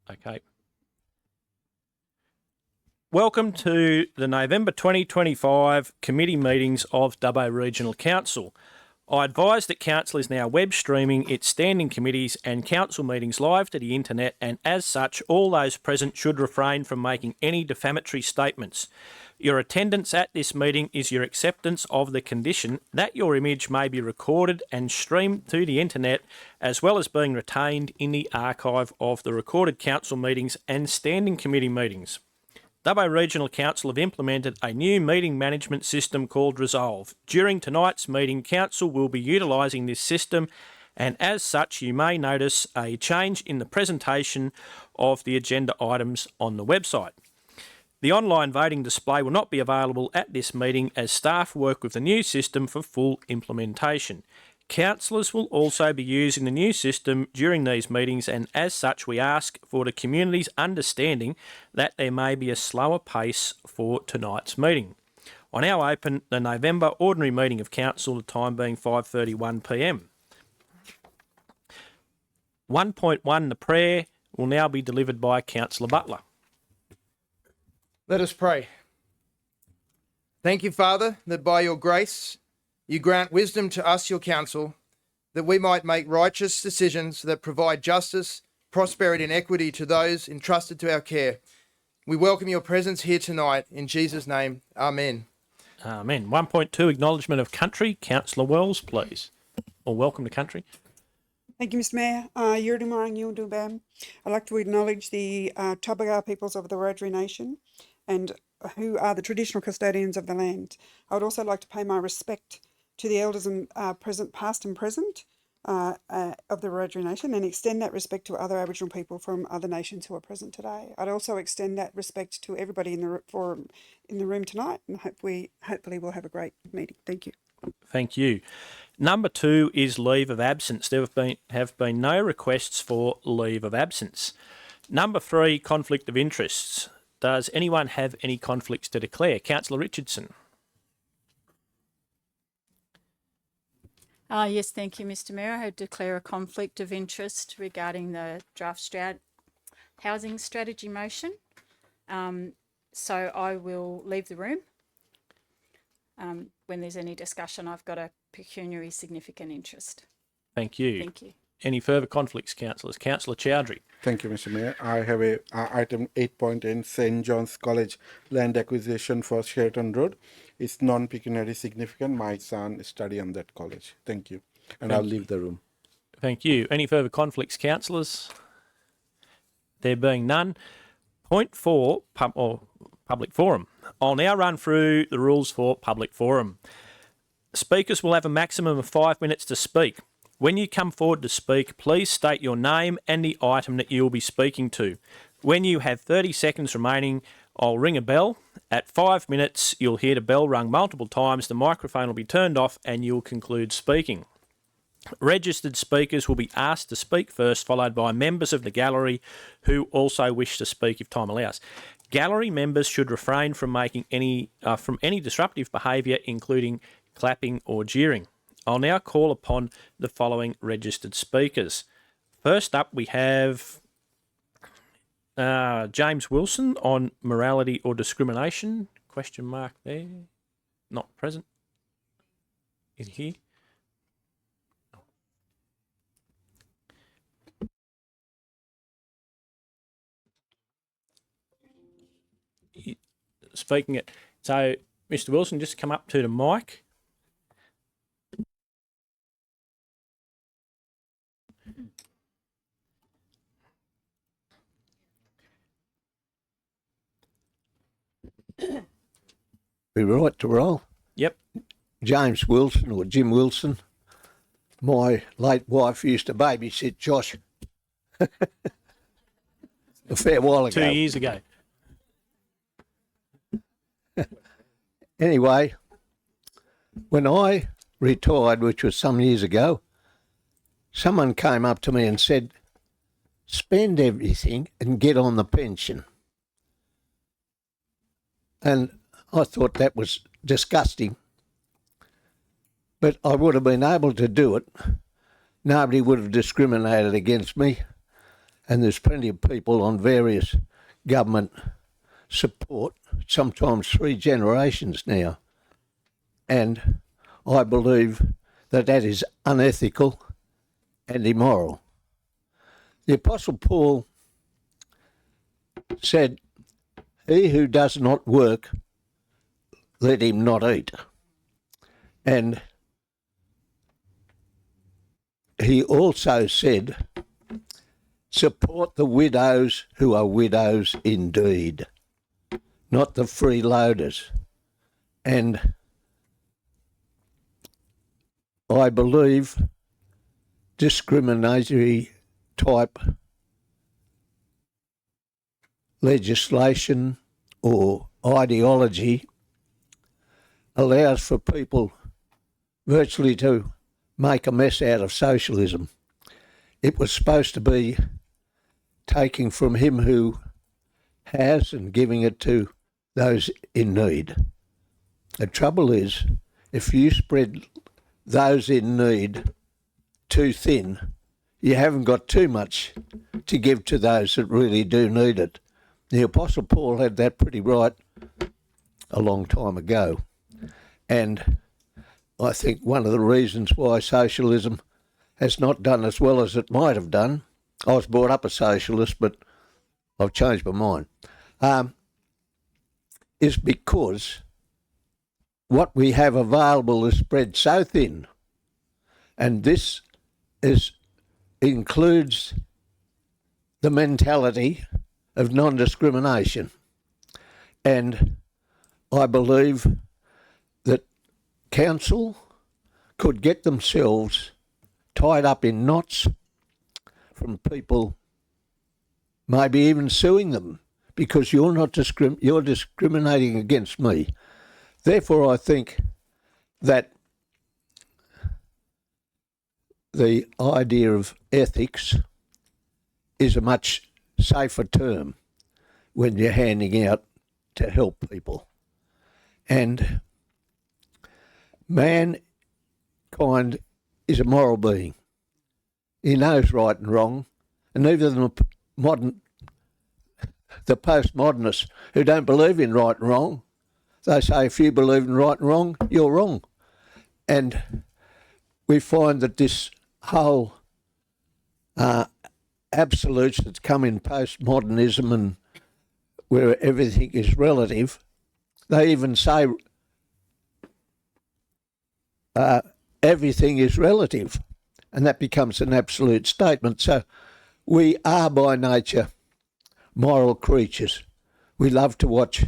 Okay. Welcome to the November 2025 committee meetings of Dubbo Regional Council. I advise that Council is now web streaming its standing committees and council meetings live to the internet, and as such, all those present should refrain from making any defamatory statements. Your attendance at this meeting is your acceptance of the condition that your image may be recorded and streamed to the internet, as well as being retained in the archive of the recorded council meetings and standing committee meetings. Dubbo Regional Council have implemented a new meeting management system called Resolve. During tonight's meeting, Council will be utilising this system, and as such you may notice a change in the presentation of the agenda items on the website. The online voting display will not be available at this meeting as staff work with the new system for full implementation. Councillors will also be using the new system during these meetings, and as such we ask for the community's understanding that there may be a slower pace for tonight's meeting. I now open the November ordinary meeting of Council, the time being 5:31 p.m. 1.1, the prayer will now be delivered by Councillor Butler. Let us pray. Thank you, Father, that by your grace you grant wisdom to us, your council, that we might make righteous decisions that provide justice, prosperity and equity to those entrusted to our care. We welcome your presence here tonight. In Jesus' name, amen. Amen. 1.2, acknowledgement of country. Councillor Wells, please. Or welcome to country. Thank you, Mr Mayor. Yurdumarang Yundubam. I'd like to acknowledge the Tabaga peoples of the Wiradjuri Nation and who are the traditional custodians of the land. I would also like to pay my respect to the elders and present, past and present of the Wiradjuri Nation, and extend that respect to other Aboriginal people from other nations who are present today. I'd also extend that respect to everybody in the room tonight, and hopefully we'll have a great meeting. Thank you. Thank you. Number 2 is leave of absence. There have been no requests for leave of absence. Number 3, conflict of interests. Does anyone have any conflicts to declare? Councillor Richardson. Yes, thank you, Mr Mayor. I declare a conflict of interest regarding the draft housing strategy motion. So I will leave the room. When there's any discussion, I've got a pecuniary significant interest. Thank you. Thank you. Any further conflicts, councillors? Councillor Chowdhury. Thank you, Mr. Mayor. I have a item 8.10, St. John's College land acquisition for Sheraton Road. It's non-pecuniary significant. My son study on that college. Thank you. And I'll leave the room. Thank you. Any further conflicts, councillors? There being none. Point 4, public forum. I'll now run through the rules for public forum. Speakers will have a maximum of 5 minutes to speak. When you come forward to speak, please state your name and the item that you will be speaking to. When you have 30 seconds remaining, I'll ring a bell. At 5 minutes, you'll hear the bell rung multiple times, the microphone will be turned off and you'll conclude speaking. Registered speakers will be asked to speak first, followed by members of the gallery who also wish to speak if time allows. Gallery members should refrain from making any disruptive behaviour, including clapping or jeering. I'll now call upon the following registered speakers. First up, we have James Wilson on morality or discrimination. Question mark there. Not present. Is he here? Speaking it. So, Mr. Wilson, just come up to the mic. We right to roll? Yep. James Wilson, or Jim Wilson. My late wife used to babysit Josh a fair while ago. 2 years ago. Anyway, when I retired, which was some years ago, someone came up to me and said, spend everything and get on the pension. And I thought that was disgusting. But I would have been able to do it. Nobody would have discriminated against me. and there's plenty of people on various government support, sometimes 3 generations now. And I believe that that is unethical and immoral. The Apostle Paul said, "He who does not work, let him not eat." And he also said, "Support the widows who are widows indeed, not the freeloaders." And I believe discriminatory type legislation or ideology allows for people virtually to make a mess out of socialism. It was supposed to be taking from him who has and giving it to those in need. The trouble is, if you spread those in need too thin, you haven't got too much to give to those that really do need it. The Apostle Paul had that pretty right a long time ago. And I think one of the reasons why socialism has not done as well as it might have done, I was brought up a socialist, but I've changed my mind, is because what we have available is spread so thin, and this includes the mentality of non-discrimination. And I believe that council could get themselves tied up in knots from people maybe even suing them because you're not you're discriminating against me. Therefore, I think that the idea of ethics is a much safer term when you're handing out to help people. And mankind is a moral being. He knows right and wrong, and even the postmodernists who don't believe in right and wrong, they say if you believe in right and wrong, you're wrong. And we find that this whole absolutes that's come in postmodernism and where everything is relative, they even say everything is relative, and that becomes an absolute statement. So we are by nature moral creatures. We love to watch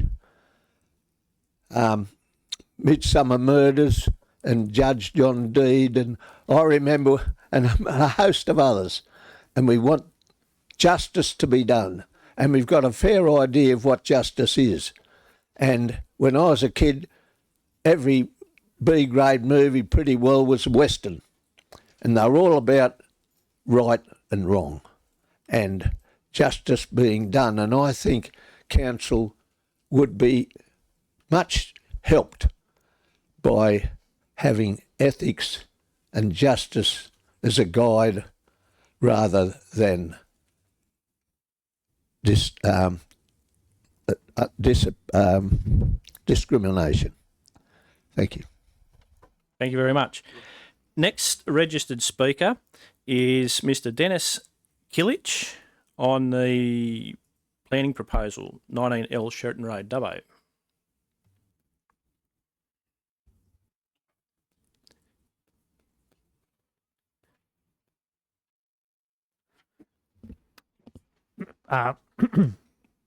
Midsummer Murders and Judge John Deed, and I remember, and a host of others, and we want justice to be done, and we've got a fair idea of what justice is. And when I was a kid, every B-grade movie pretty well was Western, and they were all about right and wrong and justice being done. And I think council would be much helped by having ethics and justice as a guide rather than discrimination. Thank you. Thank you very much. Next registered speaker is Mr. Dennis Killich on the planning proposal, 19L Sheraton Road, Dubbo.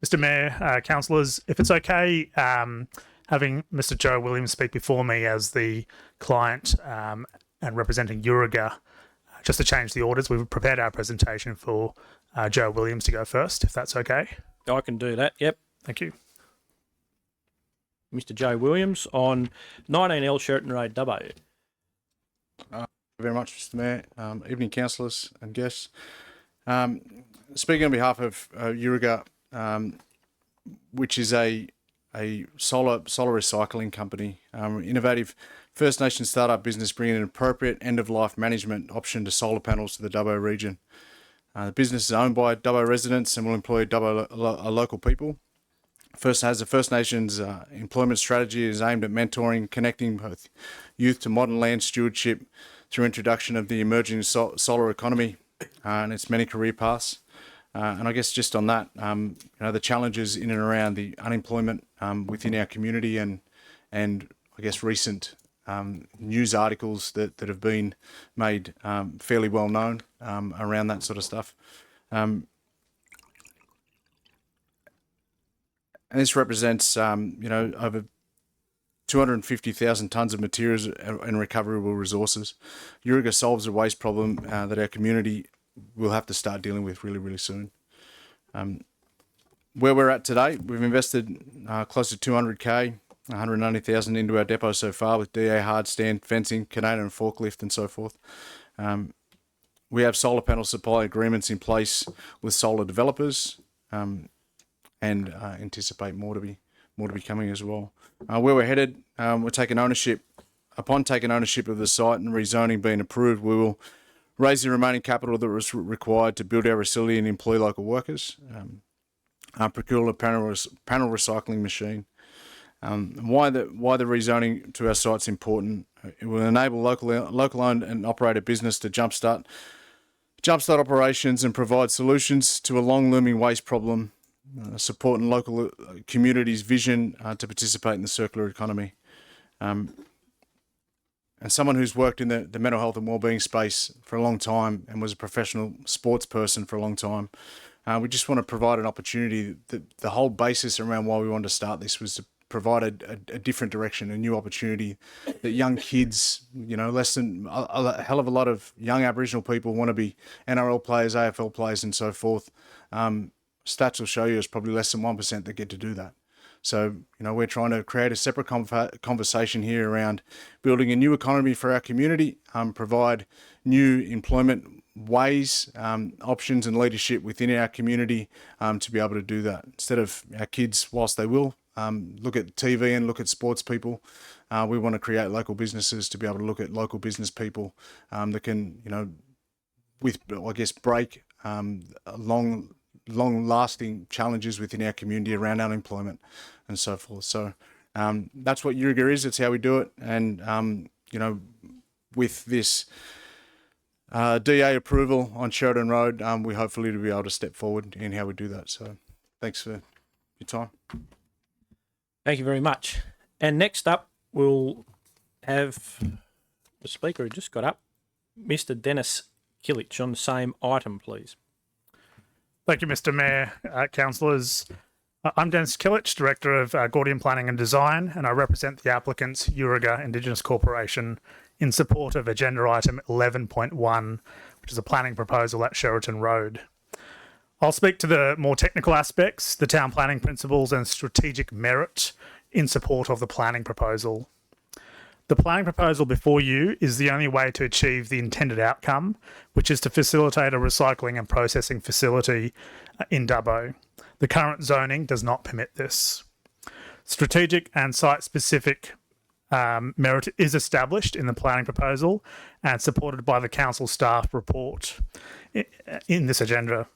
Mr. Mayor, councillors, if it's okay, having Mr. Joe Williams speak before me as the client and representing Uriga, just to change the orders, we've prepared our presentation for Joe Williams to go first, if that's okay. I can do that, yep. Thank you. Mr. Joe Williams on 19L Sheraton Road, Dubbo. Thank you very much, Mr. Mayor. Evening, councillors and guests. Speaking on behalf of Uriga, which is a solar recycling company, innovative First Nation startup business bringing an appropriate end-of-life management option to solar panels to the Dubbo region. The business is owned by Dubbo residents and will employ Dubbo local people. First has a First Nations employment strategy is aimed at mentoring, connecting both youth to modern land stewardship through introduction of the emerging solar economy and its many career paths. And I guess just on that, the challenges in and around the unemployment within our community and I guess recent news articles that have been made fairly well known around that sort of stuff. And this represents, over 250,000 tonnes of materials and recoverable resources. Yuriga solves a waste problem that our community will have to start dealing with really, really soon. Where we're at today, we've invested close to 200K, 190,000 into our depot so far with DA hard stand, fencing, Canadian forklift and so forth. We have solar panel supply agreements in place with solar developers. And anticipate more to be coming as well. Where we're headed, we're taking ownership. Upon taking ownership of the site and rezoning being approved, we will raise the remaining capital that was required to build our facility and employ local workers. Procure a panel recycling machine. Why the rezoning to our site's important? It will enable local owned and operated business to jumpstart operations and provide solutions to a long looming waste problem. Supporting local communities' vision to participate in the circular economy. And someone who's worked in the mental health and wellbeing space for a long time and was a professional sports person for a long time, we just want to provide an opportunity. The whole basis around why we wanted to start this was to provide a different direction, a new opportunity that young kids, less than a hell of a lot of young Aboriginal people want to be NRL players, AFL players and so forth. Stats will show you it's probably less than 1% that get to do that. So, we're trying to create a separate conversation here around building a new economy for our community, provide new employment ways, options and leadership within our community to be able to do that. Instead of our kids, whilst they will look at TV and look at sports people, we want to create local businesses to be able to look at local business people that can, break long-lasting challenges within our community around unemployment and so forth. So that's what Yuriga is. It's how we do it. And, with this DA approval on Sheridan Road, we hopefully to be able to step forward in how we do that. So thanks for your time. Thank you very much. And next up, we'll have the speaker who just got up, Mr. Dennis Killich, on the same item, please. Thank you, Mr. Mayor, councillors. I'm Dennis Killich, Director of Gordian Planning and Design, and I represent the applicants, Yuriga Indigenous Corporation, in support of agenda item 11.1, which is a planning proposal at Sheraton Road. I'll speak to the more technical aspects, the town planning principles and strategic merit in support of the planning proposal. The planning proposal before you is the only way to achieve the intended outcome, which is to facilitate a recycling and processing facility in Dubbo. The current zoning does not permit this. Strategic and site-specific merit is established in the planning proposal and supported by the council staff report in this agenda.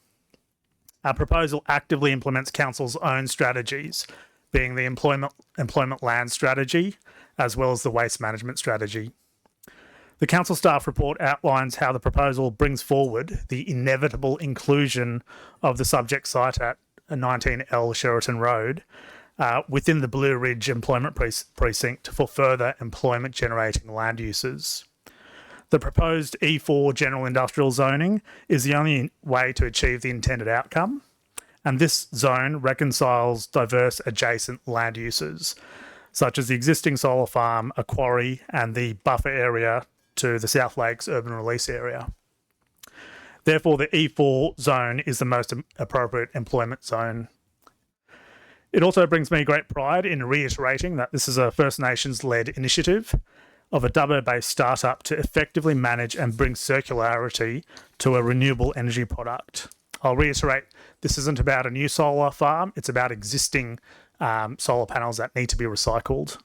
Our proposal actively implements council's own strategies, being the employment land strategy, as well as the waste management strategy. The council staff report outlines how the proposal brings forward the inevitable inclusion of the subject site at 19L Sheraton Road within the Blue Ridge Employment Precinct for further employment generating land uses. The proposed E4 general industrial zoning is the only way to achieve the intended outcome, and this zone reconciles diverse adjacent land uses, such as the existing solar farm, a quarry, and the buffer area to the South Lakes urban release area. Therefore, the E4 zone is the most appropriate employment zone. It also brings me great pride in reiterating that this is a First Nations-led initiative of a Dubbo-based startup to effectively manage and bring circularity to a renewable energy product. I'll reiterate, this isn't about a new solar farm, it's about existing solar panels that need to be recycled.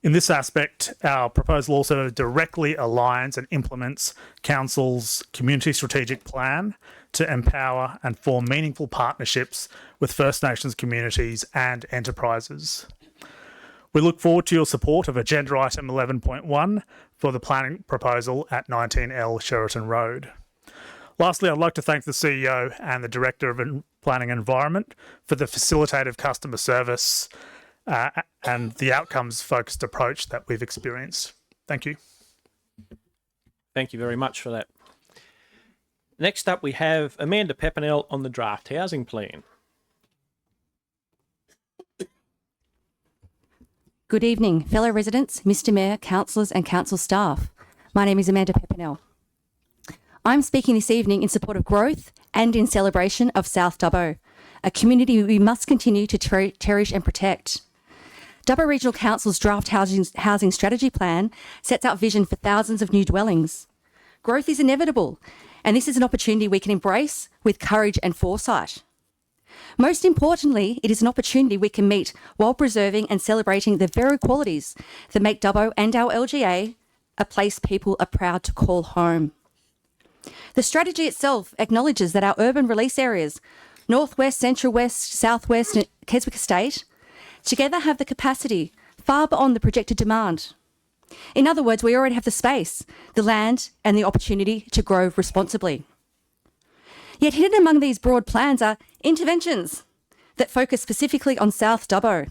In this aspect, our proposal also directly aligns and implements Council's community strategic plan to empower and form meaningful partnerships with First Nations communities and enterprises. We look forward to your support of Agenda Item 11.1 for the planning proposal at 19L Sheraton Road. Lastly, I'd like to thank the CEO and the Director of Planning and Environment for the facilitative customer service and the outcomes-focused approach that we've experienced. Thank you. Thank you very much for that. Next up, we have Amanda Pepinell on the draft housing plan. Good evening, fellow residents, Mr Mayor, councillors and council staff. My name is Amanda Pepinell. I'm speaking this evening in support of growth and in celebration of South Dubbo, a community we must continue to cherish and protect. Dubbo Regional Council's draft housing strategy plan sets out vision for thousands of new dwellings. Growth is inevitable, and this is an opportunity we can embrace with courage and foresight. Most importantly, it is an opportunity we can meet while preserving and celebrating the very qualities that make Dubbo and our LGA a place people are proud to call home. The strategy itself acknowledges that our urban release areas, Northwest, Central West, Southwest and Keswick Estate, together have the capacity far beyond the projected demand. In other words, we already have the space, the land and the opportunity to grow responsibly. Yet hidden among these broad plans are interventions that focus specifically on South Dubbo,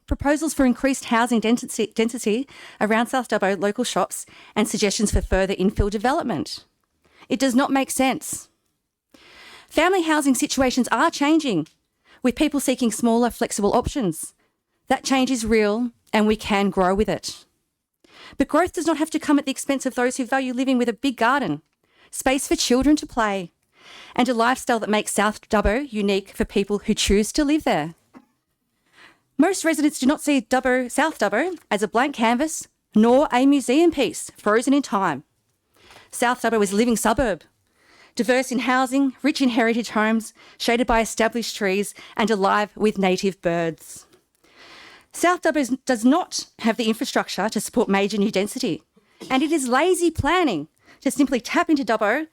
proposals for increased housing density around South Dubbo local shops and suggestions for further infill development. It does not make sense. Family housing situations are changing, with people seeking smaller, flexible options. That change is real and we can grow with it. But growth does not have to come at the expense of those who value living with a big garden, space for children to play, and a lifestyle that makes South Dubbo unique for people who choose to live there. Most residents do not see South Dubbo as a blank canvas, nor a museum piece frozen in time. South Dubbo is a living suburb, diverse in housing, rich in heritage homes, shaded by established trees, and alive with native birds. South Dubbo does not have the infrastructure to support major new density, and it is lazy planning to simply tap into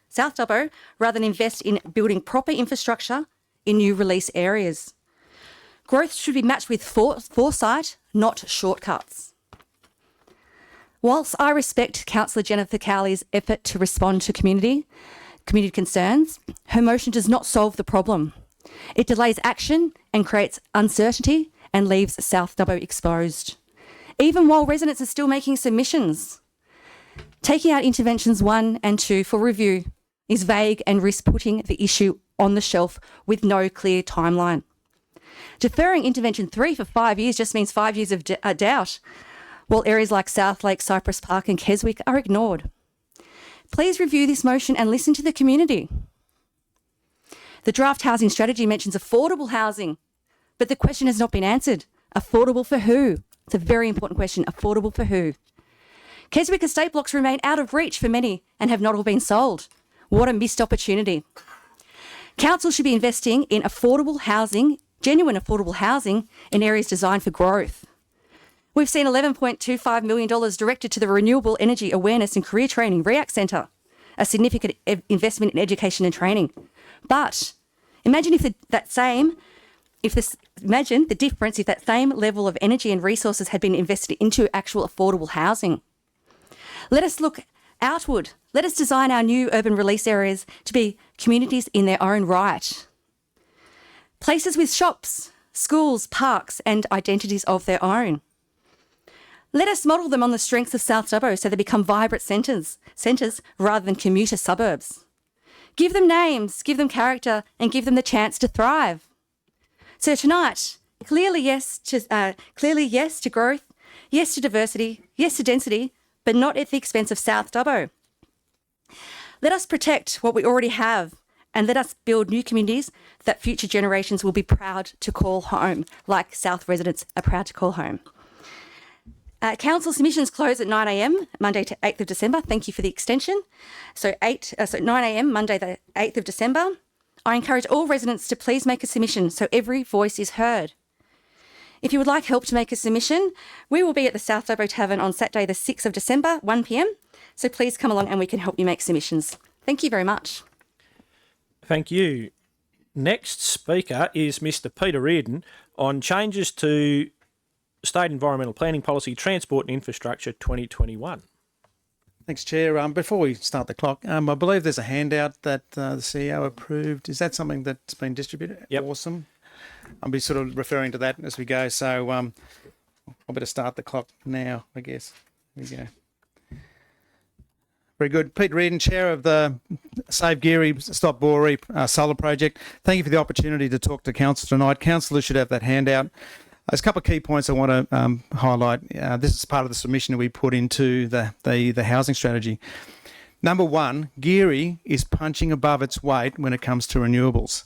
South Dubbo, rather than invest in building proper infrastructure in new release areas. Growth should be matched with foresight, not shortcuts. Whilst I respect Councillor Jennifer Cowley's effort to respond to community concerns, her motion does not solve the problem. It delays action and creates uncertainty and leaves South Dubbo exposed, even while residents are still making submissions. Taking out interventions 1 and 2 for review is vague and risks putting the issue on the shelf with no clear timeline. Deferring intervention 3 for 5 years just means 5 years of doubt, while areas like South Lake, Cypress Park and Keswick are ignored. Please review this motion and listen to the community. The draft housing strategy mentions affordable housing, but the question has not been answered. Affordable for who? It's a very important question. Affordable for who? Keswick estate blocks remain out of reach for many and have not all been sold. What a missed opportunity. Council should be investing in affordable housing, genuine affordable housing in areas designed for growth. We've seen $11.25 million directed to the Renewable Energy Awareness and Career Training REACT Centre, a significant investment in education and training. But imagine imagine the difference if that same level of energy and resources had been invested into actual affordable housing. Let us look outward. Let us design our new urban release areas to be communities in their own right. Places with shops, schools, parks, and identities of their own. Let us model them on the strengths of South Dubbo so they become vibrant centres rather than commuter suburbs. Give them names, give them character, and give them the chance to thrive. So tonight, clearly yes to growth, yes to diversity, yes to density, but not at the expense of South Dubbo. Let us protect what we already have and let us build new communities that future generations will be proud to call home, like South residents are proud to call home. Council submissions close at 9 a.m, Monday to 8th of December. Thank you for the extension. So 9 a.m, Monday the 8th of December. I encourage all residents to please make a submission so every voice is heard. If you would like help to make a submission, we will be at the South Dubbo Tavern on Saturday the 6th of December, 1 p.m. So please come along and we can help you make submissions. Thank you very much. Thank you. Next speaker is Mr. Peter Reardon on changes to State Environmental Planning Policy, Transport and Infrastructure 2021. Thanks, Chair. Before we start the clock, I believe there's a handout that the CEO approved. Is that something that's been distributed? Yep. Awesome. I'll be sort of referring to that as we go. So I better start the clock now, I guess. There we go. Very good. Pete Reardon, Chair of the Save Geary Stop Boree Solar Project. Thank you for the opportunity to talk to Council tonight. Councillors should have that handout. There's a couple of key points I want to highlight. This is part of the submission that we put into the housing strategy. Number one, Geary is punching above its weight when it comes to renewables.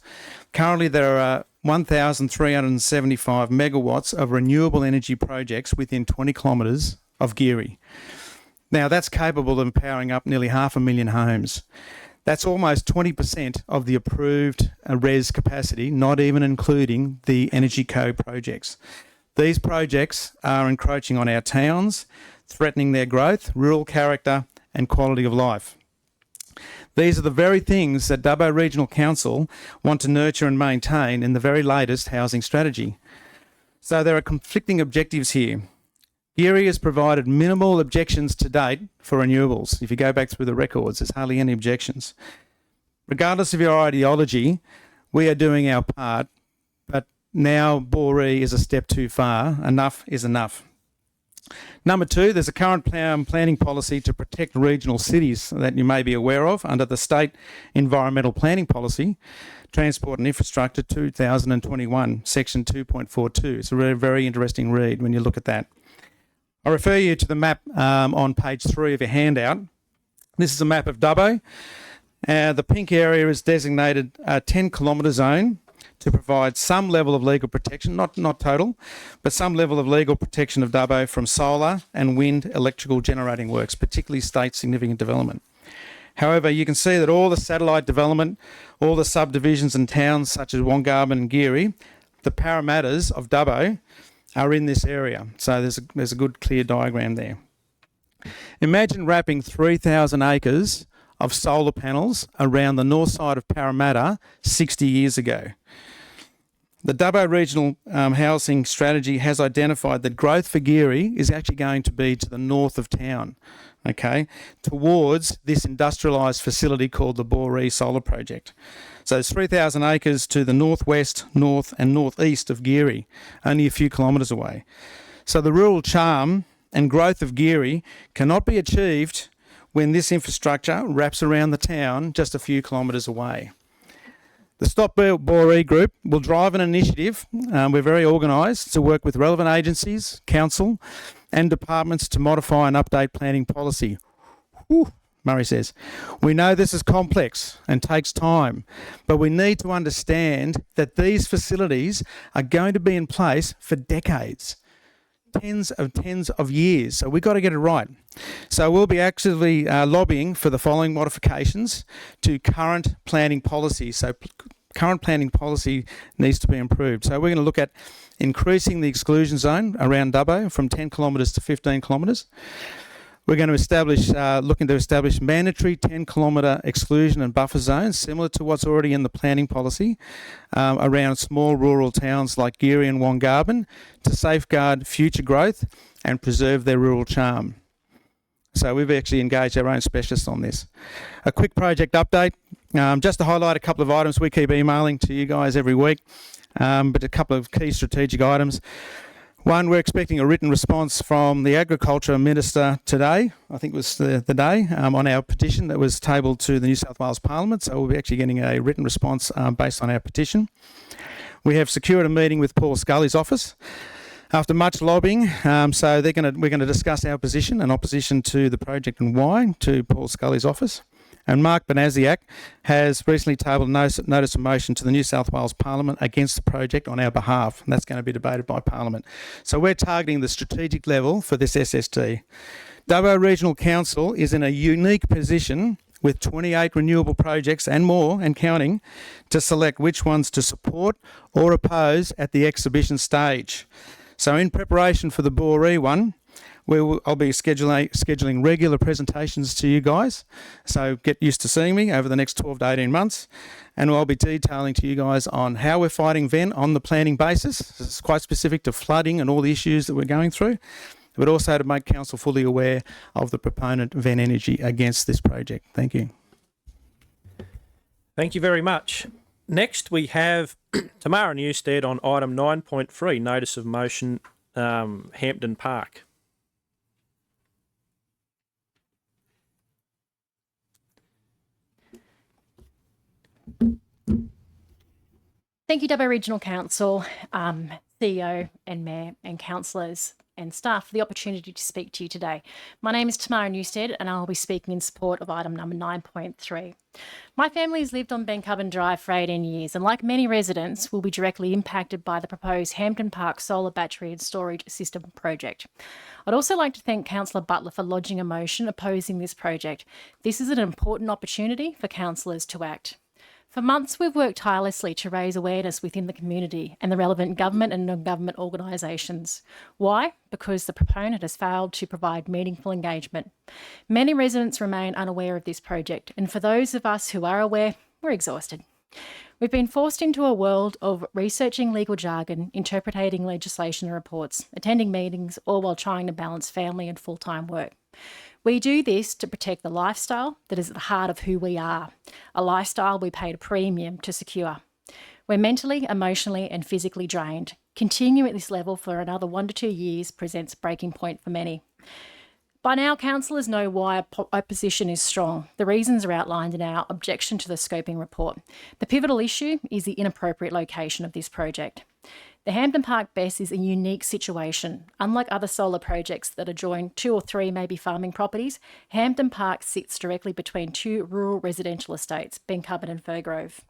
Currently, there are 1,375 megawatts of renewable energy projects within 20 kilometres of Geary. Now, that's capable of powering up nearly 500,000 homes. That's almost 20% of the approved RES capacity, not even including the Energy Co projects. These projects are encroaching on our towns, threatening their growth, rural character and quality of life. These are the very things that Dubbo Regional Council want to nurture and maintain in the very latest housing strategy. So there are conflicting objectives here. Geary has provided minimal objections to date for renewables. If you go back through the records, there's hardly any objections. Regardless of your ideology, we are doing our part, but now Boree is a step too far. Enough is enough. Number two, there's a current planning policy to protect regional cities that you may be aware of under the State Environmental Planning Policy, Transport and Infrastructure 2021, Section 2.42. It's a very, very interesting read when you look at that. I refer you to the map on page 3 of your handout. This is a map of Dubbo. The pink area is designated a 10-kilometre zone to provide some level of legal protection, not total, but some level of legal protection of Dubbo from solar and wind electrical generating works, particularly state significant development. However, you can see that all the satellite development, all the subdivisions and towns such as Wongarban and Geary, the Parramatta's of Dubbo, are in this area. So there's a good clear diagram there. Imagine wrapping 3,000 acres of solar panels around the north side of Parramatta 60 years ago. The Dubbo Regional Housing Strategy has identified that growth for Geary is actually going to be to the north of town, okay, towards this industrialised facility called the Boree Solar Project. So it's 3,000 acres to the northwest, north and northeast of Geary, only a few kilometres away. So the rural charm and growth of Geary cannot be achieved when this infrastructure wraps around the town just a few kilometres away. The Stop Boree group will drive an initiative, we're very organised, to work with relevant agencies, council and departments to modify and update planning policy. Whew. Murray says, we know this is complex and takes time, but we need to understand that these facilities are going to be in place for decades, tens of years. So we've got to get it right. So we'll be actively lobbying for the following modifications to current planning policy. So current planning policy needs to be improved. So we're going to look at increasing the exclusion zone around Dubbo from 10 kilometres to 15 kilometres. We're going to establish, looking to establish mandatory 10-kilometre exclusion and buffer zones, similar to what's already in the planning policy, around small rural towns like Geary and Wongarban to safeguard future growth and preserve their rural charm. So we've actually engaged our own specialists on this. A quick project update, just to highlight a couple of items we keep emailing to you guys every week, but a couple of key strategic items. One, we're expecting a written response from the Agriculture Minister today, I think it was the day, on our petition that was tabled to the New South Wales Parliament. So we'll be actually getting a written response based on our petition. We have secured a meeting with Paul Scully's office after much lobbying. So we're going to discuss our position and opposition to the project and why to Paul Scully's office. And Mark Banasiak has recently tabled a notice of motion to the New South Wales Parliament against the project on our behalf. And that's going to be debated by Parliament. So we're targeting the strategic level for this SST. Dubbo Regional Council is in a unique position with 28 renewable projects and more and counting to select which ones to support or oppose at the exhibition stage. So in preparation for the Boree one, I'll be scheduling regular presentations to you guys, so get used to seeing me over the next 12 to 18 months, and I'll be detailing to you guys on how we're fighting VEN on the planning basis. It's quite specific to flooding and all the issues that we're going through, but also to make council fully aware of the proponent VEN Energy against this project. Thank you. Thank you very much. Next, we have Tamara Newstead on item 9.3, notice of motion, Hampden Park. Thank you, Dubbo Regional Council, CEO and Mayor and councillors and staff for the opportunity to speak to you today. My name is Tamara Newstead and I'll be speaking in support of item number 9.3. My family has lived on Bencubbin Drive for 18 years and, like many residents, will be directly impacted by the proposed Hampden Park solar battery and storage system project. I'd also like to thank Councillor Butler for lodging a motion opposing this project. This is an important opportunity for councillors to act. For months, we've worked tirelessly to raise awareness within the community and the relevant government and non-government organisations. Why? Because the proponent has failed to provide meaningful engagement. Many residents remain unaware of this project, and for those of us who are aware, we're exhausted. We've been forced into a world of researching legal jargon, interpreting legislation and reports, attending meetings, all while trying to balance family and full-time work. We do this to protect the lifestyle that is at the heart of who we are, a lifestyle we paid a premium to secure. We're mentally, emotionally and physically drained. Continue at this level for another 1 to 2 years presents a breaking point for many. By now, councillors know why opposition is strong. The reasons are outlined in our objection to the scoping report. The pivotal issue is the inappropriate location of this project. The Hampden Park BESS is a unique situation. Unlike other solar projects that adjoin 2 or 3 maybe farming properties, Hampden Park sits directly between 2 rural residential estates, Bencubbin and Firgrove.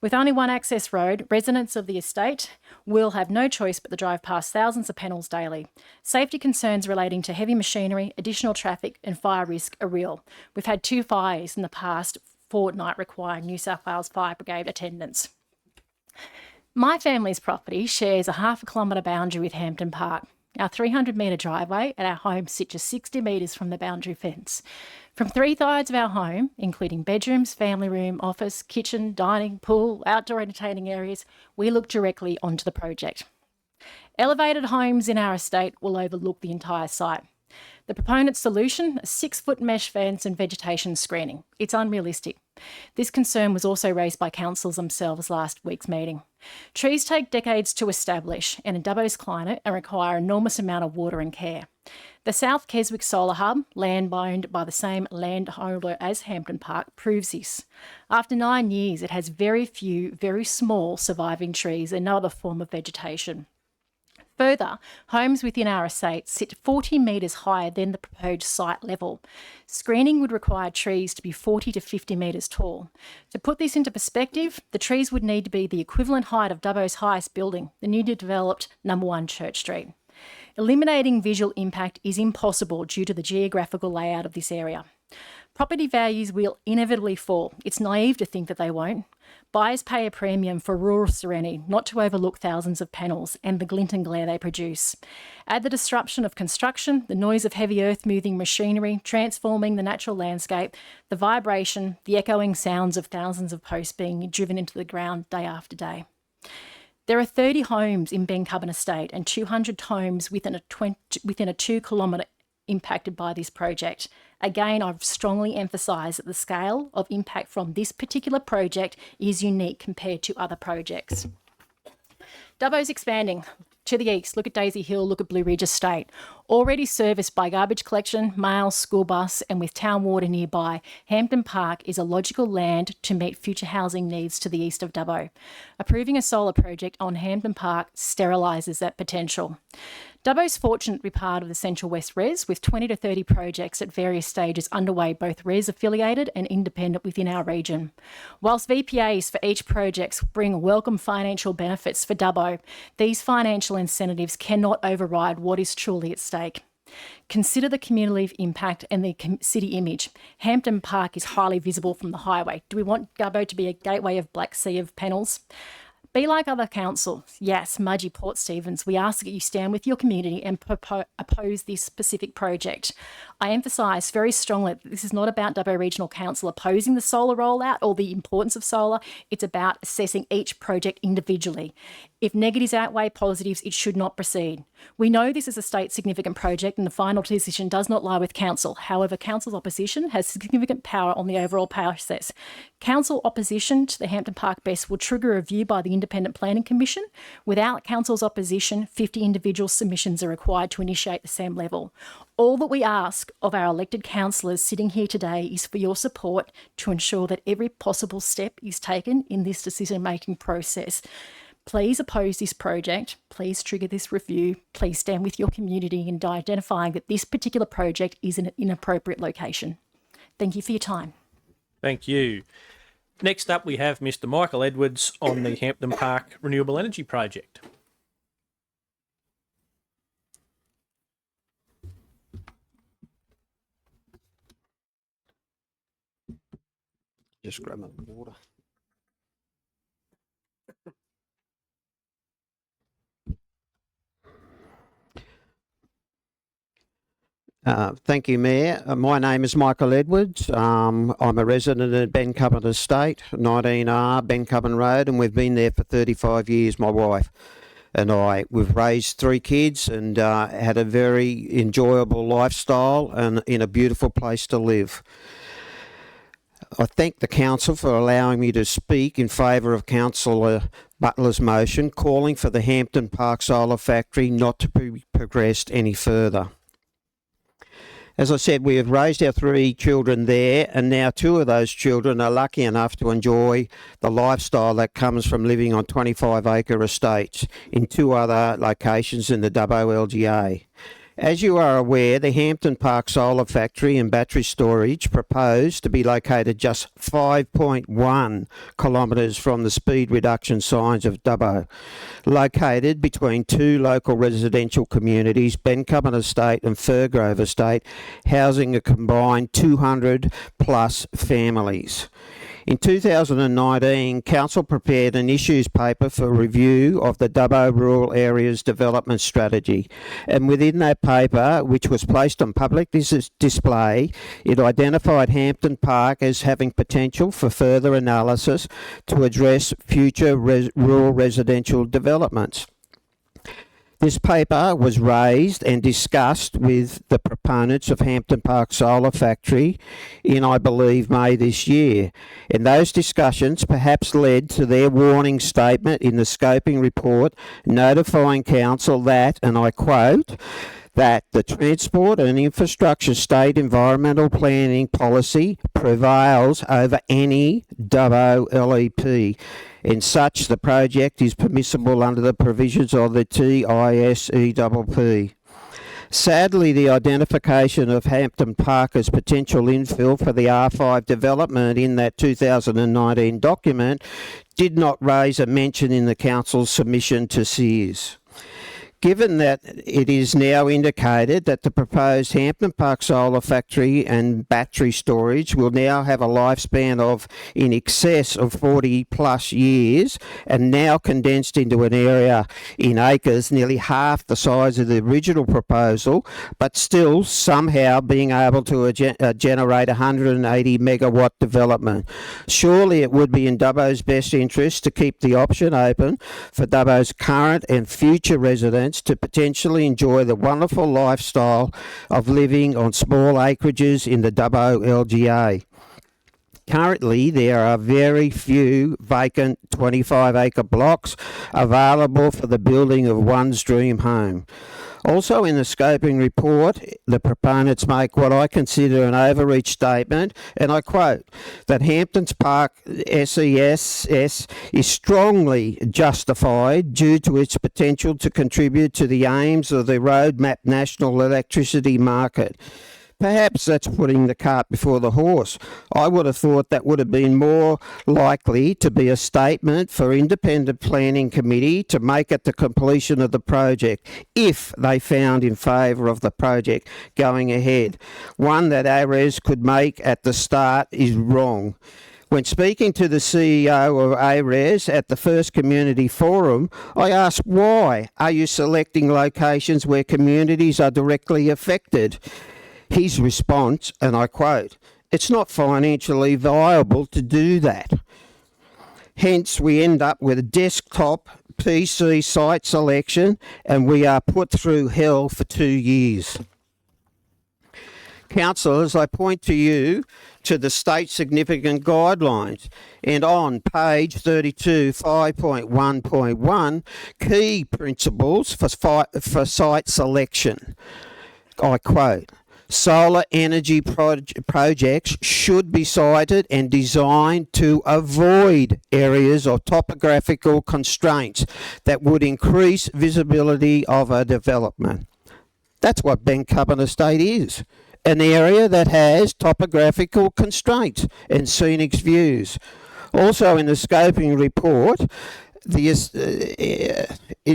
With only one access road, residents of the estate will have no choice but to drive past thousands of panels daily. Safety concerns relating to heavy machinery, additional traffic and fire risk are real. We've had 2 fires in the past fortnight requiring New South Wales Fire Brigade attendance. My family's property shares a half a kilometre boundary with Hampden Park. Our 300-metre driveway at our home sits just 60 metres from the boundary fence. From 3 sides of our home, including bedrooms, family room, office, kitchen, dining, pool, outdoor entertaining areas, we look directly onto the project. Elevated homes in our estate will overlook the entire site. The proponent's solution, a 6-foot mesh fence and vegetation screening. It's unrealistic. This concern was also raised by councillors themselves last week's meeting. Trees take decades to establish and in Dubbo's climate and require an enormous amount of water and care. The South Keswick Solar Hub, land owned by the same landholder as Hampden Park, proves this. After 9 years, it has very few, very small surviving trees and no other form of vegetation. Further, homes within our estate sit 40 metres higher than the proposed site level. Screening would require trees to be 40 to 50 metres tall. To put this into perspective, the trees would need to be the equivalent height of Dubbo's highest building, the newly developed No. 1 Church Street. Eliminating visual impact is impossible due to the geographical layout of this area. Property values will inevitably fall. It's naive to think that they won't. Buyers pay a premium for rural serenity, not to overlook thousands of panels and the glint and glare they produce. Add the disruption of construction, the noise of heavy earth-moving machinery, transforming the natural landscape, the vibration, the echoing sounds of thousands of posts being driven into the ground day after day. There are 30 homes in Bencubbin Estate and 200 homes within a 2-kilometre impacted by this project. Again, I've strongly emphasised that the scale of impact from this particular project is unique compared to other projects. Dubbo's expanding to the east. Look at Daisy Hill, look at Blue Ridge Estate. Already serviced by garbage collection, mail, school bus and with town water nearby, Hampden Park is a logical land to meet future housing needs to the east of Dubbo. Approving a solar project on Hampden Park sterilises that potential. Dubbo's fortunate to be part of the Central West RES with 20 to 30 projects at various stages underway, both RES affiliated and independent within our region. Whilst VPAs for each project bring welcome financial benefits for Dubbo, these financial incentives cannot override what is truly at stake. Consider the community impact and the city image. Hampden Park is highly visible from the highway. Do we want Dubbo to be a gateway of Black Sea of panels? Be like other councils. Yes, Mudgee, Port Stephens, we ask that you stand with your community and oppose this specific project. I emphasise very strongly that this is not about Dubbo Regional Council opposing the solar rollout or the importance of solar. It's about assessing each project individually. If negatives outweigh positives, it should not proceed. We know this is a state significant project and the final decision does not lie with council. However, council's opposition has significant power on the overall process. Council opposition to the Hampton Park BESS will trigger a review by the Independent Planning Commission. Without council's opposition, 50 individual submissions are required to initiate the SAM level. All that we ask of our elected councillors sitting here today is for your support to ensure that every possible step is taken in this decision-making process. Please oppose this project. Please trigger this review. Please stand with your community in identifying that this particular project is in an inappropriate location. Thank you for your time. Thank you. Next up, we have Mr. Michael Edwards on the Hampton Park Renewable Energy Project. Just grab my water. Thank you, Mayor. My name is Michael Edwards. I'm a resident at Bencubbin Estate, 19R Bencubbin Road, and we've been there for 35 years, my wife and I. We've raised 3 kids and had a very enjoyable lifestyle and in a beautiful place to live. I thank the council for allowing me to speak in favour of Councillor Butler's motion calling for the Hampton Park Solar Factory not to be progressed any further. As I said, we have raised our 3 children there, and now 2 of those children are lucky enough to enjoy the lifestyle that comes from living on 25-acre estates in 2 other locations in the Dubbo LGA. As you are aware, the Hampton Park Solar Factory and battery storage proposed to be located just 5.1 kilometres from the speed reduction signs of Dubbo, located between 2 local residential communities, Bencubbin Estate and Firgrove Estate, housing a combined 200 plus families. In 2019, Council prepared an issues paper for review of the Dubbo Rural Areas Development Strategy, and within that paper, which was placed on public display, it identified Hampton Park as having potential for further analysis to address future rural residential developments. This paper was raised and discussed with the proponents of Hampton Park Solar Factory in, I believe, May this year. And those discussions perhaps led to their warning statement in the scoping report notifying Council that, and I quote, that the Transport and Infrastructure State Environmental Planning Policy prevails over any Dubbo LEP. In such, the project is permissible under the provisions of the TISEPP. Sadly, the identification of Hampton Park as potential infill for the R5 development in that 2019 document did not raise a mention in the Council's submission to Sears. Given that it is now indicated that the proposed Hampton Park Solar Factory and battery storage will now have a lifespan of in excess of 40 plus years and now condensed into an area in acres nearly half the size of the original proposal, but still somehow being able to generate 180 megawatt development. Surely it would be in Dubbo's best interest to keep the option open for Dubbo's current and future residents to potentially enjoy the wonderful lifestyle of living on small acreages in the Dubbo LGA. Currently, there are very few vacant 25-acre blocks available for the building of one's dream home. Also in the scoping report, the proponents make what I consider an overreach statement, and I quote, that Hampton's Park SESS is strongly justified due to its potential to contribute to the aims of the Roadmap National Electricity Market. Perhaps that's putting the cart before the horse. I would have thought that would have been more likely to be a statement for Independent Planning Committee to make at the completion of the project, if they found in favour of the project going ahead. One that ARES could make at the start is wrong. When speaking to the CEO of ARES at the first community forum, I asked, why are you selecting locations where communities are directly affected? His response, and I quote, "It's not financially viable to do that." Hence, we end up with a desktop PC site selection, and we are put through hell for 2 years. Councillors, I point to you to the state significant guidelines, and on page 32, 5.1.1, key principles for site selection. I quote, "Solar energy projects should be sited and designed to avoid areas of topographical constraints that would increase visibility of a development." That's what Bencubbin Estate is. An area that has topographical constraints and scenic views. Also in the scoping report, it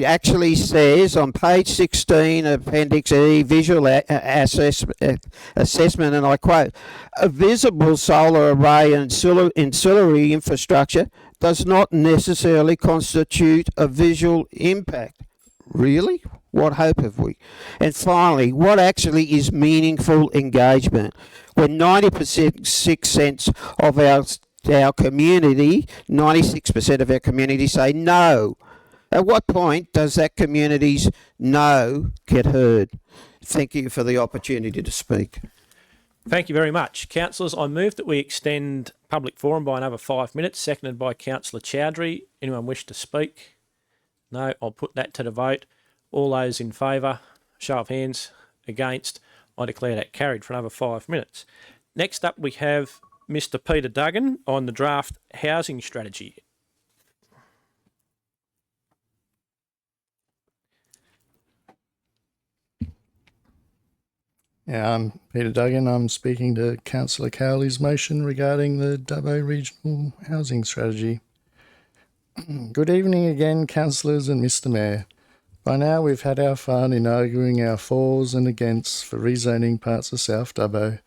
actually says on page 16, Appendix E, visual assessment, and I quote, "A visible solar array and ancillary infrastructure does not necessarily constitute a visual impact." Really? What hope have we? And finally, what actually is meaningful engagement? When 96% of our community, 96% of our community say no. At what point does that community's no get heard? Thank you for the opportunity to speak. Thank you very much. Councillors, I move that we extend public forum by another 5 minutes, seconded by Councillor Chowdhury. Anyone wish to speak? No, I'll put that to the vote. All those in favour, show of hands. Against, I declare that carried for another 5 minutes. Next up, we have Mr. Peter Duggan on the draft housing strategy. Yeah, I'm Peter Duggan. I'm speaking to Councillor Cowley's motion regarding the Dubbo Regional Housing Strategy. Good evening again, councillors and Mr. Mayor. By now we've had our fun in arguing our fors and againsts for rezoning parts of South Dubbo.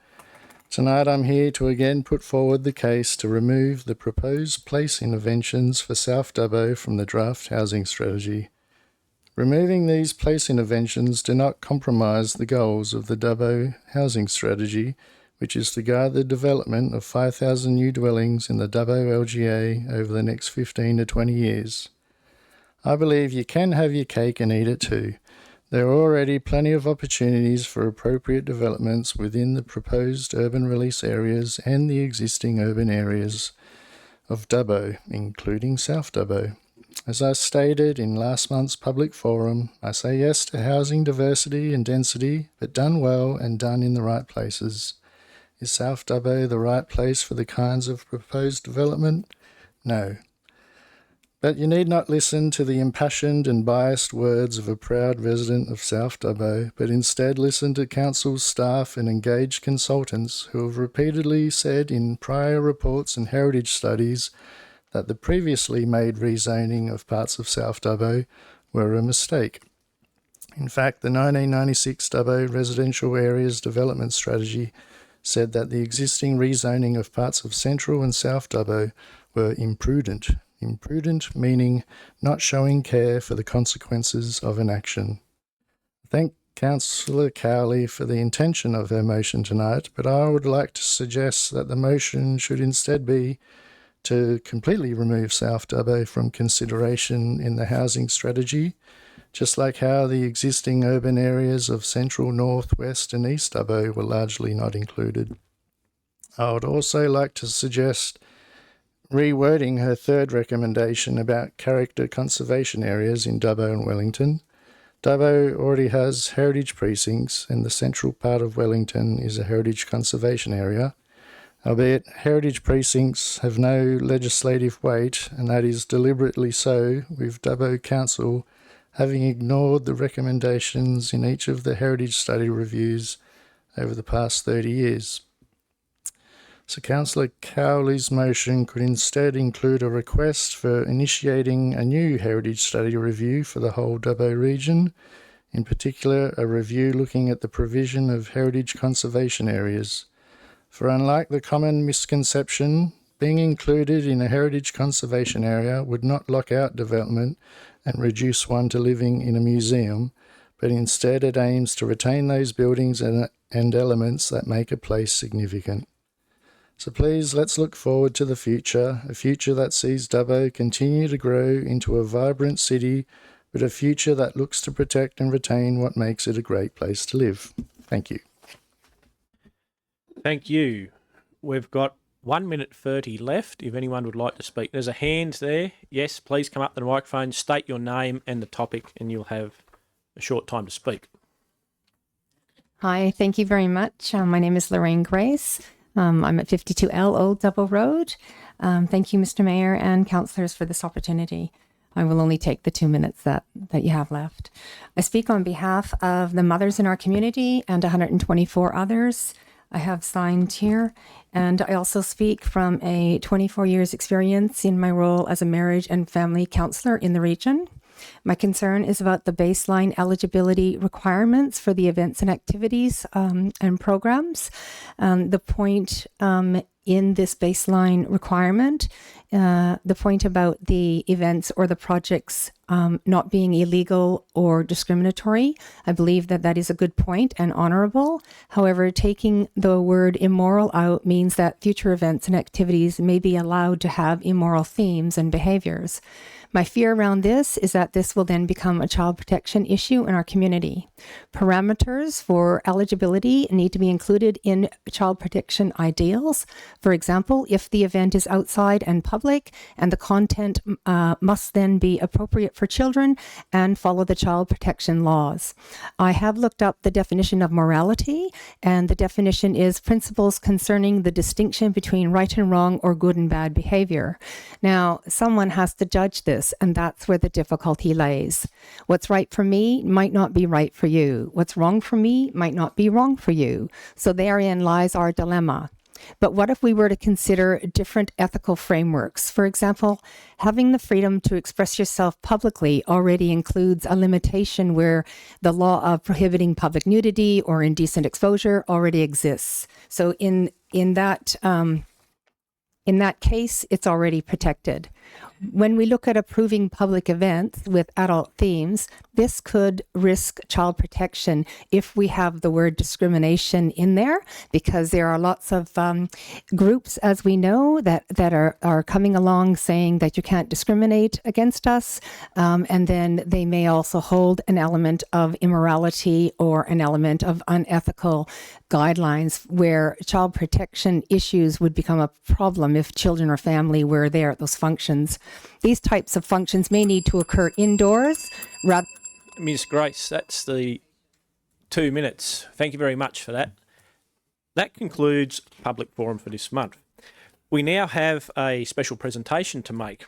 Tonight I'm here to again put forward the case to remove the proposed place interventions for South Dubbo from the draft housing strategy. Removing these place interventions do not compromise the goals of the Dubbo housing strategy, which is to guard the development of 5,000 new dwellings in the Dubbo LGA over the next 15 to 20 years. I believe you can have your cake and eat it too. There are already plenty of opportunities for appropriate developments within the proposed urban release areas and the existing urban areas of Dubbo, including South Dubbo. As I stated in last month's public forum, I say yes to housing diversity and density, but done well and done in the right places. Is South Dubbo the right place for the kinds of proposed development? No. But you need not listen to the impassioned and biased words of a proud resident of South Dubbo, but instead listen to council staff and engaged consultants who have repeatedly said in prior reports and heritage studies that the previously made rezoning of parts of South Dubbo were a mistake. In fact, the 1996 Dubbo Residential Areas Development Strategy said that the existing rezoning of parts of Central and South Dubbo were imprudent. Imprudent meaning not showing care for the consequences of an action. Thank Councillor Cowley for the intention of her motion tonight, but I would like to suggest that the motion should instead be to completely remove South Dubbo from consideration in the housing strategy, just like how the existing urban areas of Central, North, West and East Dubbo were largely not included. I would also like to suggest rewording her third recommendation about character conservation areas in Dubbo and Wellington. Dubbo already has heritage precincts and the central part of Wellington is a heritage conservation area, albeit heritage precincts have no legislative weight, and that is deliberately so, with Dubbo Council having ignored the recommendations in each of the heritage study reviews over the past 30 years. So Councillor Cowley's motion could instead include a request for initiating a new heritage study review for the whole Dubbo region, in particular a review looking at the provision of heritage conservation areas. For unlike the common misconception being included in a heritage conservation area would not lock out development and reduce one to living in a museum, but instead it aims to retain those buildings and elements that make a place significant. So please, let's look forward to the future, a future that sees Dubbo continue to grow into a vibrant city, but a future that looks to protect and retain what makes it a great place to live. Thank you. Thank you. We've got 1 minute 30 left if anyone would like to speak. There's a hand there. Yes, please come up to the microphone, state your name and the topic, and you'll have a short time to speak. Hi, thank you very much. My name is Lorraine Grace. I'm at 52L Old Double Road. Thank you, Mr. Mayor and councillors, for this opportunity. I will only take the 2 minutes that you have left. I speak on behalf of the mothers in our community and 124 others I have signed here. And I also speak from a 24 years experience in my role as a marriage and family counsellor in the region. My concern is about the baseline eligibility requirements for the events and activities and programs. The point in this baseline requirement, the point about the events or the projects not being illegal or discriminatory, I believe that that is a good point and honourable. However, taking the word immoral out means that future events and activities may be allowed to have immoral themes and behaviours. My fear around this is that this will then become a child protection issue in our community. Parameters for eligibility need to be included in child protection ideals. For example, if the event is outside and public and the content must then be appropriate for children and follow the child protection laws. I have looked up the definition of morality, and the definition is principles concerning the distinction between right and wrong or good and bad behavior. Now, someone has to judge this, and that's where the difficulty lays. What's right for me might not be right for you. What's wrong for me might not be wrong for you. So therein lies our dilemma. But what if we were to consider different ethical frameworks? For example, having the freedom to express yourself publicly already includes a limitation where the law of prohibiting public nudity or indecent exposure already exists. So in that case, it's already protected. When we look at approving public events with adult themes, this could risk child protection if we have the word discrimination in there, because there are lots of groups, as we know, that are coming along saying that you can't discriminate against us, and then they may also hold an element of immorality or an element of unethical guidelines where child protection issues would become a problem if children or family were there at those functions. These types of functions may need to occur indoors rather. Ms. Grace, that's the 2 minutes. Thank you very much for that. That concludes Public Forum for this month. We now have a special presentation to make.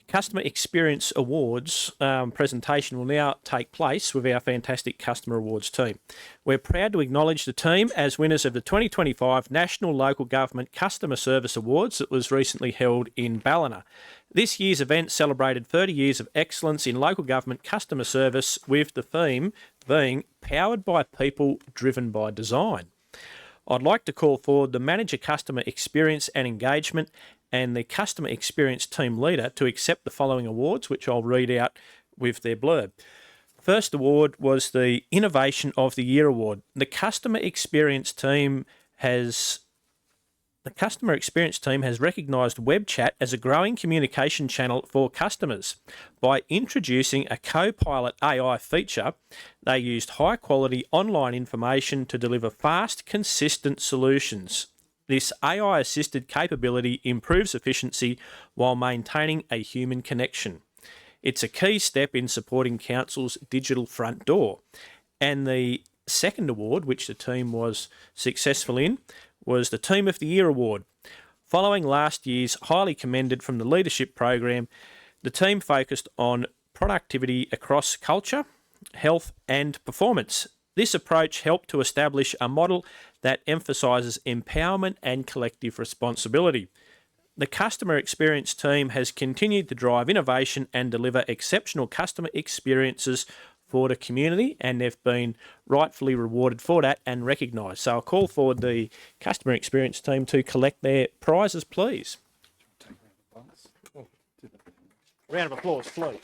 Customer Experience Awards presentation will now take place with our fantastic Customer Awards team. We're proud to acknowledge the team as winners of the 2025 National Local Government Customer Service Awards that was recently held in Ballina. This year's event celebrated 30 years of excellence in local government customer service, with the theme being Powered by People, Driven by Design. I'd like to call forward the Manager Customer Experience and Engagement and the Customer Experience Team Leader to accept the following awards, which I'll read out with their blurb. First award was the Innovation of the Year Award. The Customer Experience Team has recognised web chat as a growing communication channel for customers. By introducing a Copilot AI feature, they used high-quality online information to deliver fast, consistent solutions. This AI-assisted capability improves efficiency while maintaining a human connection. It's a key step in supporting Council's digital front door. And the second award, which the team was successful in, was the Team of the Year Award. Following last year's highly commended from the leadership program, the team focused on productivity across culture, health and performance. This approach helped to establish a model that emphasises empowerment and collective responsibility. The customer experience team has continued to drive innovation and deliver exceptional customer experiences for the community, and they've been rightfully rewarded for that and recognised. So I'll call forward the customer experience team to collect their prizes, please. Round of applause, please.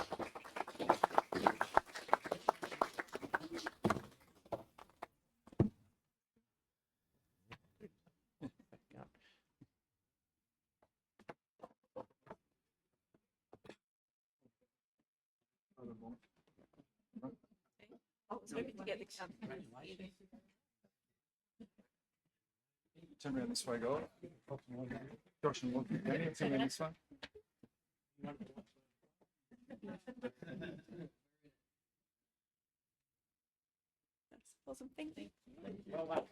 Turn around this way, guys. Josh and Luke, turn around this way. Awesome, thank you. Well done.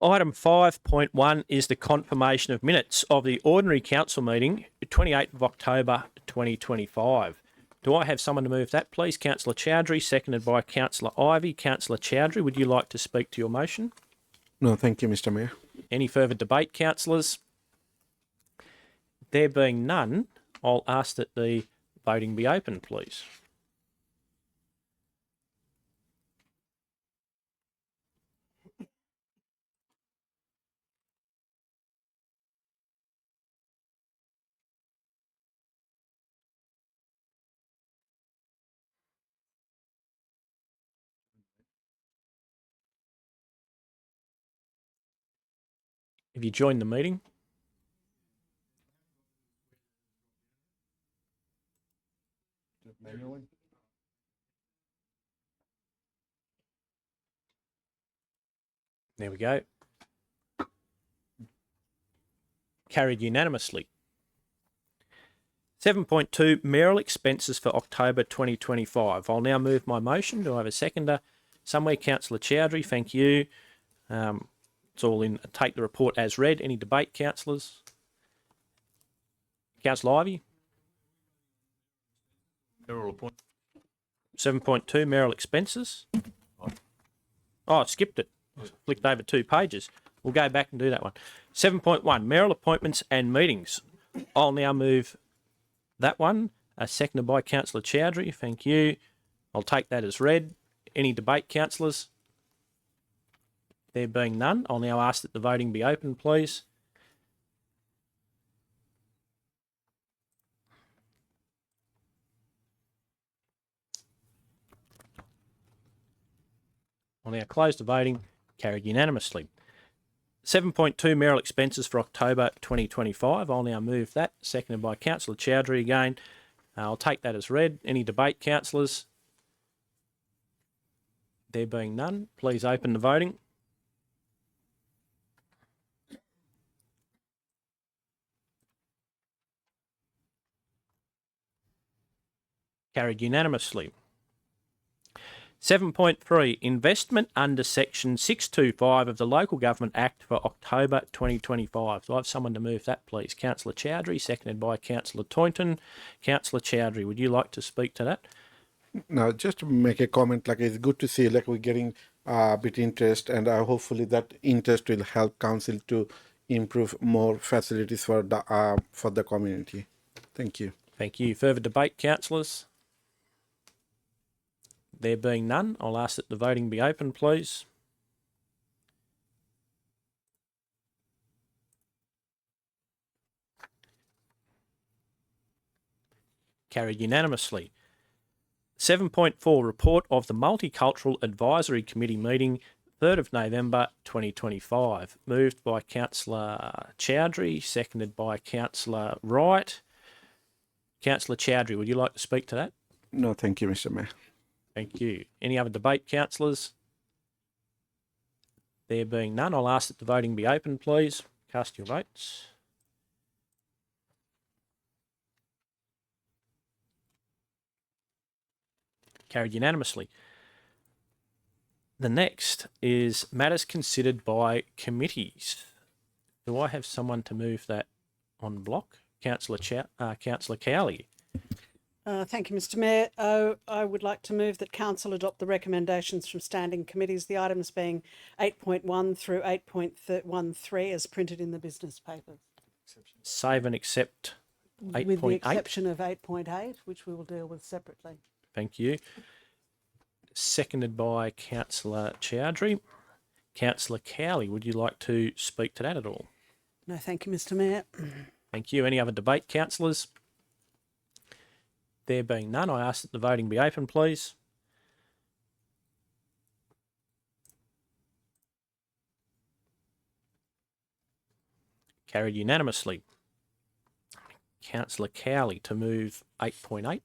Item 5.1 is the confirmation of minutes of the ordinary council meeting, 28th of October 2025. Do I have someone to move that, please? Councillor Chowdhury, seconded by Councillor Ivey. Councillor Chowdhury, would you like to speak to your motion? No, thank you, Mr. Mayor. Any further debate, councillors? There being none, I'll ask that the voting be open, please. Have you joined the meeting? Manually. There we go. Carried unanimously. 7.2 mayoral expenses for October 2025. I'll now move my motion. Do I have a seconder? Somewhere, Councillor Chowdhury, thank you. It's all in. Take the report as read. Any debate, councillors? Councillor Ivey? 7.2 mayoral expenses. Oh, I skipped it. Flicked over 2 pages. We'll go back and do that one. 7.1 mayoral appointments and meetings. I'll now move that one. Seconded by Councillor Chowdhury. Thank you. I'll take that as read. Any debate, councillors? There being none, I'll now ask that the voting be open, please. I'll now close the voting. Carried unanimously. 7.2 mayoral expenses for October 2025. I'll now move that. Seconded by Councillor Chowdhury again. I'll take that as read. Any debate, councillors? There being none, please open the voting. Carried unanimously. 7.3 investment under section 625 of the Local Government Act for October 2025. Do I have someone to move that, please? Councillor Chowdhury, seconded by Councillor Toynton. Councillor Chowdhury, would you like to speak to that? No, just to make a comment, like it's good to see like we're getting a bit interest, and hopefully that interest will help council to improve more facilities for the community. Thank you. Thank you. Further debate, councillors? There being none, I'll ask that the voting be open, please. Carried unanimously. 7.4 report of the Multicultural Advisory Committee meeting 3rd of November 2025. Moved by Councillor Chowdhury, seconded by Councillor Wright. Councillor Chowdhury, would you like to speak to that? No, thank you, Mr. Mayor. Thank you. Any other debate, councillors? There being none, I'll ask that the voting be open, please. Cast your votes. Carried unanimously. The next is matters considered by committees. Do I have someone to move that on block. Councillor Cowley. Thank you, Mr. Mayor. I would like to move that Council adopt the recommendations from standing committees, the items being 8.1 through 8.13 as printed in the business papers. Save and accept With the 8.8. exception of 8.8, which we will deal with separately. Thank you. Seconded by Councillor Chowdhury. Councillor Cowley, would you like to speak to that at all? No, thank you, Mr. Mayor. Thank you. Any other debate, councillors? There being none, I ask that the voting be open, please. Carried unanimously. Councillor Cowley to move 8.8.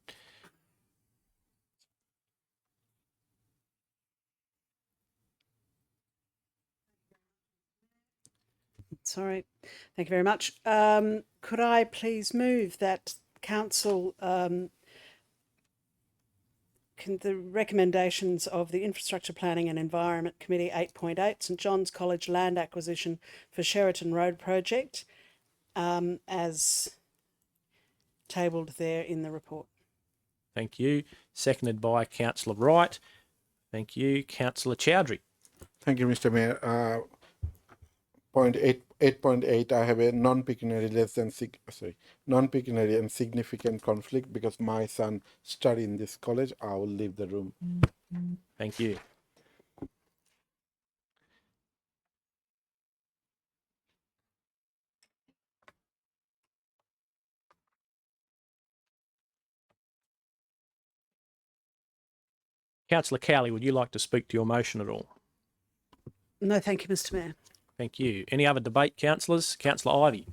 Sorry. Thank you very much. Could I please move that Council the recommendations of the Infrastructure Planning and Environment Committee 8.8 St John's College land acquisition for Sheraton Road project as tabled there in the report. Thank you. Seconded by Councillor Wright. Thank you. Councillor Chowdhury. Thank you, Mr. Mayor. Point 8.8, I have a non-pecuniary non-pecuniary and significant conflict because my son study in this college. I will leave the room. Thank you. Councillor Cowley, would you like to speak to your motion at all? No, thank you, Mr. Mayor. Thank you. Any other debate, councillors? Councillor Ivey.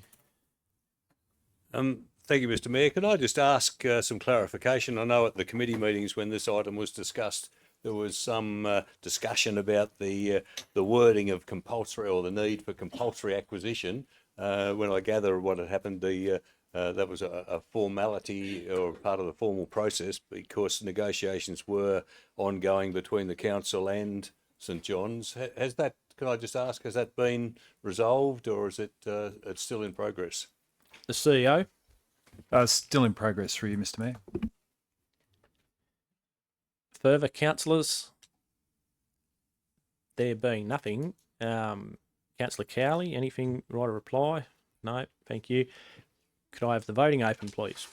Thank you, Mr. Mayor. Could I just ask some clarification? I know at the committee meetings when this item was discussed, there was some discussion about the wording of compulsory or the need for compulsory acquisition. When I gather what had happened, that was a formality or part of the formal process because negotiations were ongoing between the council and St John's. Has that? Can I just ask? Has that been resolved, or is it it's still in progress? The CEO. Still in progress for you, Mr. Mayor. Further, councillors? There being nothing, Councillor Cowley, anything right to reply? No, thank you. Could I have the voting open, please?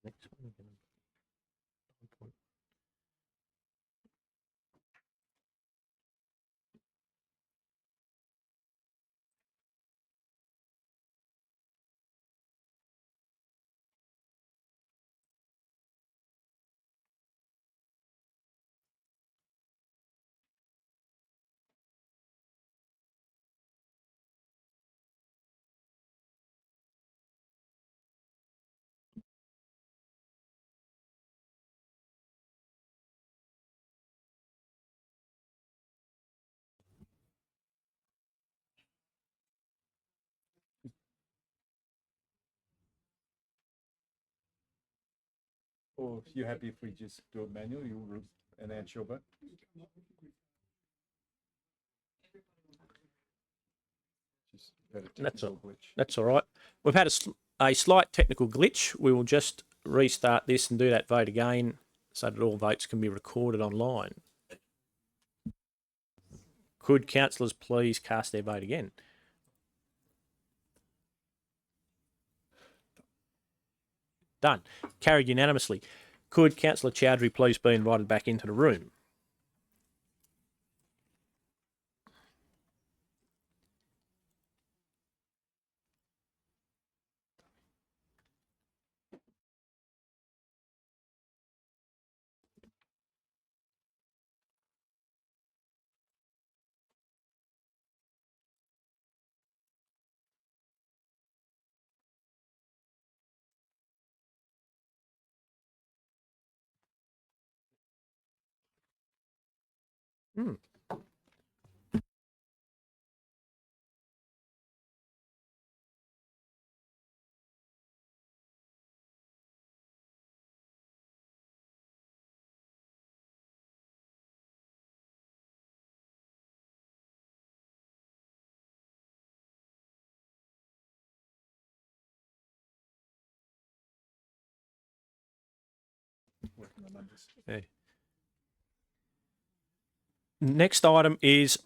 Next one. Or if you're happy if we just do it manual, you'll announce your vote. That's all right. We've had a slight technical glitch. We will just restart this and do that vote again so that all votes can be recorded online. Could councillors please cast their vote again? Done. Carried unanimously. Could Councillor Chowdhury please be invited back into the room? Hmm. Okay. Next item is,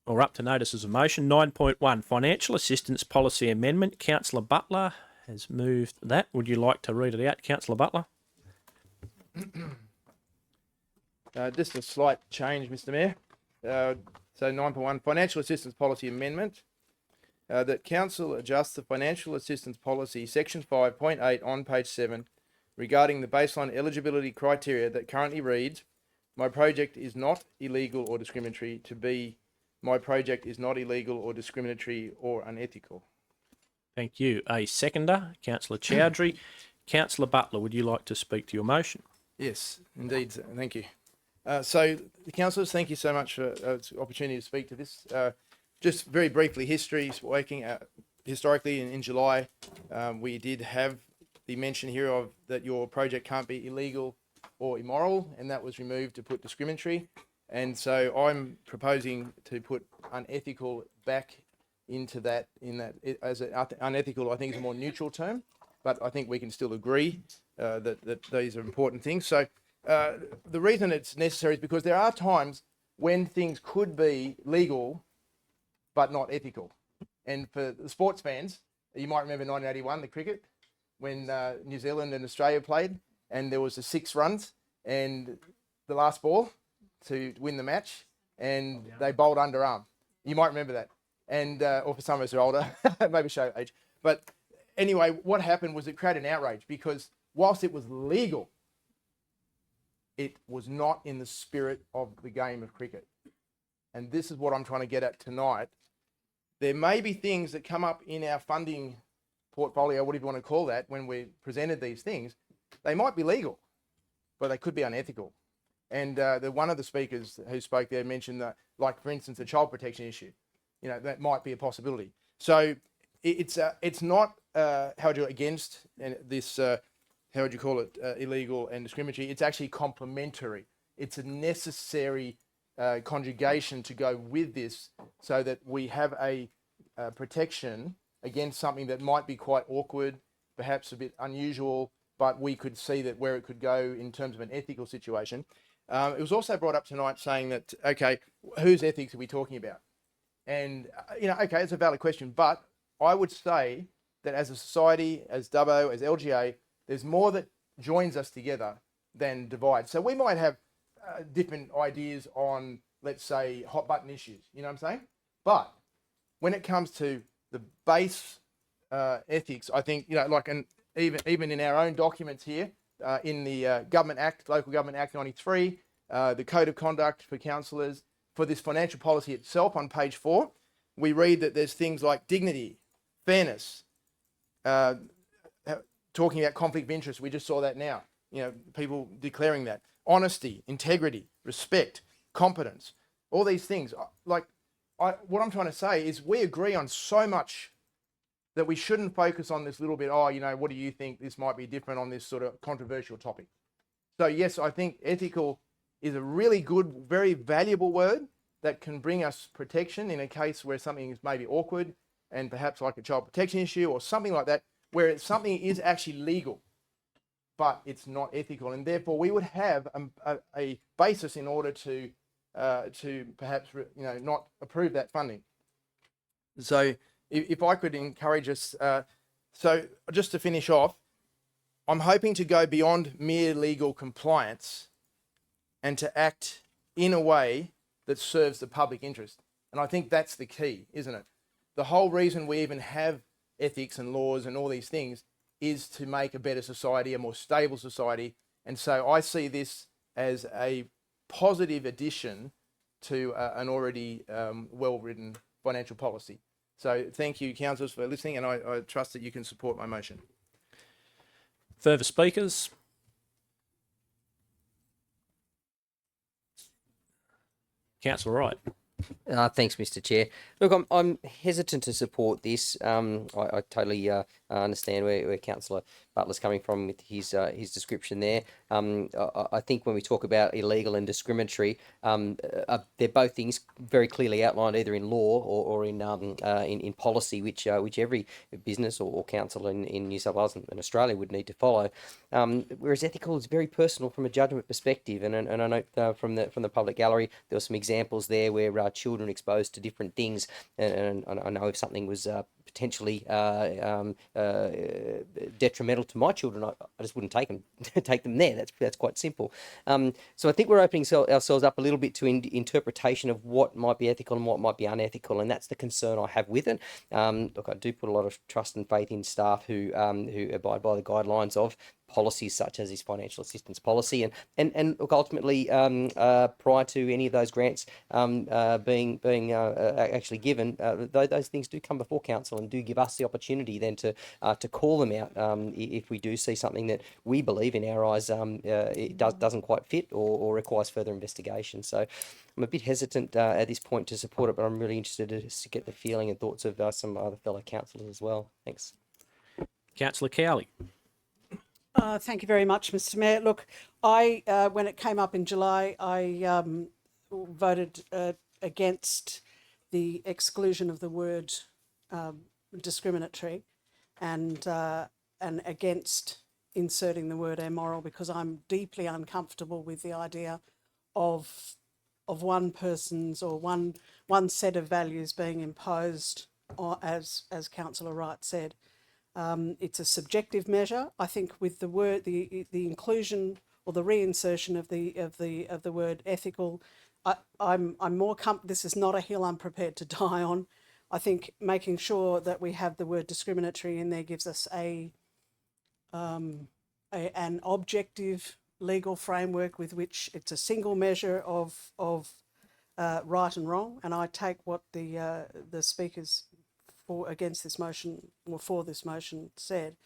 or up to notice as a motion, 9.1 Financial Assistance Policy Amendment. Councillor Butler has moved that. Would you like to read it out, Councillor Butler? Just a slight change, Mr. Mayor. So 9.1 Financial Assistance Policy Amendment. That Council adjusts the Financial Assistance Policy Section 5.8 on page 7 regarding the baseline eligibility criteria that currently reads, "My project is not illegal or discriminatory," to be, "My project is not illegal or discriminatory or unethical." Thank you. A seconder, Councillor Chowdhury. Councillor Butler, would you like to speak to your motion? Yes, indeed. Thank you. So, the councillors, thank you so much for the opportunity to speak to this. Just very briefly, history, working historically in July, we did have the mention here of that your project can't be illegal or immoral, and that was removed to put discriminatory. And so I'm proposing to put unethical back into that, as unethical, I think is a more neutral term, but I think we can still agree that these are important things. So the reason it's necessary is because there are times when things could be legal but not ethical. And for the sports fans, you might remember 1981, the cricket, when New Zealand and Australia played, and there was the 6 runs and the last ball to win the match, and they bowled underarm. You might remember that. And or for some of us who are older, maybe show age. But anyway, what happened was it created an outrage because whilst it was legal, it was not in the spirit of the game of cricket. And this is what I'm trying to get at tonight. There may be things that come up in our funding portfolio, whatever you want to call that, when we presented these things. They might be legal, but they could be unethical. And one of the speakers who spoke there mentioned that, like, for instance, the child protection issue. You know, that might be a possibility. So it's not against this, how would you call it, illegal and discriminatory. It's actually complementary. It's a necessary conjugation to go with this so that we have a protection against something that might be quite awkward, perhaps a bit unusual, but we could see that where it could go in terms of an ethical situation. It was also brought up tonight saying that, okay, whose ethics are we talking about? And, okay, it's a valid question, but I would say that as a society, as Dubbo, as LGA, there's more that joins us together than divides. So we might have different ideas on, let's say, hot button issues, you know what I'm saying? But when it comes to the base ethics, I think, even in our own documents here, in the Government Act, Local Government Act 93, the Code of Conduct for Councillors, for this financial policy itself on page 4, we read that there's things like dignity, fairness, talking about conflict of interest. We just saw that now, people declaring that. Honesty, integrity, respect, competence, all these things. What I'm trying to say is we agree on so much that we shouldn't focus on this little bit, what do you think this might be different on this sort of controversial topic? So yes, I think ethical is a really good, very valuable word that can bring us protection in a case where something is maybe awkward and perhaps like a child protection issue or something like that, where something is actually legal, but it's not ethical. And therefore we would have a basis in order to perhaps, not approve that funding. So if I could encourage us, so just to finish off, I'm hoping to go beyond mere legal compliance and to act in a way that serves the public interest. And I think that's the key, isn't it? The whole reason we even have ethics and laws and all these things is to make a better society, a more stable society. And so I see this as a positive addition to an already well-written financial policy. So thank you, councillors, for listening, and I trust that you can support my motion. Further speakers? Councillor Wright. Thanks, Mr. Chair. Look, I'm hesitant to support this. I totally understand where Councillor Butler's coming from with his description there. I think when we talk about illegal and discriminatory, they're both things very clearly outlined either in law or in policy, which every business or council in New South Wales and Australia would need to follow. Whereas ethical is very personal from a judgment perspective, and I note from the public gallery there were some examples there where children exposed to different things, and I know if something was potentially detrimental to my children, I just wouldn't take them there. That's quite simple. So I think we're opening ourselves up a little bit to interpretation of what might be ethical and what might be unethical, and that's the concern I have with it. Look, I do put a lot of trust and faith in staff who abide by the guidelines of policies such as this financial assistance policy, and look, ultimately prior to any of those grants being actually given, those things do come before council and do give us the opportunity then to call them out if we do see something that we believe in our eyes it doesn't quite fit or requires further investigation. So I'm a bit hesitant at this point to support it, but I'm really interested to get the feeling and thoughts of some other fellow councillors as well. Thanks. Councillor Cowley. Thank you very much, Mr. Mayor. Look, when it came up in July, I voted against the exclusion of the word discriminatory and against inserting the word immoral, because I'm deeply uncomfortable with the idea of one person's or one set of values being imposed, or as Councillor Wright said. It's a subjective measure. I think with the word, the inclusion or the reinsertion of the word ethical, I'm more this is not a hill I'm prepared to die on. I think making sure that we have the word discriminatory in there gives us an objective legal framework with which it's a single measure of right and wrong. And I take what the speakers against this motion or for this motion said,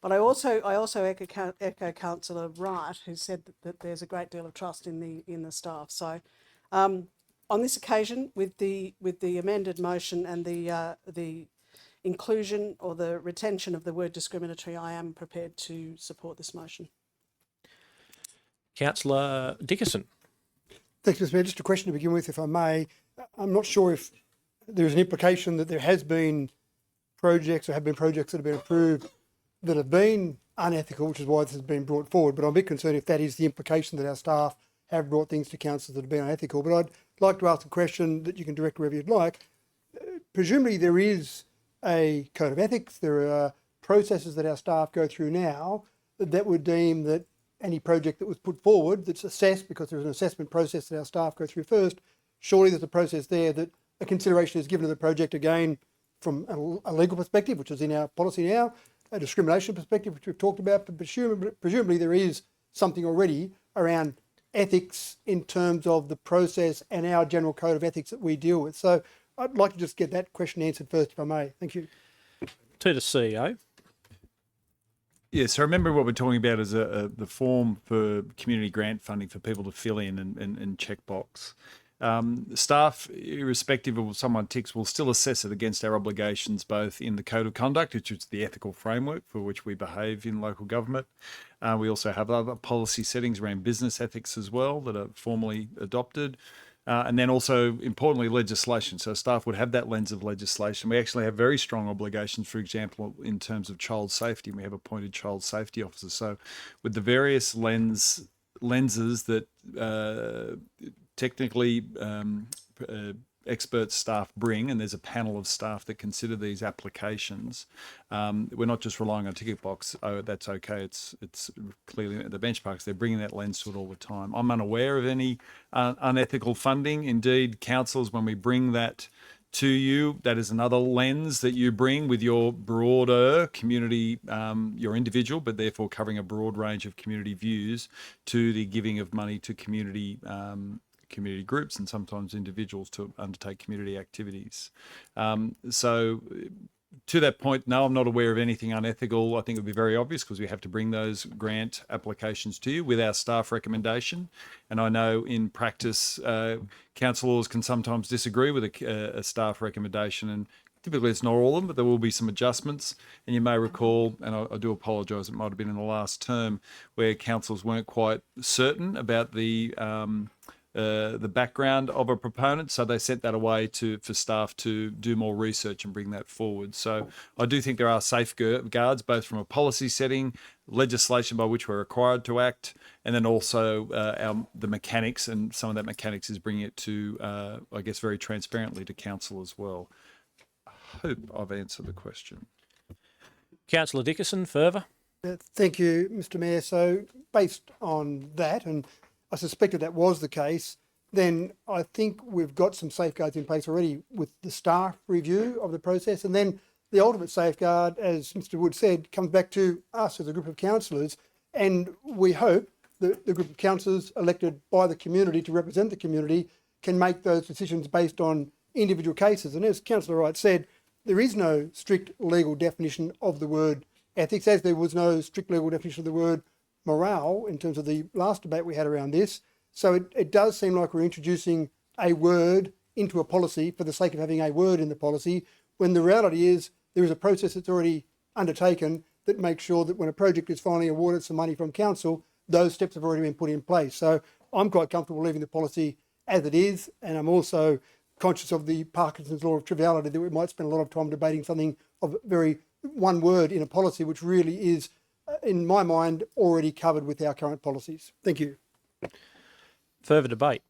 but I also echo Councillor Wright, who said that there's a great deal of trust in the staff. So on this occasion, with the amended motion and the inclusion or the retention of the word discriminatory, I am prepared to support this motion. Councillor Dickerson. Thanks, Mr. Mayor. Just a question to begin with, if I may. I'm not sure if there's an implication that there has been projects or have been projects that have been approved that have been unethical, which is why this has been brought forward. But I'm a bit concerned if that is the implication, that our staff have brought things to council that have been unethical. But I'd like to ask a question that you can direct wherever you'd like. Presumably there is a code of ethics. There are processes that our staff go through now that would deem that any project that was put forward that's assessed, because there's an assessment process that our staff go through first, surely there's a process there that a consideration is given to the project, again from a legal perspective, which is in our policy now, a discrimination perspective, which we've talked about, but presumably there is something already around ethics in terms of the process and our general code of ethics that we deal with. So I'd like to just get that question answered first, if I may. Thank you. To the CEO. Yes, so remember what we're talking about is the form for community grant funding for people to fill in and check box. Staff, irrespective of what someone ticks, will still assess it against our obligations, both in the Code of Conduct, which is the ethical framework for which we behave in local government. We also have other policy settings around business ethics as well that are formally adopted. And then also, importantly, legislation. So staff would have that lens of legislation. We actually have very strong obligations, for example, in terms of child safety. We have appointed child safety officers. So with the various lenses that technically expert staff bring, and there's a panel of staff that consider these applications. We're not just relying on ticket box. Oh, that's okay. It's clearly the benchmarks. They're bringing that lens to it all the time. I'm unaware of any unethical funding. Indeed, councillors, when we bring that to you, that is another lens that you bring with your broader community, your individual, but therefore covering a broad range of community views to the giving of money to community groups and sometimes individuals to undertake community activities. So to that point, no, I'm not aware of anything unethical. I think it would be very obvious because we have to bring those grant applications to you with our staff recommendation. And I know in practice, councillors can sometimes disagree with a staff recommendation, and typically it's not all of them, but there will be some adjustments. And you may recall, and I do apologise, it might have been in the last term, where councillors weren't quite certain about the background of a proponent, so they sent that away for staff to do more research and bring that forward. So I do think there are safeguards, both from a policy setting, legislation by which we're required to act, and then also the mechanics, and some of that mechanics is bringing it to, I guess, very transparently to council as well. I hope I've answered the question. Councillor Dickerson, further. Thank you, Mr Mayor. So based on that, and I suspected that was the case, then I think we've got some safeguards in place already with the staff review of the process. And then the ultimate safeguard, as Mr Wood said, comes back to us as a group of councillors. And we hope that the group of councillors elected by the community to represent the community can make those decisions based on individual cases. And as Councillor Wright said, there is no strict legal definition of the word ethics, as there was no strict legal definition of the word morale in terms of the last debate we had around this. So it does seem like we're introducing a word into a policy for the sake of having a word in the policy, when the reality is there is a process that's already undertaken that makes sure that when a project is finally awarded some money from council, those steps have already been put in place. So I'm quite comfortable leaving the policy as it is, and I'm also conscious of the Parkinson's law of triviality, that we might spend a lot of time debating something of very one word in a policy which really is, in my mind, already covered with our current policies. Thank you. Further debate.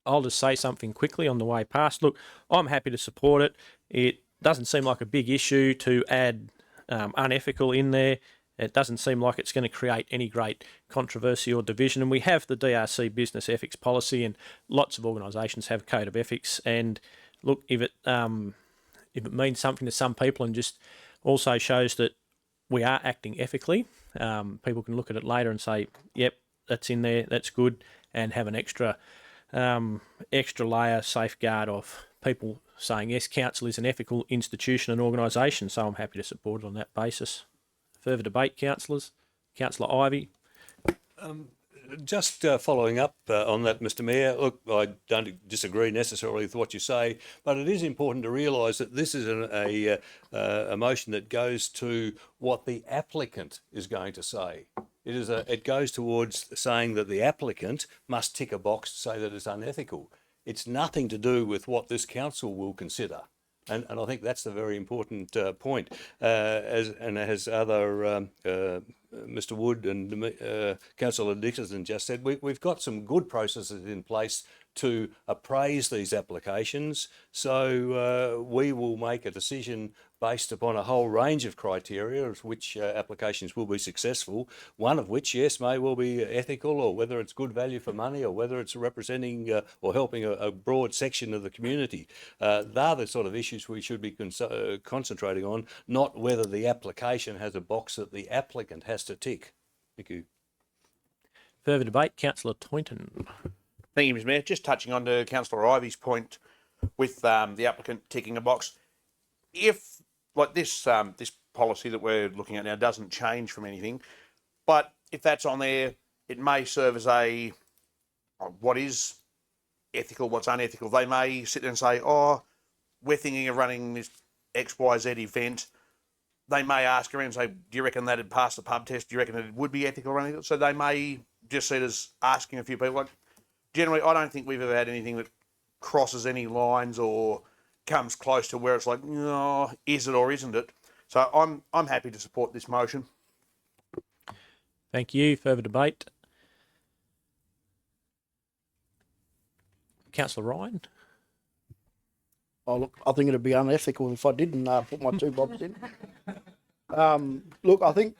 I'll just say something quickly on the way past. Look, I'm happy to support it. It doesn't seem like a big issue to add unethical in there. It doesn't seem like it's going to create any great controversy or division. And we have the DRC business ethics policy, and lots of organisations have a code of ethics. And look, if it means something to some people and just also shows that we are acting ethically, people can look at it later and say, yep, that's in there, that's good, and have an extra layer safeguard of people saying, yes, council is an ethical institution and organisation, so I'm happy to support it on that basis. Further debate, councillors? Councillor Ivey. Just following up on that, Mr Mayor, look, I don't disagree necessarily with what you say, but it is important to realise that this is a motion that goes to what the applicant is going to say. It goes towards saying that the applicant must tick a box to say that it's unethical. It's nothing to do with what this council will consider. And I think that's a very important point. As other Mr Wood and Councillor Dixon just said, we've got some good processes in place to appraise these applications. So we will make a decision based upon a whole range of criteria of which applications will be successful, one of which, yes, may well be ethical, or whether it's good value for money, or whether it's representing or helping a broad section of the community. They're the sort of issues we should be concentrating on, not whether the application has a box that the applicant has to tick. Thank you. Further debate, Councillor Toynton. Thank you, Mr Mayor. Just touching on to Councillor Ivey's point with the applicant ticking a box. If, like this policy that we're looking at now doesn't change from anything, but if that's on there, it may serve as a what is ethical, what's unethical. They may sit there and say, oh, we're thinking of running this XYZ event. They may ask around and say, do you reckon that'd pass the pub test? Do you reckon it would be ethical or anything? So they may just see it as asking a few people. Like, generally, I don't think we've ever had anything that crosses any lines or comes close to where it's like, no, is it or isn't it? So I'm happy to support this motion. Thank you. Further debate. Councillor Ryan. Oh, look, I think it'd be unethical if I didn't put my 2 bobs in. Look, I think,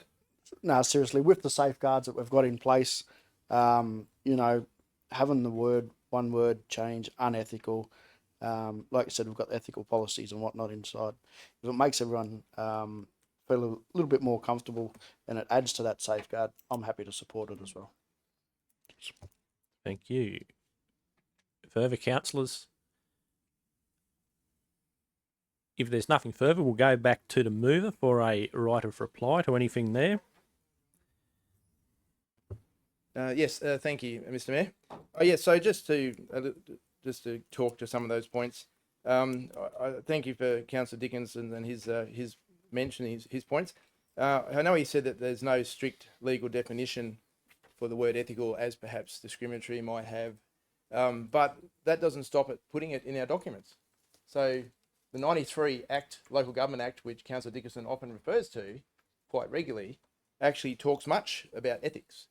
no, seriously, with the safeguards that we've got in place, you know, having the one word change, unethical, like I said, we've got ethical policies and whatnot inside. If it makes everyone feel a little bit more comfortable and it adds to that safeguard, I'm happy to support it as well. Thank you. Further councillors? if there's nothing further, we'll go back to the mover for a right of reply to anything there. Yes, thank you, Mr. Mayor. Oh, yes. So just to talk to some of those points, I thank you for Councillor Dickinson and his mention his points. I know he said that there's no strict legal definition for the word ethical, as perhaps discriminatory might have, but that doesn't stop it putting it in our documents. So the 93 Act, Local Government Act, which Councillor Dickinson often refers to quite regularly, actually talks much about ethics.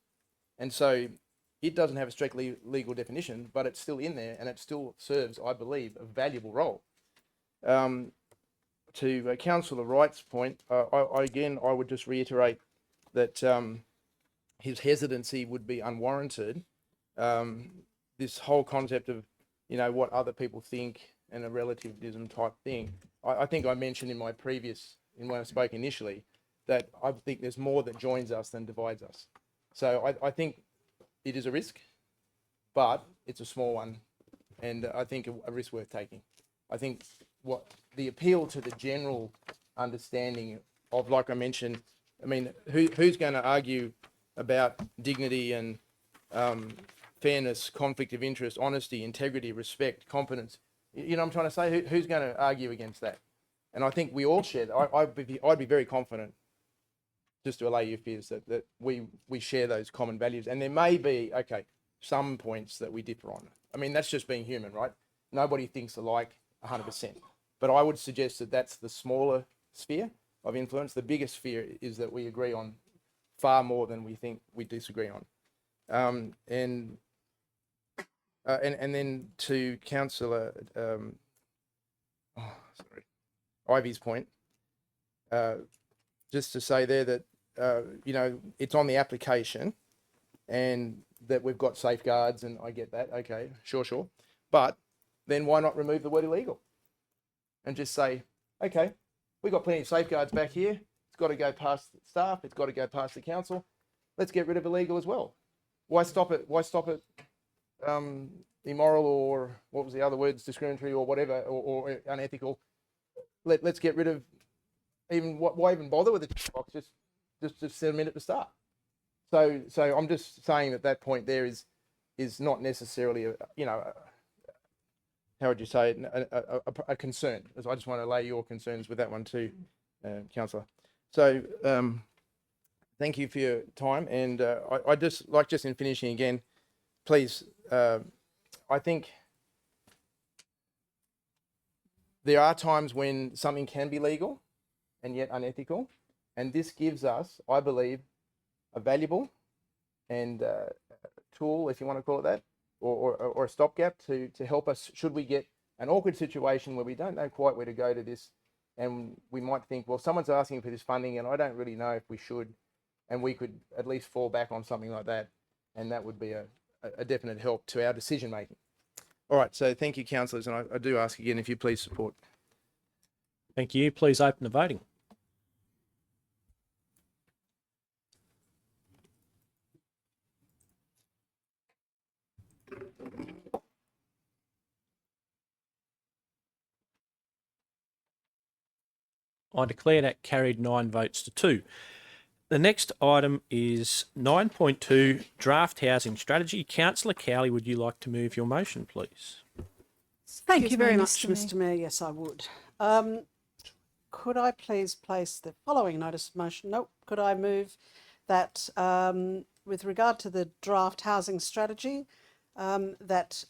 And so it doesn't have a strict legal definition, but it's still in there and it still serves, I believe, a valuable role. To Councillor Wright's point, I would just reiterate that his hesitancy would be unwarranted. This whole concept of, what other people think and a relativism type thing. I think I mentioned when I spoke initially, that I think there's more that joins us than divides us. So I think it is a risk, but it's a small one, and I think a risk worth taking. I think what the appeal to the general understanding of, like I mentioned, who's going to argue about dignity and fairness, conflict of interest, honesty, integrity, respect, competence? You know what I'm trying to say? Who's going to argue against that? And I think we all share that. I'd be very confident, just to allay your fears, that we share those common values. And there may be, some points that we differ on. That's just being human, right? Nobody thinks alike 100%. But I would suggest that that's the smaller sphere of influence. The biggest sphere is that we agree on far more than we think we disagree on. And then to Councillor Ivy's point, just to say there that it's on the application and that we've got safeguards, and I get that. Okay, sure. But then why not remove the word illegal and just say, okay, we've got plenty of safeguards back here. It's got to go past the staff. It's got to go past the council. Let's get rid of illegal as well. Why stop it? Immoral, or what was the other words? Discriminatory, or whatever, or unethical. Let's get rid of why even bother with the box? Just set them in at the start. So I'm just saying that point there is not necessarily how would you say it, a concern. I just want to lay your concerns with that one too, Councillor. So thank you for your time, and I just in finishing again, please. I think there are times when something can be legal and yet unethical, and this gives us, I believe, a valuable and tool, if you want to call it that, or a stopgap to help us should we get an awkward situation where we don't know quite where to go to this, and we might think, well, someone's asking for this funding and I don't really know if we should, and we could at least fall back on something like that, and that would be a definite help to our decision making. All right, so thank you, councillors, and I do ask again if you please support. Thank you. Please open the voting. I declare that carried 9 votes to 2. The next item is 9.2 Draft Housing Strategy. Councillor Cowley, would you like to move your motion, please? Thank you very much, Mr. Mayor. Yes, I would. Could I please place the following notice of motion? Nope. Could I move that with regard to the draft housing strategy, that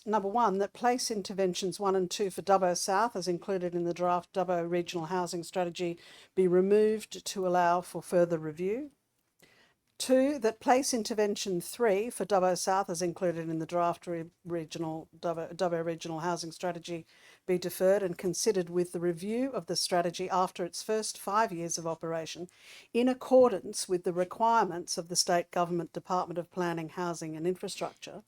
number 1, that place interventions 1 and 2 for Dubbo South, as included in the draft Dubbo Regional Housing Strategy, be removed to allow for further review. 2, that place intervention 3 for Dubbo South, as included in the draft Dubbo Regional Housing Strategy, be deferred and considered with the review of the strategy after its first 5 years of operation, in accordance with the requirements of the State Government Department of Planning, Housing and Infrastructure.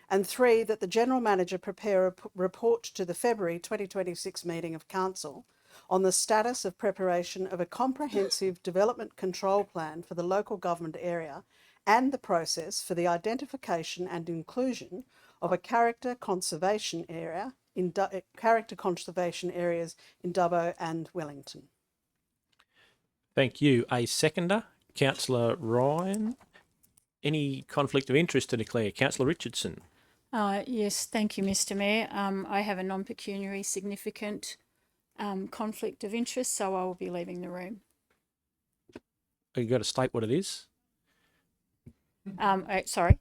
And 3, that the General Manager prepare a report to the February 2026 meeting of Council on the status of preparation of a comprehensive development control plan for the local government area and the process for the identification and inclusion of a character conservation area in character conservation areas in Dubbo and Wellington. Thank you. A seconder, Councillor Ryan. Any conflict of interest to declare? Councillor Richardson. Yes, thank you, Mr. Mayor. I have a non-pecuniary significant conflict of interest, so I will be leaving the room. You got to state what it is. Sorry.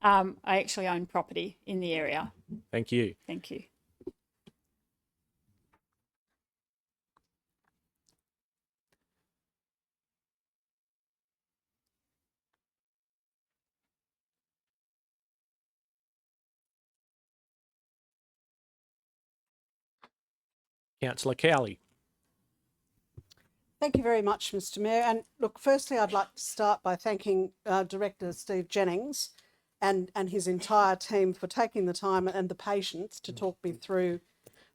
I actually own property in the area. Thank you. Thank you. Councillor Cowley. Thank you very much, Mr. Mayor. And look, firstly, I'd like to start by thanking Director Steve Jennings and his entire team for taking the time and the patience to talk me through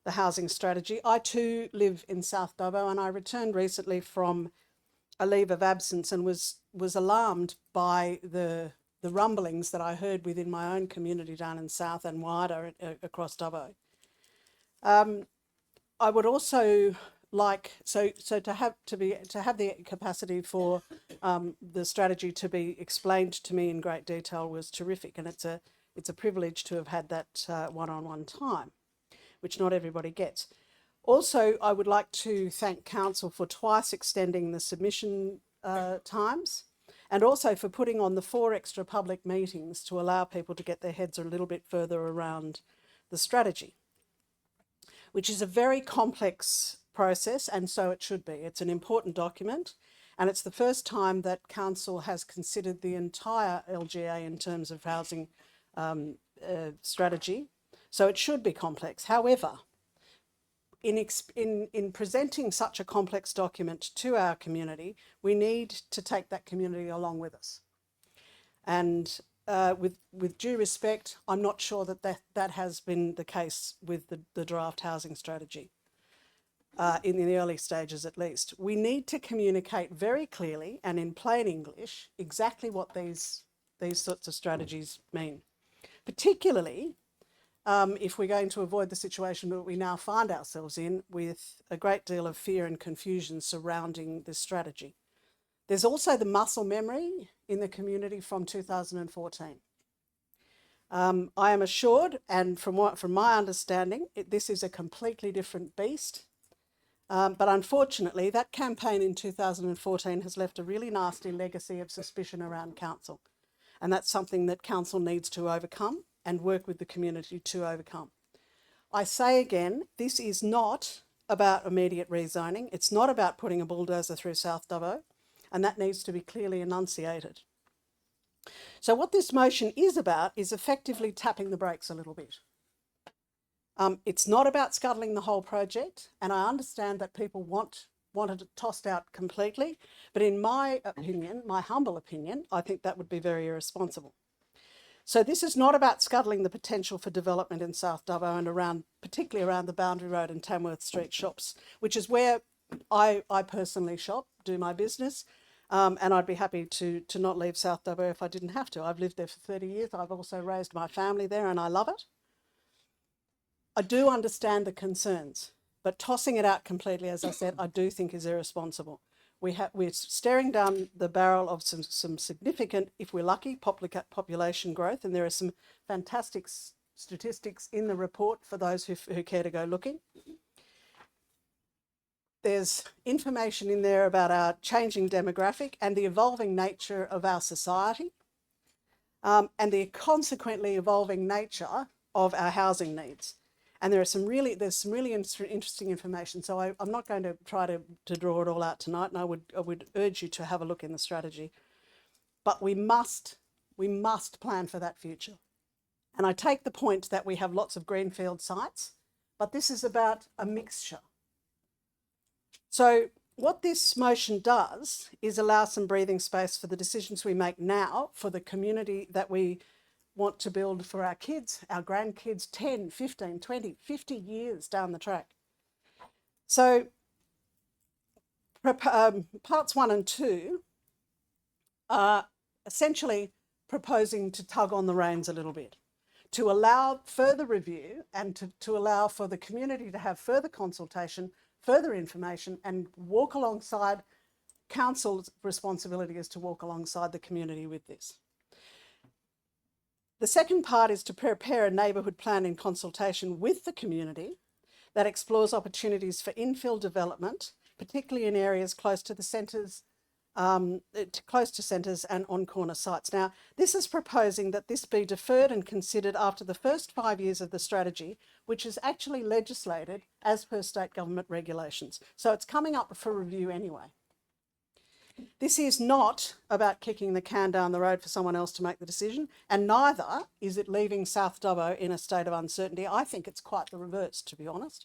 the housing strategy. I too live in South Dubbo, and I returned recently from a leave of absence and was alarmed by the rumblings that I heard within my own community down in South and wider across Dubbo. I would also like to have the capacity for the strategy to be explained to me in great detail was terrific, and it's a privilege to have had that one-on-one time, which not everybody gets. Also, I would like to thank Council for twice extending the submission times, and also for putting on the 4 extra public meetings to allow people to get their heads a little bit further around the strategy, which is a very complex process, and so it should be. It's an important document, and it's the first time that Council has considered the entire LGA in terms of housing strategy, so it should be complex. However, in presenting such a complex document to our community, we need to take that community along with us. And with due respect, I'm not sure that has been the case with the draft housing strategy, in the early stages at least. We need to communicate very clearly and in plain English exactly what these sorts of strategies mean, particularly if we're going to avoid the situation that we now find ourselves in with a great deal of fear and confusion surrounding this strategy. There's also the muscle memory in the community from 2014. I am assured, and from my understanding, this is a completely different beast. But unfortunately, that campaign in 2014 has left a really nasty legacy of suspicion around Council. And that's something that Council needs to overcome and work with the community to overcome. I say again, this is not about immediate rezoning. It's not about putting a bulldozer through South Dubbo, and that needs to be clearly enunciated. So what this motion is about is effectively tapping the brakes a little bit. It's not about scuttling the whole project, and I understand that people wanted it tossed out completely, but in my opinion, my humble opinion, I think that would be very irresponsible. So this is not about scuttling the potential for development in South Dubbo and particularly around the Boundary Road and Tamworth Street shops, which is where I personally shop, do my business, and I'd be happy to not leave South Dubbo if I didn't have to. I've lived there for 30 years. I've also raised my family there and I love it. I do understand the concerns, but tossing it out completely, as I said, I do think is irresponsible. We're staring down the barrel of some significant, if we're lucky, population growth, and there are some fantastic statistics in the report for those who care to go looking. There's information in there about our changing demographic and the evolving nature of our society, and the consequently evolving nature of our housing needs. And there's some really interesting information. So I'm not going to try to draw it all out tonight, and I would urge you to have a look in the strategy. But we must plan for that future. And I take the point that we have lots of greenfield sites, but this is about a mixture. So what this motion does is allow some breathing space for the decisions we make now for the community that we want to build for our kids, our grandkids, 10, 15, 20, 50 years down the track. So parts 1 and 2 are essentially proposing to tug on the reins a little bit, to allow further review and to allow for the community to have further consultation, further information, and walk alongside. Council's responsibility is to walk alongside the community with this. The second part is to prepare a neighbourhood plan in consultation with the community that explores opportunities for infill development, particularly in areas close to the centres, close to centres and on corner sites. Now, this is proposing that this be deferred and considered after the first 5 years of the strategy, which is actually legislated as per state government regulations. So it's coming up for review anyway. This is not about kicking the can down the road for someone else to make the decision, and neither is it leaving South Dubbo in a state of uncertainty. I think it's quite the reverse, to be honest.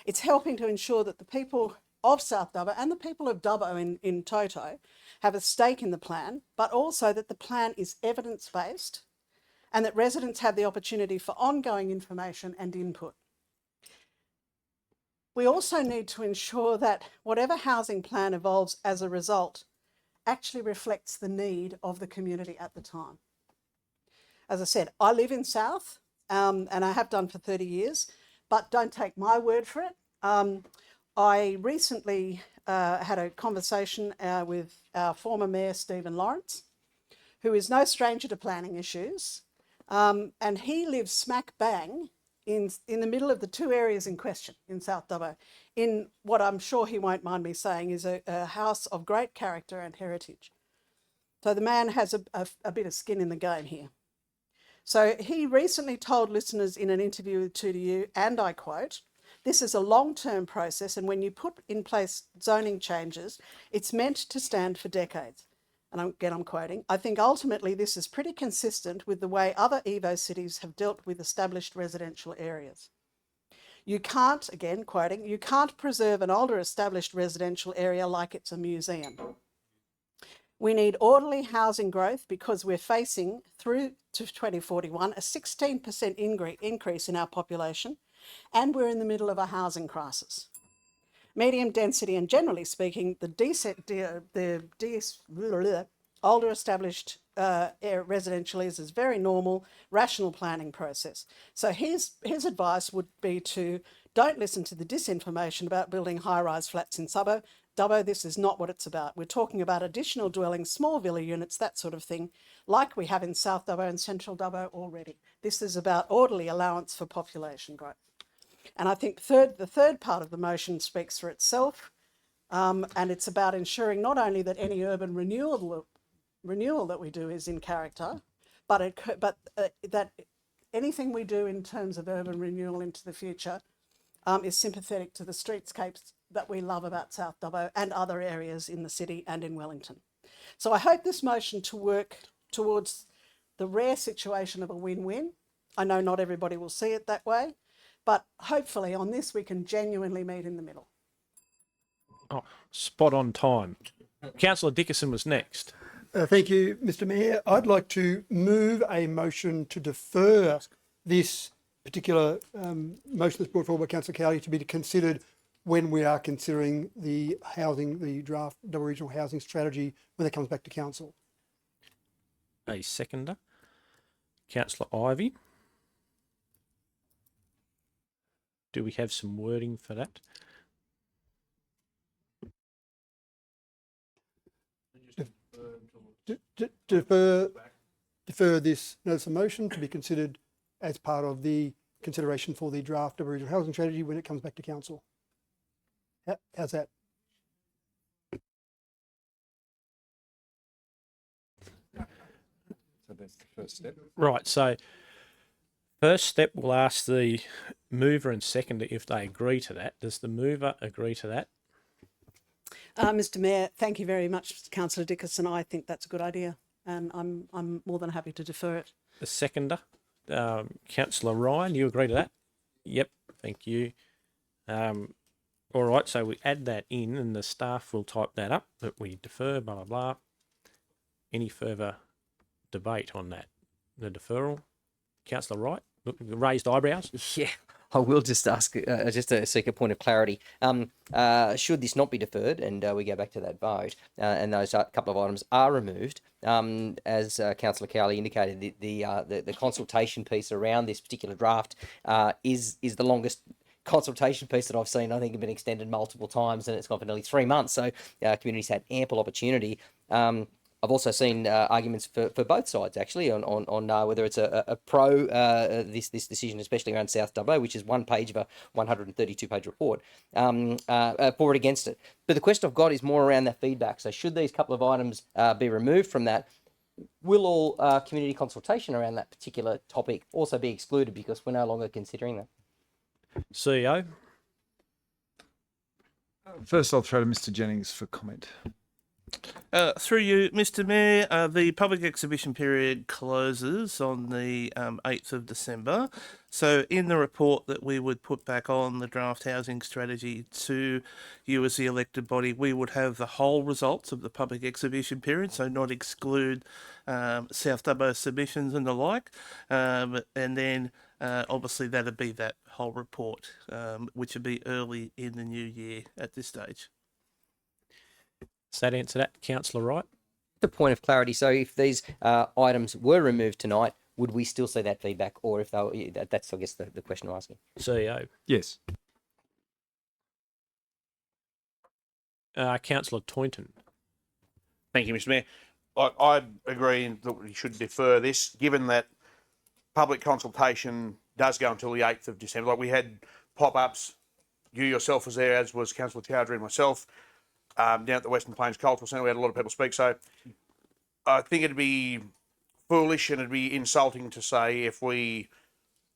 It's helping to ensure that the people of South Dubbo and the people of Dubbo in toto have a stake in the plan, but also that the plan is evidence-based and that residents have the opportunity for ongoing information and input. We also need to ensure that whatever housing plan evolves as a result actually reflects the need of the community at the time. As I said, I live in South and I have done for 30 years, but don't take my word for it. I recently had a conversation with our former Mayor, Stephen Lawrence, who is no stranger to planning issues, and he lives smack bang in the middle of the two areas in question in South Dubbo, in what I'm sure he won't mind me saying is a house of great character and heritage. So the man has a bit of skin in the game here. So he recently told listeners in an interview with 2DU, and I quote, "This is a long-term process, and when you put in place zoning changes, it's meant to stand for decades." And again, I'm quoting, "I think ultimately this is pretty consistent with the way other Evo cities have dealt with established residential areas. You can't," again quoting, "you can't preserve an older established residential area like it's a museum. We need orderly housing growth because we're facing through to 2041 a 16% increase in our population, and we're in the middle of a housing crisis. Medium density and generally speaking, older established residential is a very normal, rational planning process." So his advice would be to don't listen to the disinformation about building high-rise flats in Dubbo. This is not what it's about. We're talking about additional dwellings, small villa units, that sort of thing, like we have in South Dubbo and Central Dubbo already. This is about orderly allowance for population growth. And I think the third part of the motion speaks for itself, and it's about ensuring not only that any urban renewal that we do is in character, but that anything we do in terms of urban renewal into the future is sympathetic to the streetscapes that we love about South Dubbo and other areas in the city and in Wellington. So I hope this motion to work towards the rare situation of a win-win. I know not everybody will see it that way, but hopefully on this we can genuinely meet in the middle. Oh, spot on time. Councillor Dickerson was next. Thank you, Mr. Mayor. I'd like to move a motion to defer this particular motion that's brought forward by Councillor Cowley to be considered when we are considering the draft Dubbo Regional Housing Strategy when it comes back to Council. A seconder. Councillor Ivey. Do we have some wording for that? Defer this notice of motion to be considered as part of the consideration for the draft Dubbo Regional Housing Strategy when it comes back to Council. How's that? So that's the first step. Right, so first step, we'll ask the mover and seconder if they agree to that. Does the mover agree to that? Mr. Mayor, thank you very much, Councillor Dickerson. I think that's a good idea, and I'm more than happy to defer it. The seconder, Councillor Ryan, you agree to that? Yep, thank you. All right, so we add that in, and the staff will type that up, that we defer, blah, blah, blah. Any further debate on that? The deferral? Councillor Wright, raised eyebrows? Yeah, I will just ask, just to seek a point of clarity. Should this not be deferred and we go back to that vote, and those couple of items are removed, as Councillor Cowley indicated, the consultation piece around this particular draft is the longest consultation piece that I've seen. I think it's been extended multiple times, and it's gone for nearly 3 months. So communities had ample opportunity. I've also seen arguments for both sides actually on whether it's a pro this decision, especially around South Dubbo, which is 1 page of a 132-page report, for or against it. But the question I've got is more around that feedback. So should these couple of items be removed from that, will all community consultation around that particular topic also be excluded because we're no longer considering that? CEO. First, I'll throw to Mr. Jennings for comment. Through you, Mr. Mayor, the public exhibition period closes on the 8th of December. So in the report that we would put back on the draft housing strategy to you as the elected body, we would have the whole results of the public exhibition period, so not exclude South Dubbo submissions and the like. And then obviously that'd be that whole report, which would be early in the new year at this stage. Does that answer that, Councillor Wright? The point of clarity. So if these items were removed tonight, would we still see that feedback, or if they that's I guess the question I'm asking. CEO. Yes. Councillor Toynton. Thank you, Mr. Mayor. I agree that we should defer this, given that public consultation does go until the 8th of December. Like we had pop-ups, you yourself was there, as was Councillor Chowdhury and myself. Down at the Western Plains Cultural Centre, we had a lot of people speak. So I think it'd be foolish and it'd be insulting to say if we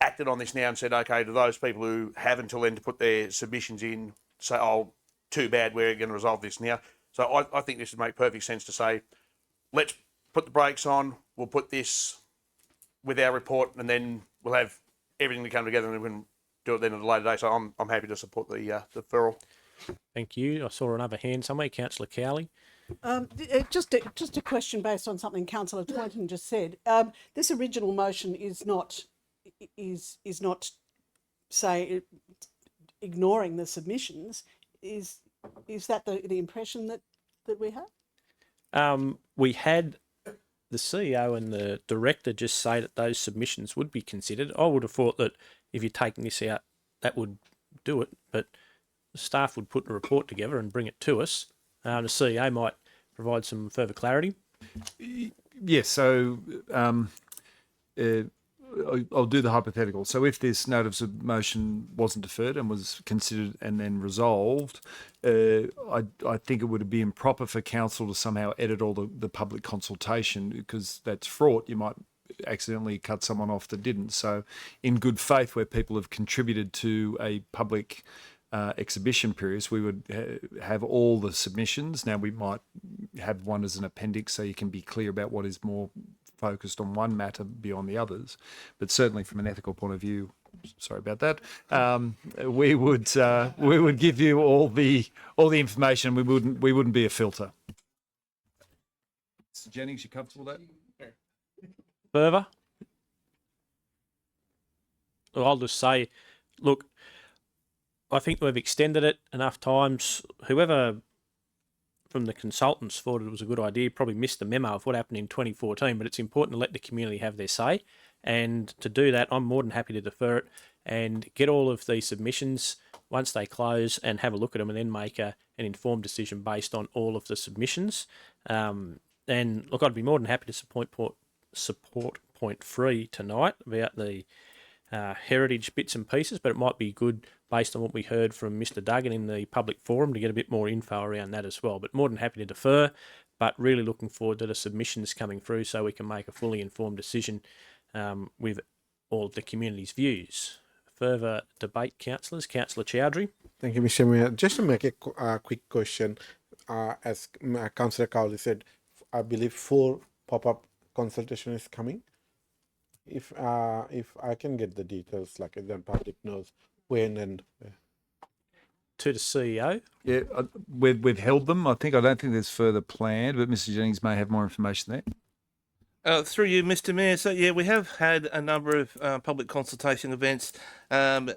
acted on this now and said, okay, to those people who have until then to put their submissions in, say, oh, too bad, we're going to resolve this now. So I think this would make perfect sense to say, let's put the brakes on, we'll put this with our report, and then we'll have everything to come together and we can do it then at a later date. So I'm happy to support the deferral. Thank you. I saw another hand somewhere. Councillor Cowley. Just a question based on something Councillor Toynton just said. This original motion is not say ignoring the submissions. Is that the impression that we have? We had the CEO and the director just say that those submissions would be considered. I would have thought that if you're taking this out, that would do it, but the staff would put the report together and bring it to us. The CEO might provide some further clarity. Yes, so I'll do the hypothetical. So if this notice of motion wasn't deferred and was considered and then resolved, I think it would be improper for council to somehow edit all the public consultation, because that's fraught. You might accidentally cut someone off that didn't. So in good faith, where people have contributed to a public exhibition periods, we would have all the submissions. Now we might have one as an appendix so you can be clear about what is more focused on one matter beyond the others, but certainly from an ethical point of view, sorry about that, we would give you all the information. We wouldn't be a filter. Mr. Jennings, you comfortable with that? Further? Well, I'll just say, look, I think we've extended it enough times. Whoever from the consultants thought it was a good idea probably missed the memo of what happened in 2014, but it's important to let the community have their say. And to do that, I'm more than happy to defer it and get all of these submissions once they close and have a look at them and then make an informed decision based on all of the submissions. And look, I'd be more than happy to support point 3 tonight about the heritage bits and pieces, but it might be good based on what we heard from Mr. Duggan in the public forum to get a bit more info around that as well. But more than happy to defer, but really looking forward to the submissions coming through so we can make a fully informed decision with all of the community's views. Further debate, councillors. Councillor Chowdhury. Thank you, Mr. Mayor. Just to make a quick question, as Councillor Cowley said, I believe 4 pop-up consultation is coming. If I can get the details, like the public knows when and to the CEO. Yeah, we've held them. I don't think there's further planned, but Mr. Jennings may have more information there. Through you, Mr. Mayor. So, yeah, we have had a number of public consultation events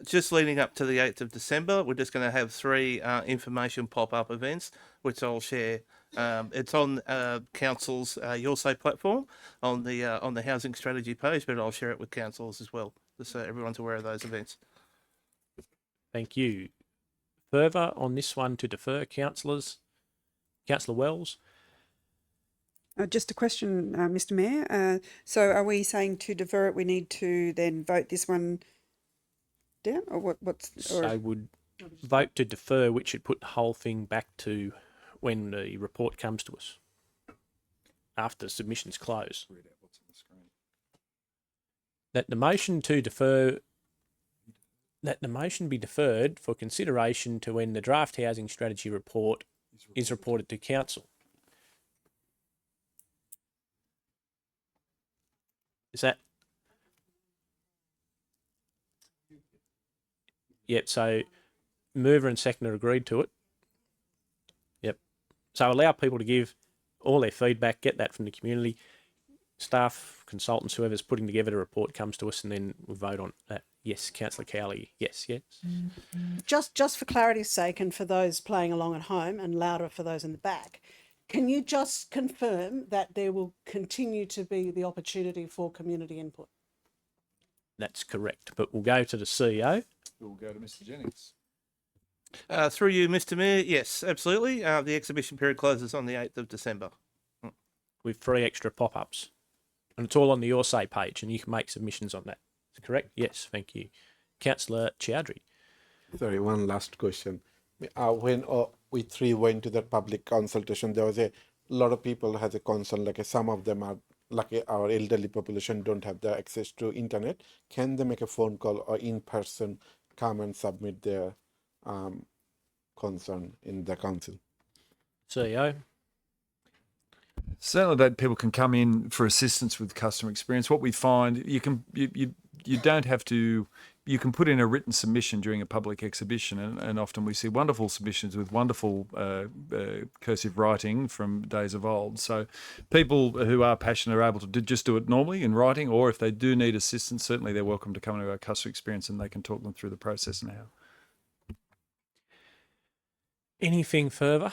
just leading up to the 8th of December. We're just going to have 3 information pop-up events, which I'll share. It's on Council's Your Say platform on the housing strategy page, but I'll share it with councillors as well, just so everyone's aware of those events. Thank you. Further on this one to defer, councillors? Councillor Wells? Just a question, Mr. Mayor. So are we saying to defer it, we need to then vote this one down? Or what's... Or... So would vote to defer, which should put the whole thing back to when the report comes to us, after submissions close. That the motion to defer... That the motion be deferred for consideration to when the draft housing strategy report is reported to council. Is that? Yep, so mover and seconder agreed to it. Yep. So allow people to give all their feedback, get that from the community. Staff, consultants, whoever's putting together the report comes to us and then we vote on that. Yes, Councillor Cowley. Yes, yes. Just for clarity's sake and for those playing along at home and louder for those in the back, can you just confirm that there will continue to be the opportunity for community input? That's correct. But we'll go to the CEO. We'll go to Mr. Jennings. Through you, Mr. Mayor. Yes, absolutely. The exhibition period closes on the 8th of December. With 3 extra pop-ups. And it's all on the Your Say page and you can make submissions on that. Is that correct? Yes, thank you. Councillor Chowdhury. Sorry, one last question. When we 3 went to that public consultation, there was a lot of people has a concern, like some of them are, like our elderly population don't have the access to internet. Can they make a phone call or in person come and submit their concern in the council? CEO. Certainly that people can come in for assistance with customer experience. What we find, you don't have to, you can put in a written submission during a public exhibition, and often we see wonderful submissions with wonderful cursive writing from days of old. So people who are passionate are able to just do it normally in writing, or if they do need assistance, certainly they're welcome to come into our customer experience and they can talk them through the process now. Anything further?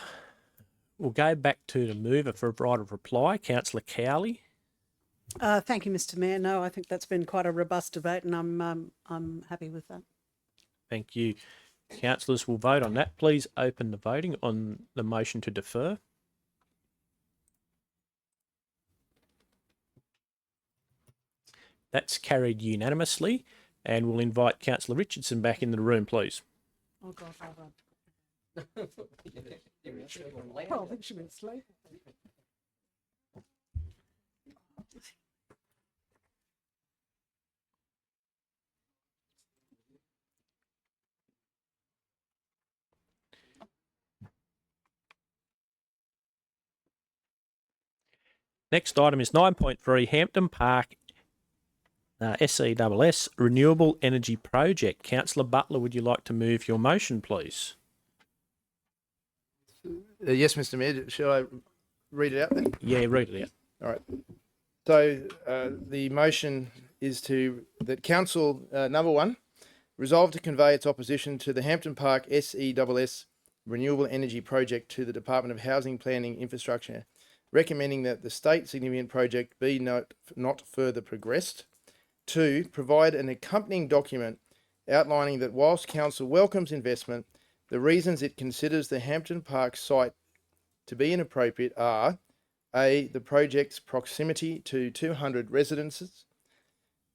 We'll go back to the mover for a right of reply, Councillor Cowley. Thank you, Mr. Mayor. No, I think that's been quite a robust debate, and I'm happy with that. Thank you. Councillors will vote on that. Please open the voting on the motion to defer. That's carried unanimously, and we'll invite Councillor Richardson back in the room, please. Oh God, hold on. Oh, I think she went sleep. Next item is 9.3 Hampton Park SESS Renewable Energy Project. Councillor Butler, would you like to move your motion, please? Yes, Mr. Mayor. Shall I read it out then? Yeah, read it out. All right. So the motion is that Council, number 1, resolve to convey its opposition to the Hampton Park SESS Renewable Energy Project to the Department of Housing, Planning, Infrastructure, recommending that the state significant project be not further progressed. 2, provide an accompanying document outlining that whilst Council welcomes investment, the reasons it considers the Hampton Park site to be inappropriate are A, the project's proximity to 200 residences,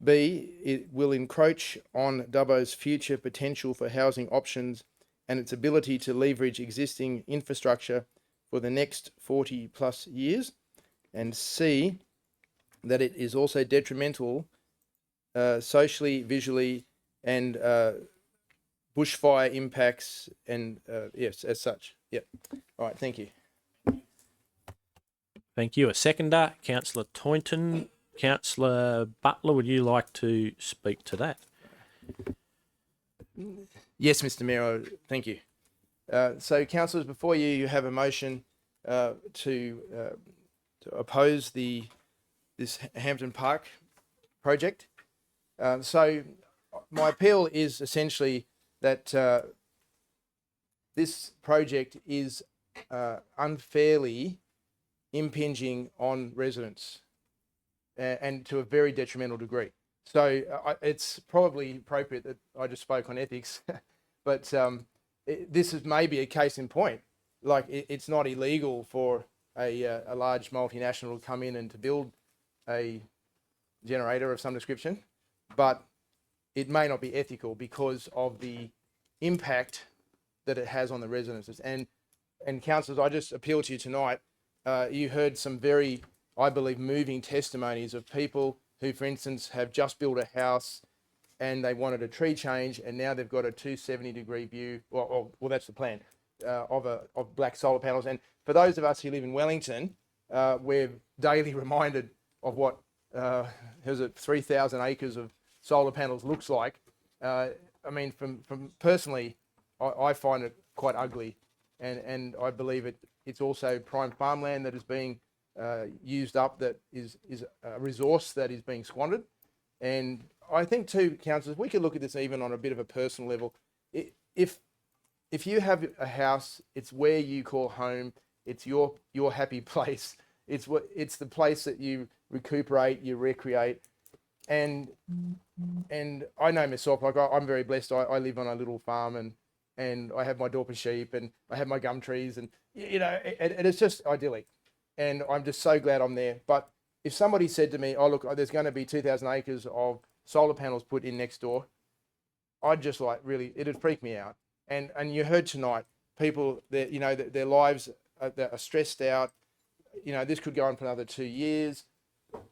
B, it will encroach on Dubbo's future potential for housing options and its ability to leverage existing infrastructure for the next 40 plus years, and C, that it is also detrimental socially, visually, and bushfire impacts, and yes, as such. Yep. All right, thank you. Thank you. A seconder, Councillor Toynton. Councillor Butler, would you like to speak to that? Yes, Mr. Mayor, thank you. So, councillors, before you have a motion to oppose the this Hampton Park project. So my appeal is essentially that this project is unfairly impinging on residents and to a very detrimental degree. So it's probably appropriate that I just spoke on ethics, but this is maybe a case in point. Like it's not illegal for a large multinational to come in and to build a generator of some description, but it may not be ethical because of the impact that it has on the residences. And councillors, I just appeal to you tonight. You heard some very, I believe, moving testimonies of people who, for instance, have just built a house and they wanted a tree change, and now they've got a 270-degree view. Well, that's the plan of black solar panels. And for those of us who live in Wellington, we're daily reminded of what 3,000 acres of solar panels looks like. I mean, from personally, I find it quite ugly, and I believe it's also prime farmland that is being used up, that is a resource that is being squandered. And I think too, councillors, we could look at this even on a bit of a personal level. If you have a house, it's where you call home. It's your happy place. It's the place that you recuperate, you recreate. And I know myself, like I'm very blessed. I live on a little farm, and I have my Dorper sheep, and I have my gum trees, and it's just idyllic. And I'm just so glad I'm there. But if somebody said to me, "Oh look, there's going to be 2,000 acres of solar panels put in next door," I'd just it'd freak me out. And you heard tonight, people that their lives are stressed out. This could go on for another 2 years.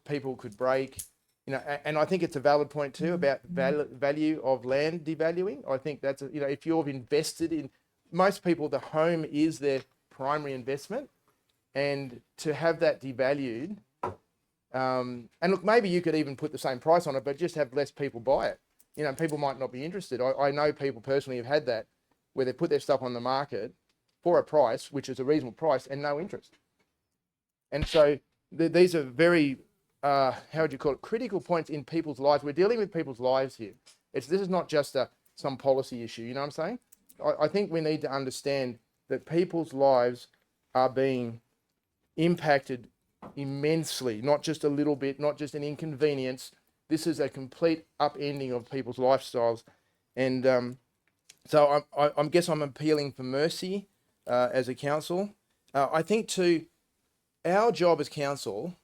People could break. And I think it's a valid point too about value of land devaluing. I think that's if you've invested in, most people, the home is their primary investment, and to have that devalued. And look, maybe you could even put the same price on it, but just have less people buy it. People might not be interested. I know people personally have had that, where they put their stuff on the market for a price, which is a reasonable price, and no interest. And so these are very, how would you call it, critical points in people's lives. We're dealing with people's lives here. This is not just some policy issue, you know what I'm saying? I think we need to understand that people's lives are being impacted immensely, not just a little bit, not just an inconvenience. This is a complete upending of people's lifestyles. And so I guess I'm appealing for mercy as a council. I think too, our job as council,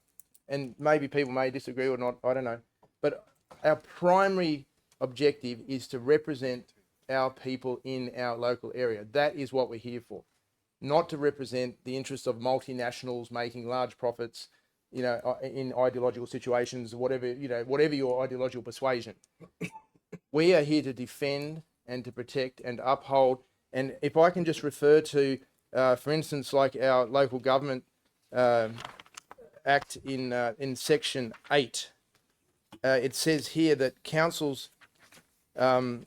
and maybe people may disagree or not, I don't know, but our primary objective is to represent our people in our local area. That is what we're here for, not to represent the interests of multinationals making large profits, in ideological situations, whatever your ideological persuasion. We are here to defend and to protect and uphold. And if I can just refer to, for instance, like our local government Act in Section 8, it says here that councils, that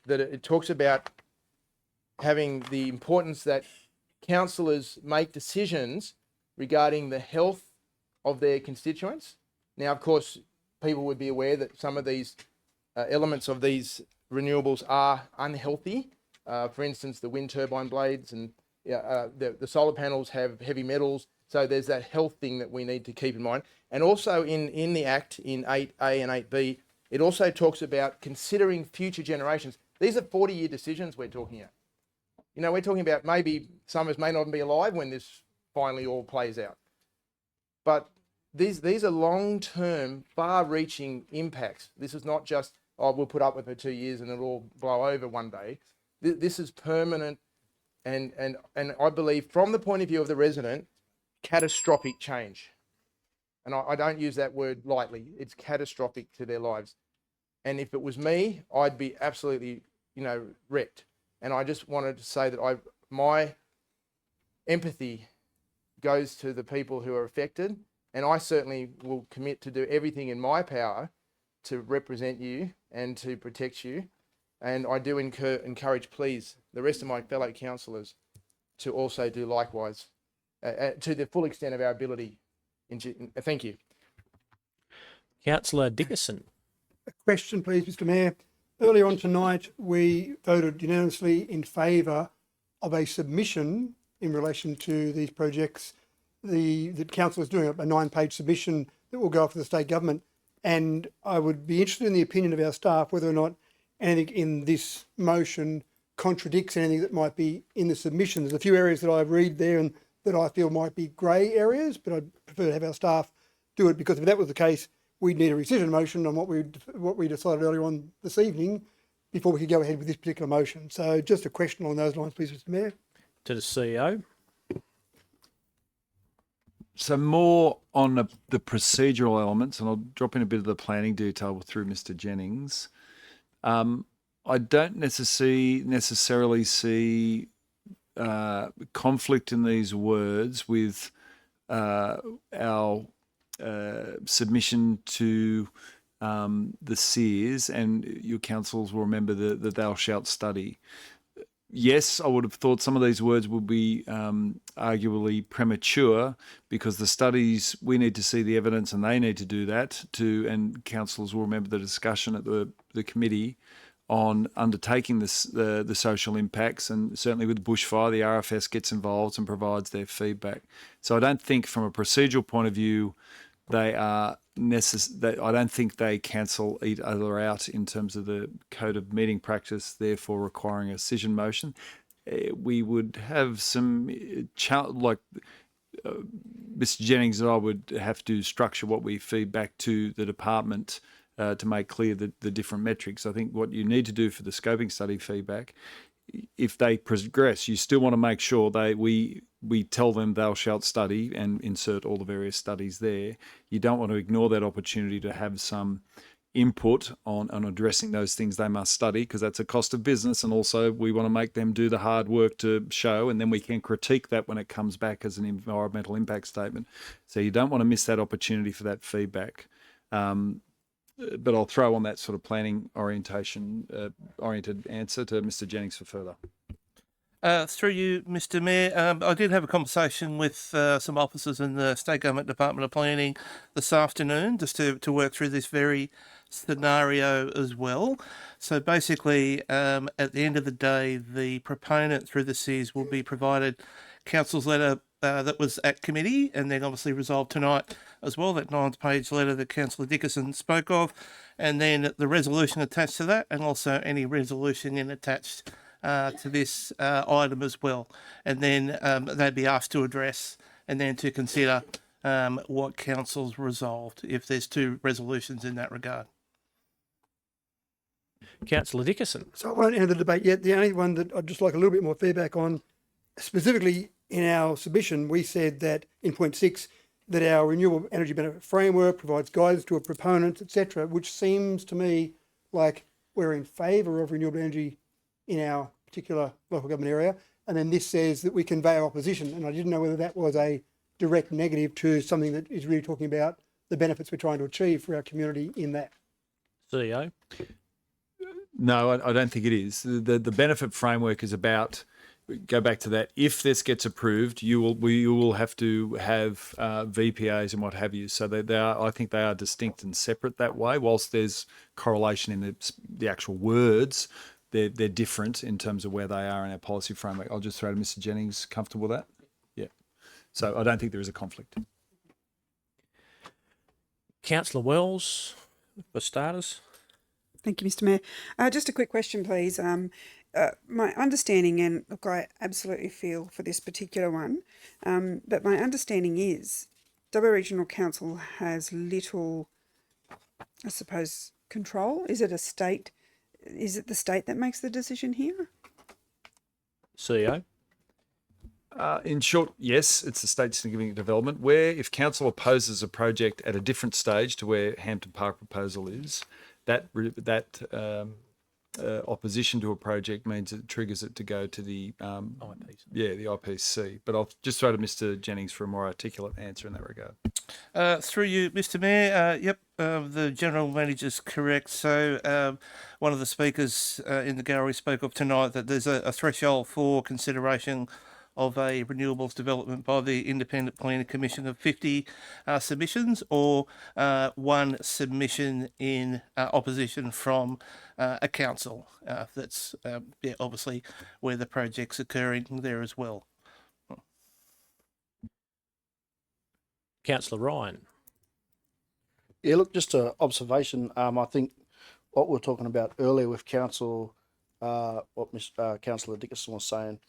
it talks about having the importance that councillors make decisions regarding the health of their constituents. Now, of course, people would be aware that some of these elements of these renewables are unhealthy. For instance, the wind turbine blades and the solar panels have heavy metals. So there's that health thing that we need to keep in mind. And also in the Act, in 8A and 8B, it also talks about considering future generations. These are 40-year decisions we're talking about. We're talking about maybe some of us may not even be alive when this finally all plays out. But these are long-term, far-reaching impacts. This is not just, we'll put up with it for 2 years and it'll all blow over one day. This is permanent, and I believe, from the point of view of the resident, catastrophic change. And I don't use that word lightly. It's catastrophic to their lives. And if it was me, I'd be absolutely, wrecked. And I just wanted to say that my empathy goes to the people who are affected, and I certainly will commit to do everything in my power to represent you and to protect you. And I do encourage, please, the rest of my fellow councillors to also do likewise. to the full extent of our ability. Thank you. Councillor Dickerson. A question, please, Mr. Mayor. Earlier on tonight, we voted unanimously in favour of a submission in relation to these projects. The council is doing a 9-page submission that will go off to the state government, and I would be interested in the opinion of our staff whether or not anything in this motion contradicts anything that might be in the submission. There's a few areas that I read there and that I feel might be grey areas, but I'd prefer to have our staff do it, because if that was the case, we'd need a rescission motion on what we decided earlier on this evening before we could go ahead with this particular motion. So just a question along those lines, please, Mr. Mayor. To the CEO. So more on the procedural elements, and I'll drop in a bit of the planning detail through Mr. Jennings. I don't necessarily see conflict in these words with our submission to the SEERS, and your councils will remember the thou shalt study. Yes, I would have thought some of these words would be arguably premature, because the studies, we need to see the evidence and they need to do that too, and councillors will remember the discussion at the committee on undertaking the social impacts, and certainly with bushfire, the RFS gets involved and provides their feedback. So I don't think from a procedural point of view, they are I don't think they cancel each other out in terms of the code of meeting practice, therefore requiring a decision motion. We would have some Mr. Jennings and I would have to structure what we feed back to the department to make clear the different metrics. I think what you need to do for the scoping study feedback, if they progress, you still want to make sure we tell them thou shalt study and insert all the various studies there. You don't want to ignore that opportunity to have some input on addressing those things they must study, because that's a cost of business, and also we want to make them do the hard work to show, and then we can critique that when it comes back as an environmental impact statement. So you don't want to miss that opportunity for that feedback. But I'll throw on that sort of planning oriented answer to Mr. Jennings for further. Through you, Mr. Mayor, I did have a conversation with some officers in the State Government Department of Planning this afternoon, just to work through this very scenario as well. So basically, at the end of the day, the proponent through the SEERS will be provided council's letter that was at committee, and then obviously resolved tonight as well, that 9-page letter that Councillor Dickerson spoke of, and then the resolution attached to that, and also any resolution attached to this item as well. And then they'd be asked to address and then to consider what council's resolved, if there's 2 resolutions in that regard. Councillor Dickerson. So I won't end the debate yet. The only one that I'd just like a little bit more feedback on, specifically in our submission, we said that in point 6, that our renewable energy benefit framework provides guidance to a proponent, etc., which seems to me like we're in favour of renewable energy in our particular local government area. And then this says that we convey our opposition. And I didn't know whether that was a direct negative to something that is really talking about the benefits we're trying to achieve for our community in that. CEO? No, I don't think it is. The benefit framework is about, go back to that, if this gets approved, you will have to have VPAs and what have you. So they are, I think they are distinct and separate that way. Whilst there's correlation in the actual words, they're different in terms of where they are in our policy framework. I'll just throw to Mr. Jennings. Comfortable with that? Yeah. So I don't think there is a conflict. Councillor Wells, for starters. Thank you, Mr. Mayor. Just a quick question, please. My understanding, and look, I absolutely feel for this particular one, but my understanding is WA Regional Council has little, I suppose, control. Is it the state that makes the decision here? CEO? In short, yes, it's the state significant development, where if council opposes a project at a different stage to where Hampton Park proposal is, that opposition to a project means it triggers it to go to the IPC. Yeah, the IPC. But I'll just throw to Mr. Jennings for a more articulate answer in that regard. Through you, Mr. Mayor, yep, the General Manager's correct. So one of the speakers in the gallery spoke of tonight that there's a threshold for consideration of a renewables development by the Independent Planning Commission of 50 submissions, or one submission in opposition from a council. That's obviously where the project's occurring there as well. Councillor Ryan. Yeah, look, just an observation. I think what we were talking about earlier with council, Councillor Dickinson was saying,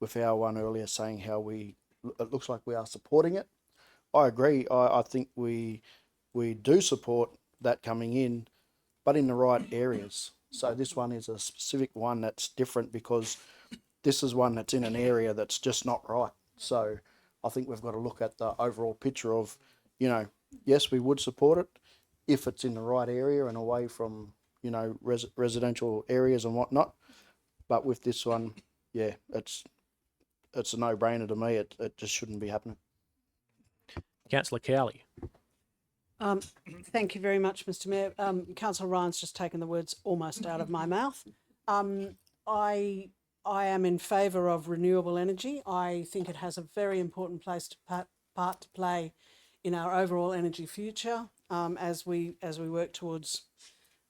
with our one earlier saying how it looks like we are supporting it. I agree. I think we do support that coming in, but in the right areas. So this one is a specific one that's different because this is one that's in an area that's just not right. So I think we've got to look at the overall picture of, yes, we would support it if it's in the right area and away from, residential areas and whatnot. But with this one, yeah, it's a no-brainer to me. It just shouldn't be happening. Councillor Cowley. Thank you very much, Mr. Mayor. Councillor Ryan's just taken the words almost out of my mouth. I am in favour of renewable energy. I think it has a very important part to play in our overall energy future as we work towards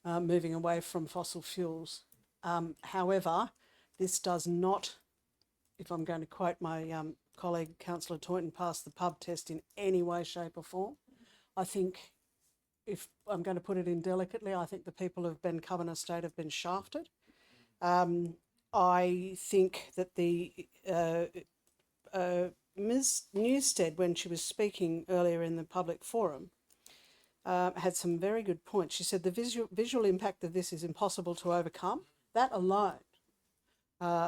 moving away from fossil fuels. However, this does not, if I'm going to quote my colleague Councillor Toynton, pass the pub test in any way, shape or form. I think, if I'm going to put it in delicately, I think the people of Ben Coven Estate have been shafted. I think that Ms. Newstead, when she was speaking earlier in the public forum, had some very good points. She said the visual impact of this is impossible to overcome. That alone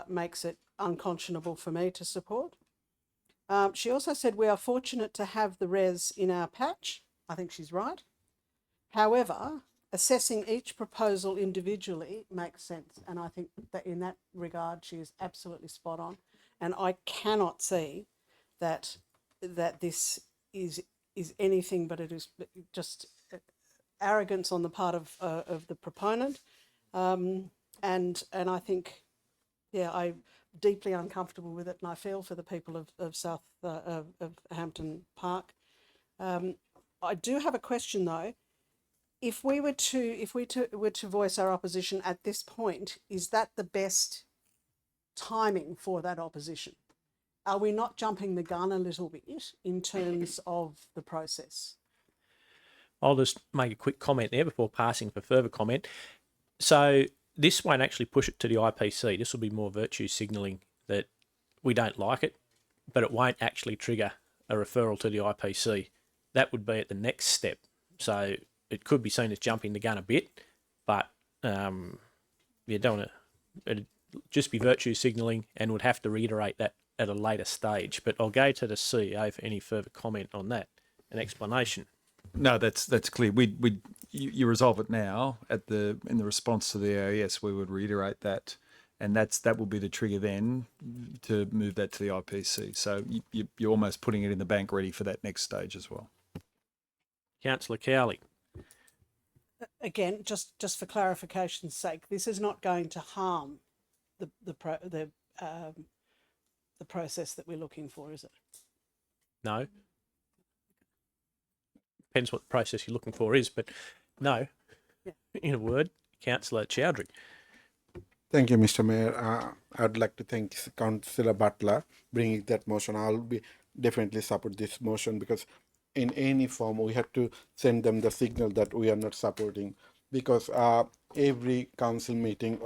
makes it unconscionable for me to support. She also said we are fortunate to have the RES in our patch. I think she's right. However, assessing each proposal individually makes sense. And I think that in that regard, she is absolutely spot on. And I cannot see that this is anything but it is just arrogance on the part of the proponent. And I think, yeah, I'm deeply uncomfortable with it, and I feel for the people of Hampton Park. I do have a question though. If we were to voice our opposition at this point, is that the best timing for that opposition? Are we not jumping the gun a little bit in terms of the process? I'll just make a quick comment there before passing for further comment. So this won't actually push it to the IPC. This will be more virtue signalling that we don't like it, but it won't actually trigger a referral to the IPC. That would be at the next step. So it could be seen as jumping the gun a bit, but you don't want to. It'd just be virtue signalling, and would have to reiterate that at a later stage. But I'll go to the CEO for any further comment on that, an explanation. No, that's clear. You resolve it now in the response to the AES. We would reiterate that, and that will be the trigger then to move that to the IPC. So you're almost putting it in the bank ready for that next stage as well. Councillor Cowley. Again, just for clarification's sake, this is not going to harm the process that we're looking for, is it? No. Depends what the process you're looking for is, but no. Yeah. In a word, Councillor Chowdhury. Thank you, Mr. Mayor. I'd like to thank Councillor Butler bringing that motion. I'll be definitely support this motion because in any form we have to send them the signal that we are not supporting, because every council meeting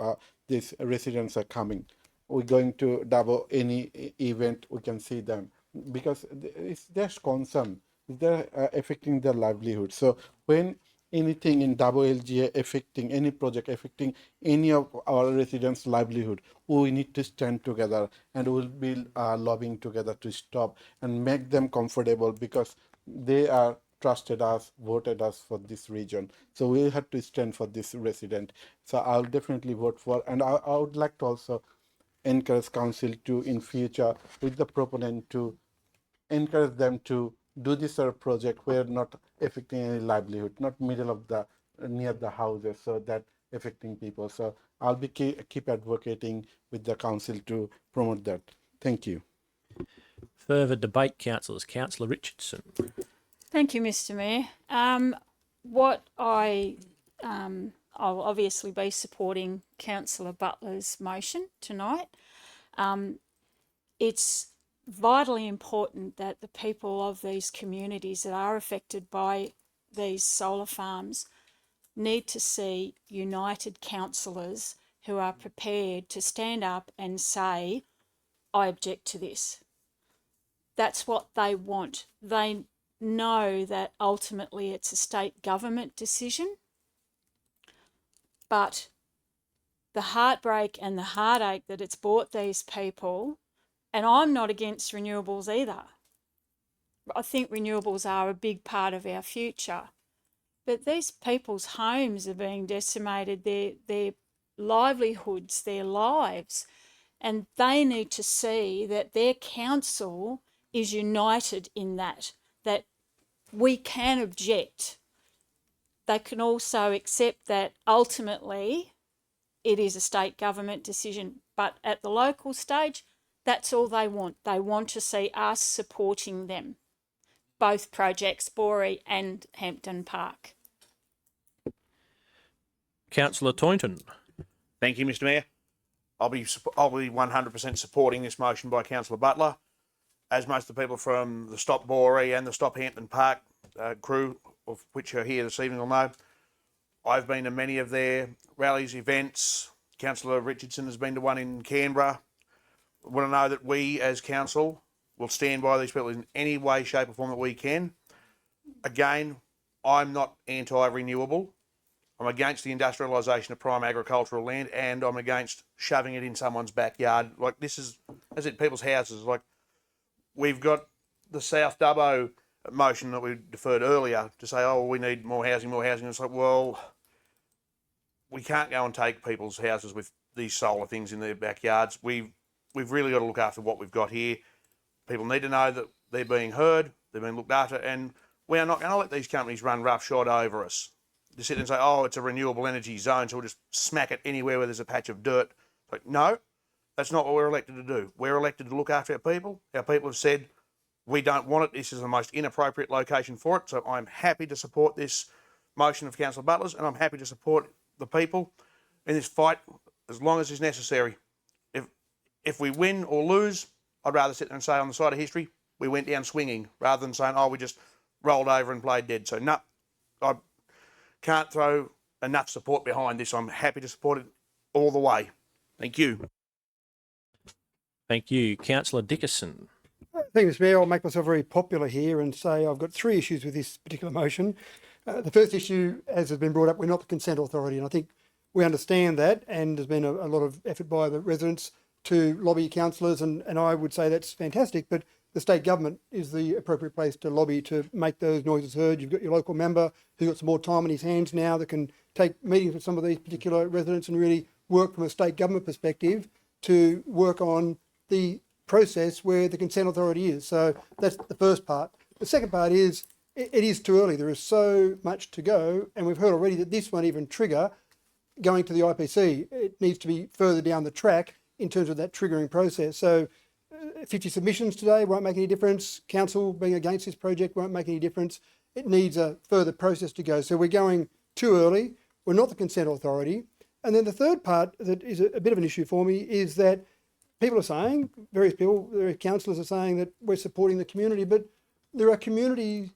these residents are coming. We're going to double any event, we can see them because it's their concern. They're affecting their livelihood. So when anything in double LGA affecting any project, affecting any of our residents' livelihood, we need to stand together and we'll be lobbying together to stop and make them comfortable, because they are trusted us, voted us for this region. So we have to stand for this resident. So I'll definitely vote for, and I would like to also encourage council to, in future, with the proponent, to encourage them to do this sort of project where not affecting any livelihood, not middle of the near the houses, so that affecting people. So I'll be keep advocating with the council to promote that. Thank you. Further debate, councillors. Councillor Richardson. Thank you, Mr. Mayor. I'll obviously be supporting Councillor Butler's motion tonight. It's vitally important that the people of these communities that are affected by these solar farms need to see united councillors who are prepared to stand up and say, I object to this. That's what they want. They know that ultimately it's a state government decision, but the heartbreak and the heartache that it's brought these people, and I'm not against renewables either. I think renewables are a big part of our future, but these people's homes are being decimated, their livelihoods, their lives, and they need to see that their council is united in that we can object. They can also accept that ultimately it is a state government decision, but at the local stage, that's all they want. They want to see us supporting them, both projects, Boree and Hampton Park. Councillor Toynton. Thank you, Mr. Mayor. I'll be 100% supporting this motion by Councillor Butler. As most of the people from the Stop Boree and the Stop Hampton Park crew, of which are here this evening, will know, I've been to many of their rallies, events. Councillor Richardson has been to one in Canberra. I want to know that we as council will stand by these people in any way, shape or form that we can. Again, I'm not anti-renewable. I'm against the industrialisation of prime agricultural land, and I'm against shoving it in someone's backyard. Like, this is, as in people's houses. Like, we've got the South Dubbo motion that we deferred earlier to say, oh, we need more housing, more housing. It's like, well, we can't go and take people's houses with these solar things in their backyards. We've really got to look after what we've got here. People need to know that they're being heard, they're being looked after, and we are not going to let these companies run roughshod over us. To sit and say, oh, it's a renewable energy zone, so we'll just smack it anywhere where there's a patch of dirt. Like, no, that's not what we're elected to do. We're elected to look after our people. Our people have said, we don't want it. This is the most inappropriate location for it. So I'm happy to support this motion of Councillor Butler's, and I'm happy to support the people in this fight as long as is necessary. If we win or lose, I'd rather sit there and say on the side of history, we went down swinging, rather than saying, oh, we just rolled over and played dead. So no, I can't throw enough support behind this. I'm happy to support it all the way. Thank you. Thank you. Councillor Dickerson. Thank you, Mr. Mayor. I'll make myself very popular here and say I've got three issues with this particular motion. The first issue, as has been brought up, we're not the consent authority, and I think we understand that, and there's been a lot of effort by the residents to lobby councillors, and I would say that's fantastic, but the state government is the appropriate place to lobby to make those noises heard. You've got your local member who's got some more time on his hands now that can take meetings with some of these particular residents and really work from a state government perspective to work on the process where the consent authority is. So that's the first part. The second part is it is too early. There is so much to go, and we've heard already that this won't even trigger going to the IPC. It needs to be further down the track in terms of that triggering process. So 50 submissions today won't make any difference. Council being against this project won't make any difference. It needs a further process to go. So we're going too early. We're not the consent authority. And then the third part that is a bit of an issue for me is that people are saying, various people, various councillors are saying that we're supporting the community, but there are community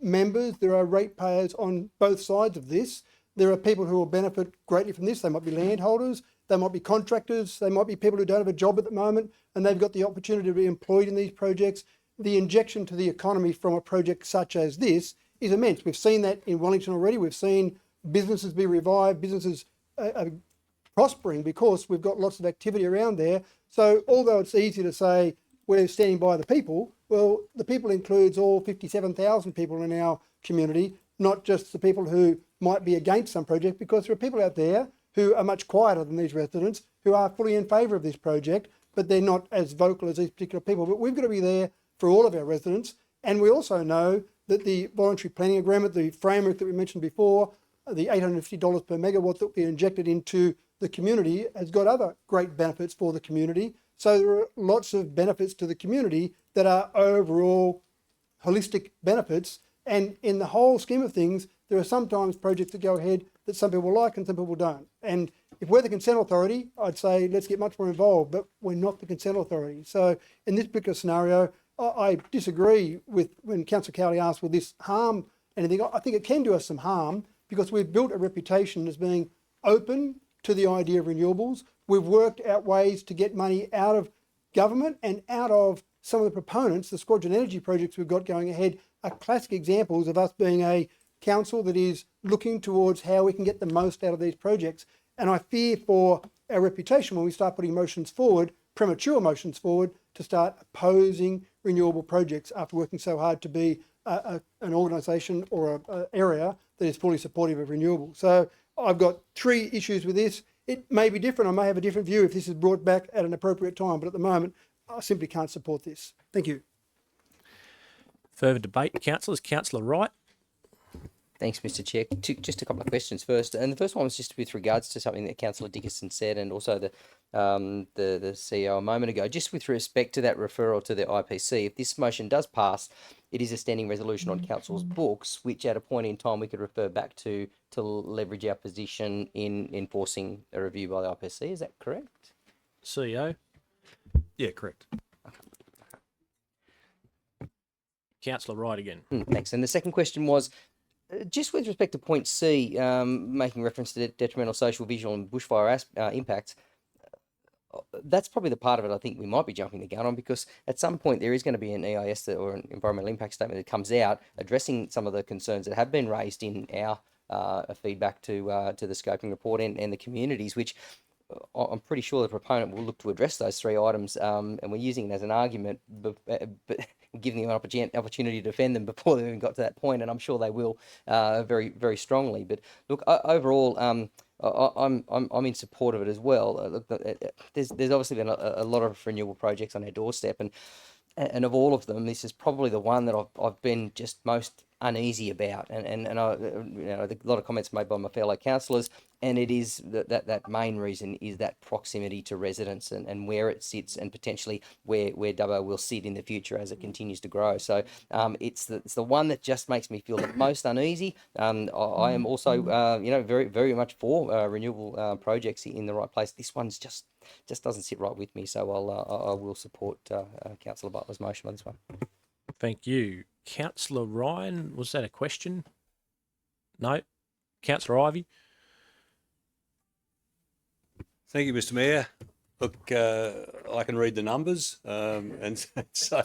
members, there are ratepayers on both sides of this. There are people who will benefit greatly from this. They might be landholders, they might be contractors, they might be people who don't have a job at the moment and they've got the opportunity to be employed in these projects. The injection to the economy from a project such as this is immense. We've seen that in Wellington already. We've seen businesses be revived, businesses are prospering because we've got lots of activity around there. So although it's easy to say we're standing by the people, well, the people includes all 57,000 people in our community, not just the people who might be against some project, because there are people out there who are much quieter than these residents, who are fully in favour of this project, but they're not as vocal as these particular people. But we've got to be there for all of our residents. And we also know that the voluntary planning agreement, the framework that we mentioned before, the $850 per megawatt that we injected into the community has got other great benefits for the community. So there are lots of benefits to the community that are overall holistic benefits. And in the whole scheme of things, there are sometimes projects that go ahead that some people like and some people don't. And if we're the consent authority, I'd say let's get much more involved, but we're not the consent authority. So in this particular scenario, I disagree with when Councillor Cowley asked, will this harm anything? I think it can do us some harm because we've built a reputation as being open to the idea of renewables. We've worked out ways to get money out of government and out of some of the proponents. The Squadron Energy projects we've got going ahead are classic examples of us being a council that is looking towards how we can get the most out of these projects. And I fear for our reputation when we start putting motions forward, premature motions forward, to start opposing renewable projects after working so hard to be an organisation or an area that is fully supportive of renewables. So I've got 3 issues with this. It may be different. I may have a different view if this is brought back at an appropriate time, but at the moment, I simply can't support this. Thank you. Further debate, councillors. Councillor Wright. Thanks, Mr. Chair. Just a couple of questions first, and the first one was just with regards to something that Councillor Dickinson said, and also the CEO a moment ago. Just with respect to that referral to the IPC, if this motion does pass, it is a standing resolution on council's books, which at a point in time we could refer back to leverage our position in enforcing a review by the IPC. Is that correct? CEO. Yeah, correct. Councillor Wright again. Thanks. And the second question was, just with respect to point C, making reference to detrimental social, visual and bushfire impacts, that's probably the part of it I think we might be jumping the gun on, because at some point there is going to be an EIS or an environmental impact statement that comes out addressing some of the concerns that have been raised in our feedback to the scoping report and the communities, which I'm pretty sure the proponent will look to address those 3 items, and we're using it as an argument, but giving them an opportunity to defend them before they even got to that point, and I'm sure they will very, very strongly. But look, overall, I'm in support of it as well. Look, there's obviously been a lot of renewable projects on our doorstep, and of all of them, this is probably the one that I've been just most uneasy about, and I, a lot of comments made by my fellow councillors, and it is that main reason is that proximity to residents and where it sits, and potentially where Dubbo will sit in the future as it continues to grow. So it's the one that just makes me feel the most uneasy. I am also very, very much for renewable projects in the right place. This one's just doesn't sit right with me, so I will support Councillor Butler's motion on this one. Thank you. Councillor Ryan, was that a question? No. Councillor Ivey. Thank you, Mr. Mayor. Look, I can read the numbers, and so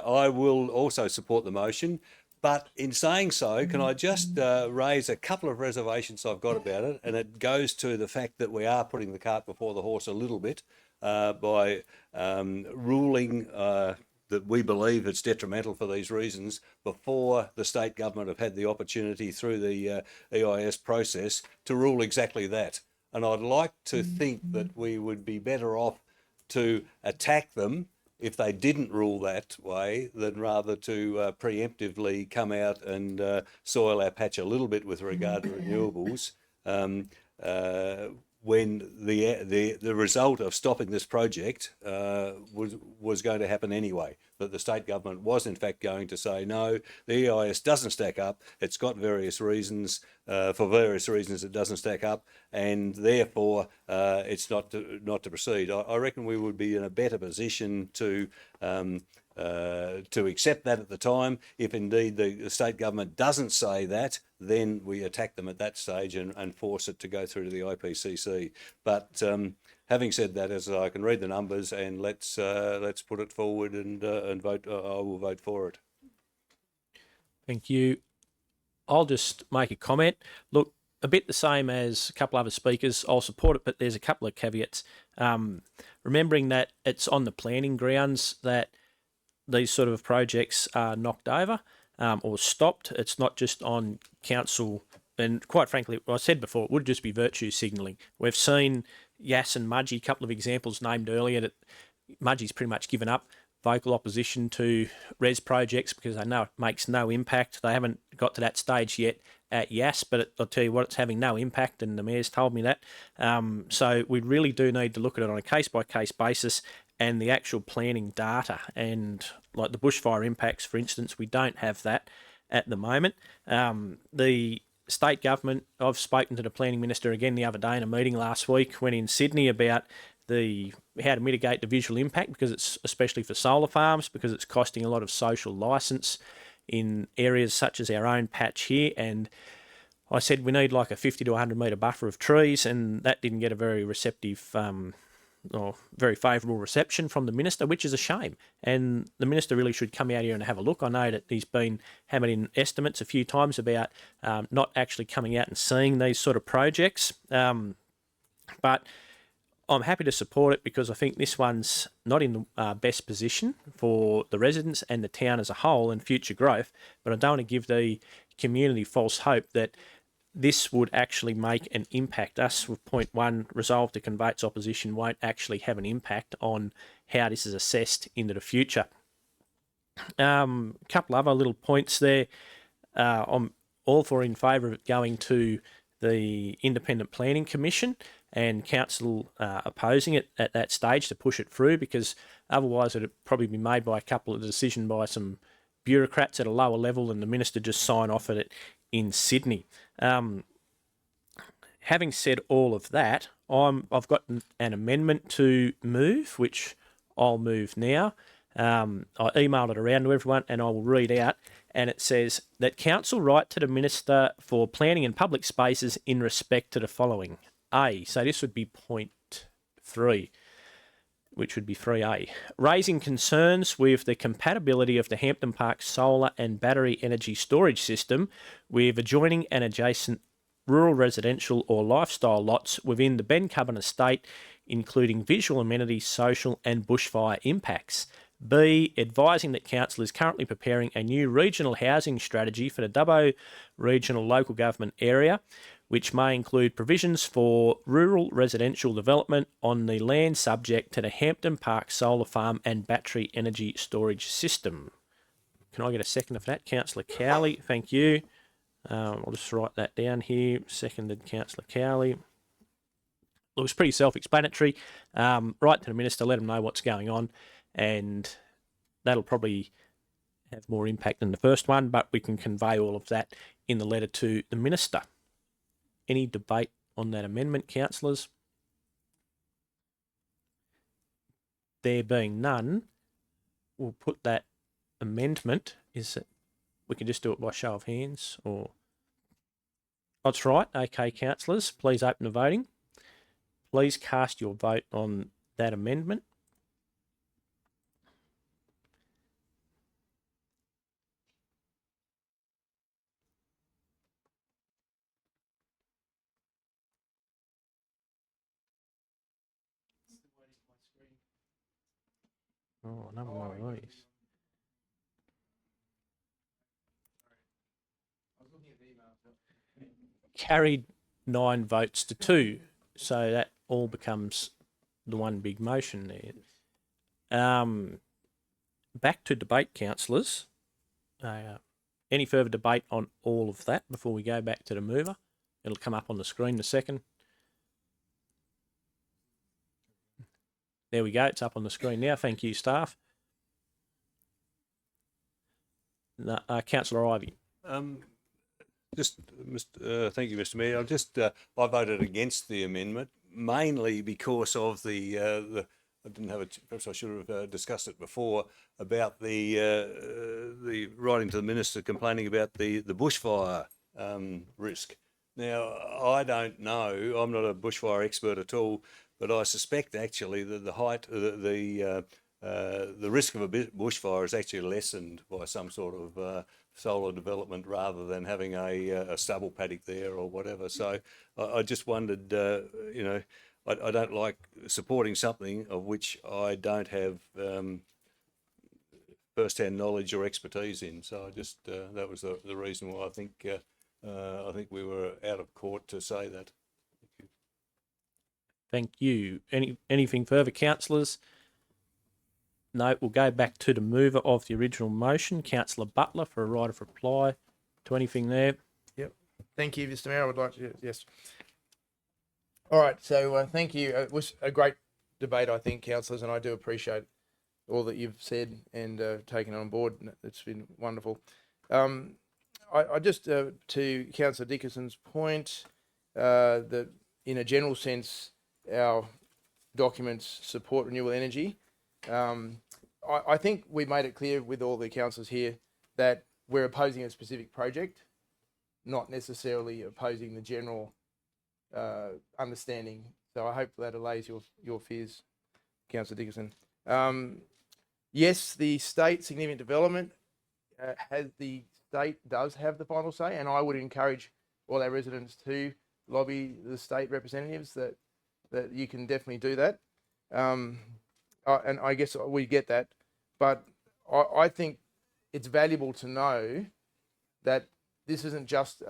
I will also support the motion. But in saying so, can I just raise a couple of reservations I've got about it, and it goes to the fact that we are putting the cart before the horse a little bit by ruling that we believe it's detrimental for these reasons before the state government have had the opportunity through the EIS process to rule exactly that. And I'd like to think that we would be better off to attack them if they didn't rule that way than rather to preemptively come out and soil our patch a little bit with regard to renewables when the result of stopping this project was going to happen anyway, that the state government was in fact going to say, no, the EIS doesn't stack up, it's got various reasons, for various reasons it doesn't stack up, and therefore it's not to proceed. I reckon we would be in a better position to accept that at the time. If indeed the state government doesn't say that, then we attack them at that stage and force it to go through to the IPCC. But having said that, as I can read the numbers, and let's put it forward and vote. I will vote for it. Thank you. I'll just make a comment. Look, a bit the same as a couple other speakers. I'll support it, but there's a couple of caveats. Remembering that it's on the planning grounds that these sort of projects are knocked over or stopped. It's not just on council, and quite frankly, I said before, it would just be virtue signalling. We've seen Yass and Mudgee, a couple of examples named earlier, that Mudgee's pretty much given up vocal opposition to res projects because they know it makes no impact. They haven't got to that stage yet, at Yass, but I'll tell you what, it's having no impact, and the Mayor's told me that. So we really do need to look at it on a case-by-case basis and the actual planning data. And like the bushfire impacts, for instance, we don't have that at the moment. The state government, I've spoken to the planning minister again the other day in a meeting last week when in Sydney about how to mitigate the visual impact, because it's especially for solar farms, because it's costing a lot of social licence in areas such as our own patch here. And I said we need like a 50 to 100 metre buffer of trees, and that didn't get a very receptive or very favourable reception from the minister, which is a shame. And the minister really should come out here and have a look. I know that he's been hammered in estimates a few times about not actually coming out and seeing these sort of projects. But I'm happy to support it because I think this one's not in the best position for the residents and the town as a whole and future growth. But I don't want to give the community false hope that this would actually make an impact. Us with point 1, resolve to convey its opposition, won't actually have an impact on how this is assessed into the future. Couple other little points there. I'm all for in favour of it going to the Independent Planning Commission, and council opposing it at that stage to push it through, because otherwise it'd probably be made by a couple of decisions by some bureaucrats at a lower level and the minister just sign off at it in Sydney. Having said all of that, I've got an amendment to move, which I'll move now. I emailed it around to everyone and I will read out, and it says that council write to the Minister for Planning and Public Spaces in respect to the following. A, so this would be point 3, which would be 3A. Raising concerns with the compatibility of the Hampton Park solar and battery energy storage system with adjoining and adjacent rural residential or lifestyle lots within the Ben Cubban estate, including visual amenities, social and bushfire impacts. B, advising that council is currently preparing a new regional housing strategy for the Dubbo regional local government area, which may include provisions for rural residential development on the land subject to the Hampton Park solar farm and battery energy storage system. Can I get a second for that? Councillor Cowley, thank you. I'll just write that down here. Seconded, Councillor Cowley. Looks pretty self-explanatory. Write to the minister, let him know what's going on, and that'll probably have more impact than the first one, but we can convey all of that in the letter to the minister. Any debate on that amendment, councillors? There being none, we'll put that amendment. Is it? We can just do it by show of hands, or that's right. Okay, councillors, please open the voting. Please cast your vote on that amendment. Oh, another one of these. Carried 9 votes to 2, so that all becomes the one big motion there. Back to debate, councillors. Any further debate on all of that before we go back to the mover? It'll come up on the screen in a second. There we go, it's up on the screen now. Thank you, staff. Councillor Ivey. Thank you, Mr. Mayor. I voted against the amendment mainly because of the I didn't have it. Perhaps I should have discussed it before about the writing to the minister complaining about the bushfire risk. Now I don't know. I'm not a bushfire expert at all, but I suspect actually that the risk of a bushfire is actually lessened by some sort of solar development rather than having a stubble paddock there or whatever. So I just wondered, I don't like supporting something of which I don't have first-hand knowledge or expertise in. So I just that was the reason why I think we were out of court to say that. Thank you. Anything further, councillors? No, we'll go back to the mover of the original motion, Councillor Butler, for a right of reply to anything there. Yep. Thank you, Mr. Mayor. I would like to, yes. All right, so thank you. It was a great debate, I think, councillors, and I do appreciate all that you've said and taken on board. It's been wonderful. I just, to Councillor Dickinson's point, that in a general sense, our documents support renewable energy. I think we made it clear with all the councillors here that we're opposing a specific project, not necessarily opposing the general understanding. So I hope that allays your fears, Councillor Dickinson. Yes, the state significant development the state does have the final say, and I would encourage all our residents to lobby the state representatives that you can definitely do that. And I guess we get that, but I think it's valuable to know that this isn't just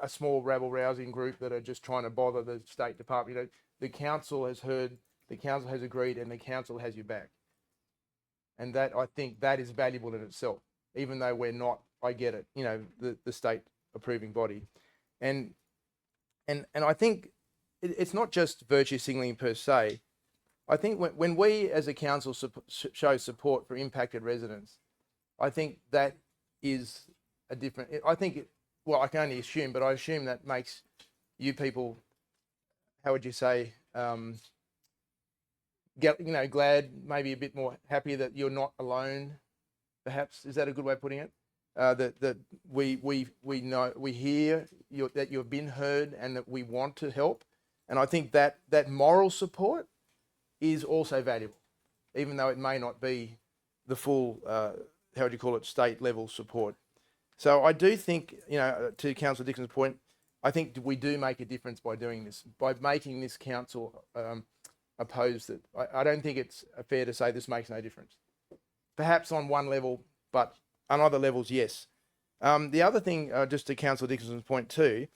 a small rabble-rousing group that are just trying to bother the State Department. You know, the council has heard, the council has agreed, and the council has your back. And that, I think that is valuable in itself, even though we're not, I get it, you know, the state approving body. And I think it's not just virtue signaling per se. I think when we as a council show support for impacted residents, I think that is a different, I think, well, I can only assume, but I assume that makes you people, how would you say, get, you know, glad, maybe a bit more happy that you're not alone, perhaps. Is that a good way of putting it? That we know, we hear that you've been heard and that we want to help. And I think that moral support is also valuable, even though it may not be the full, how would you call it, state level support. So I do think, you know, to Councillor Dixon's point, I think we do make a difference by doing this, by making this council oppose it. I don't think it's fair to say this makes no difference. Perhaps on one level, but on other levels, yes. The other thing, just to Councillor Dixon's point too,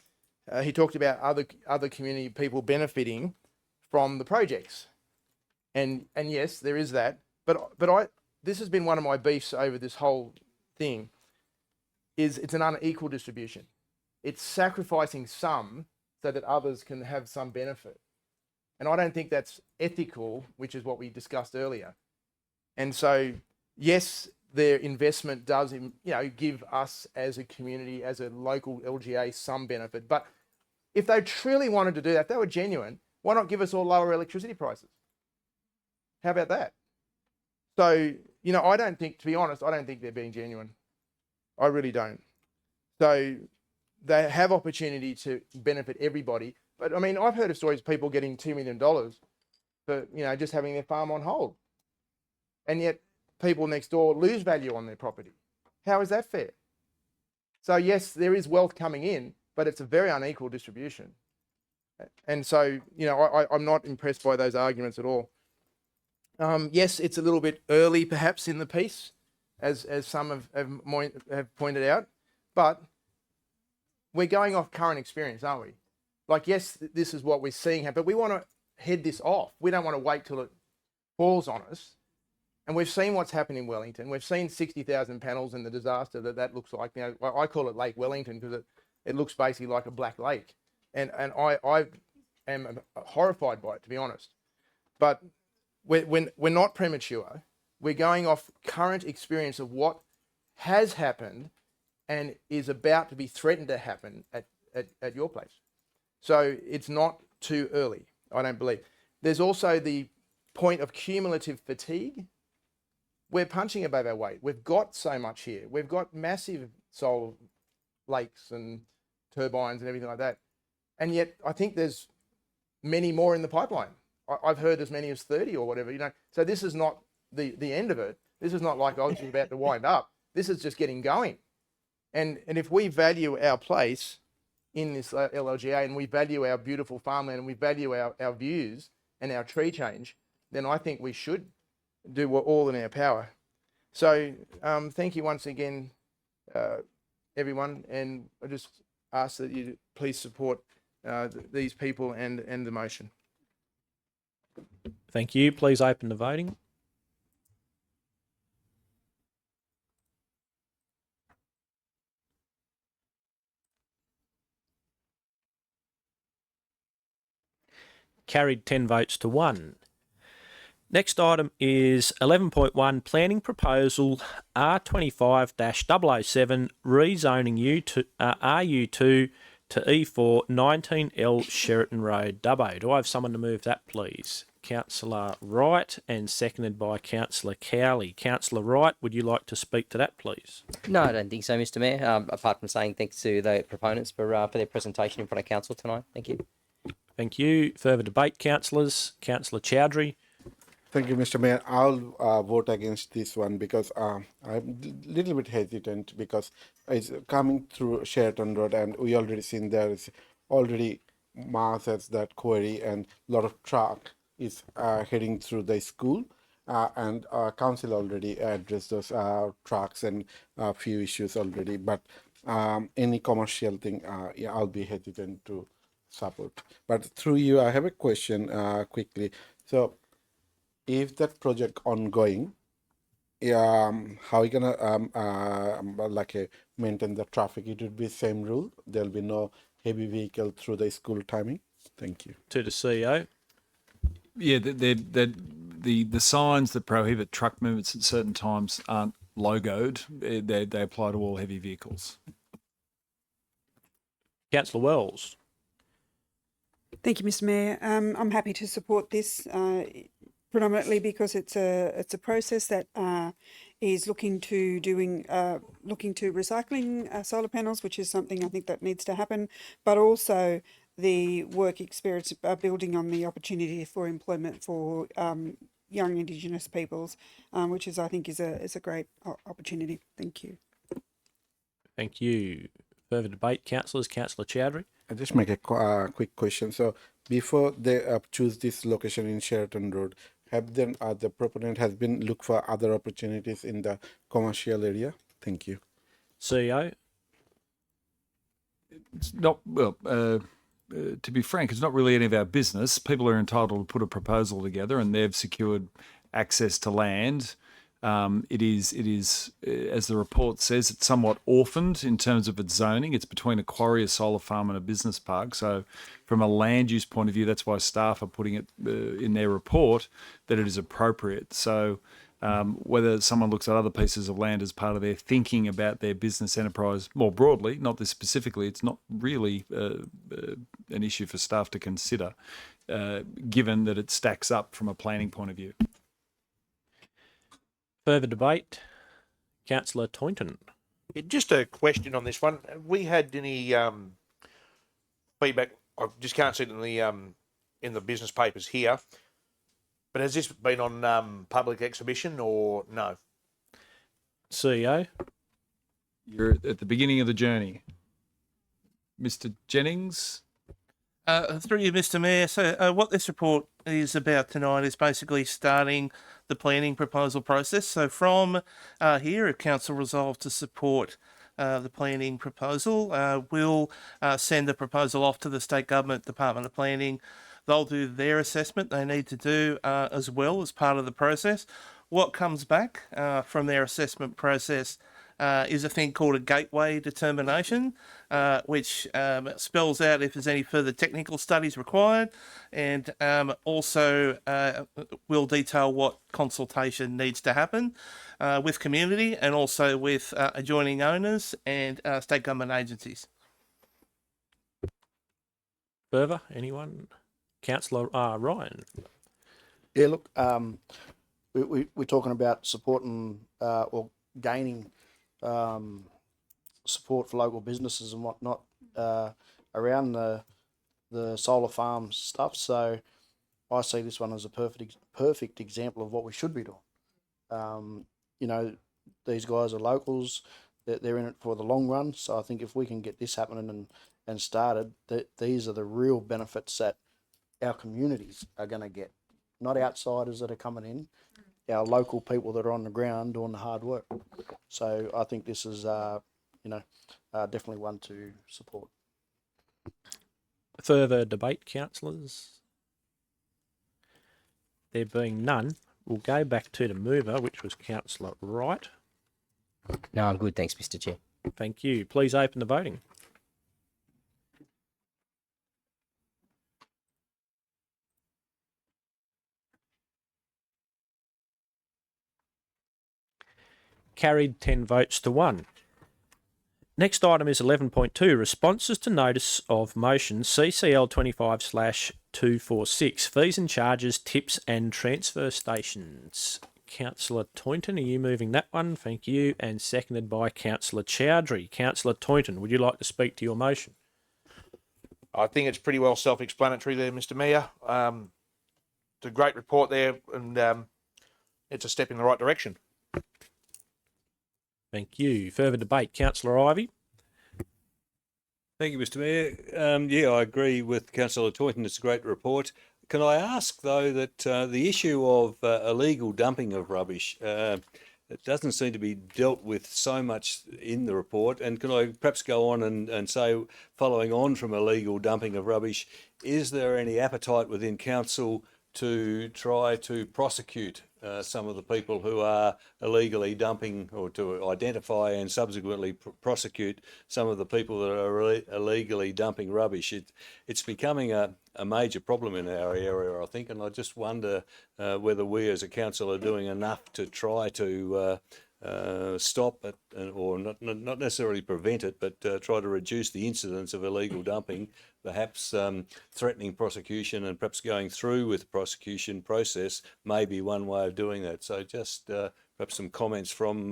he talked about other community people benefiting from the projects, and yes, there is that. But this has been one of my beefs over this whole thing. It's an unequal distribution. It's sacrificing some so that others can have some benefit, and I don't think that's ethical, which is what we discussed earlier. And so, yes, their investment does, you know, give us as a community, as a local LGA, some benefit. But if they truly wanted to do that, if they were genuine, why not give us all lower electricity prices? How about that? So, you know, I don't think, to be honest, I don't think they're being genuine. I really don't. So they have opportunity to benefit everybody. But I mean, I've heard of stories of people getting $2 million for, you know, just having their farm on hold. And yet people next door lose value on their property. How is that fair? So yes, there is wealth coming in, but it's a very unequal distribution. And so, you know, I'm not impressed by those arguments at all. Yes, it's a little bit early perhaps in the piece, as some have pointed out, but we're going off current experience, aren't we? Like, yes, this is what we're seeing happen, but we want to head this off. We don't want to wait till it falls on us. And we've seen what's happened in Wellington. We've seen 60,000 panels and the disaster that looks like. You know, I call it Lake Wellington because it looks basically like a black lake. And I am horrified by it, to be honest. But we're not premature. We're going off current experience of what has happened and is about to be threatened to happen at your place. So it's not too early, I don't believe. There's also the point of cumulative fatigue. We're punching above our weight. We've got so much here. We've got massive solar lakes and turbines and everything like that. And yet I think there's many more in the pipeline. I've heard as many as 30 or whatever, you know. So this is not the end of it. This is not like, oh, it's about to wind up. This is just getting going. And if we value our place in this LLGA and we value our beautiful farmland and we value our views and our tree change, then I think we should do all in our power. So thank you once again, everyone. And I just ask that you please support these people and the motion. Thank you. Please open the voting. Carried 10 votes to 1. Next item is 11.1 Planning Proposal R25-007 rezoning RU2 to E4 19L Sheraton Road, Dubbo. Do I have someone to move that, please? Councillor Wright, and seconded by Councillor Cowley. Councillor Wright, would you like to speak to that, please? No, I don't think so, Mr. Mayor. Apart from saying thanks to the proponents for their presentation in front of council tonight. Thank you. Thank you. Further debate, councillors. Councillor Chowdhury. Thank you, Mr. Mayor. I'll vote against this one because I'm a little bit hesitant because it's coming through Sheraton Road, and we already seen there is already mass as that quarry, and a lot of truck is heading through the school, and council already addressed those trucks and a few issues already. But any commercial thing, yeah, I'll be hesitant to support. But through you, I have a question quickly. So, if that project ongoing, how are you gonna maintain the traffic? It would be same rule. There'll be no heavy vehicle through the school timing. Thank you. To the CEO. Yeah, the signs that prohibit truck movements at certain times aren't logoed. They apply to all heavy vehicles. Councillor Wells. Thank you, Mr. Mayor. I'm happy to support this. Predominantly because it's a process that is looking to recycling solar panels, which is something I think that needs to happen, but also the work experience building on the opportunity for employment for young Indigenous peoples, which is I think is a great opportunity. Thank you. Thank you. Further debate, councillors. Councillor Chowdhury. I just make a quick question. So before they choose this location in Sheraton Road, have then the proponent has been look for other opportunities in the commercial area? Thank you. CEO. It's not to be frank, it's not really any of our business. People are entitled to put a proposal together, and they've secured access to land. It is, as the report says, it's somewhat orphaned in terms of its zoning. It's between a quarry, a solar farm, and a business park. So, from a land use point of view, that's why staff are putting it in their report that it is appropriate. So, whether someone looks at other pieces of land as part of their thinking about their business enterprise more broadly, not this specifically, it's not really an issue for staff to consider, given that it stacks up from a planning point of view. Further debate, Councillor Toynton. Just a question on this one. Have we had any feedback? I just can't see it in the business papers here. But has this been on public exhibition or no? CEO. You're at the beginning of the journey. Mr. Jennings. Through you, Mr. Mayor. So what this report is about tonight is basically starting the planning proposal process. So from here, if council resolve to support the planning proposal, we'll send the proposal off to the State Government Department of Planning. They'll do their assessment they need to do as well as part of the process. What comes back from their assessment process is a thing called a gateway determination, which spells out if there's any further technical studies required, and also will detail what consultation needs to happen with community and also with adjoining owners and state government agencies. Further, anyone? Councillor Ryan. Yeah, look, we're talking about supporting or gaining support for local businesses and whatnot around the solar farm stuff. So I see this one as a perfect example of what we should be doing. You know, these guys are locals; they're in it for the long run. So I think if we can get this happening and started, these are the real benefits that our communities are going to get, not outsiders that are coming in. Our local people that are on the ground doing the hard work. So I think this is, definitely one to support. Further debate, councillors? There being none, we'll go back to the mover, which was Councillor Wright. No, I'm good. Thanks, Mr. Chair. Thank you. Please open the voting. Carried 10 votes to 1. Next item is 11.2, responses to notice of motion CCL 25/246, fees and charges, tips and transfer stations. Councillor Toynton, are you moving that one? Thank you. And seconded by Councillor Chowdhury. Councillor Toynton, would you like to speak to your motion? I think it's pretty well self-explanatory there, Mr. Mayor. It's a great report there, and it's a step in the right direction. Thank you. Further debate, Councillor Ivey. Thank you, Mr. Mayor. Yeah, I agree with Councillor Toynton. It's a great report. Can I ask, though, that the issue of illegal dumping of rubbish, it doesn't seem to be dealt with so much in the report. And can I perhaps go on and say, following on from illegal dumping of rubbish, is there any appetite within council to try to prosecute some of the people who are illegally dumping, or to identify and subsequently prosecute some of the people that are illegally dumping rubbish? It's becoming a major problem in our area, I think, and I just wonder whether we as a council are doing enough to try to stop it, or not necessarily prevent it, but try to reduce the incidence of illegal dumping, perhaps threatening prosecution and perhaps going through with the prosecution process may be one way of doing that. So just perhaps some comments from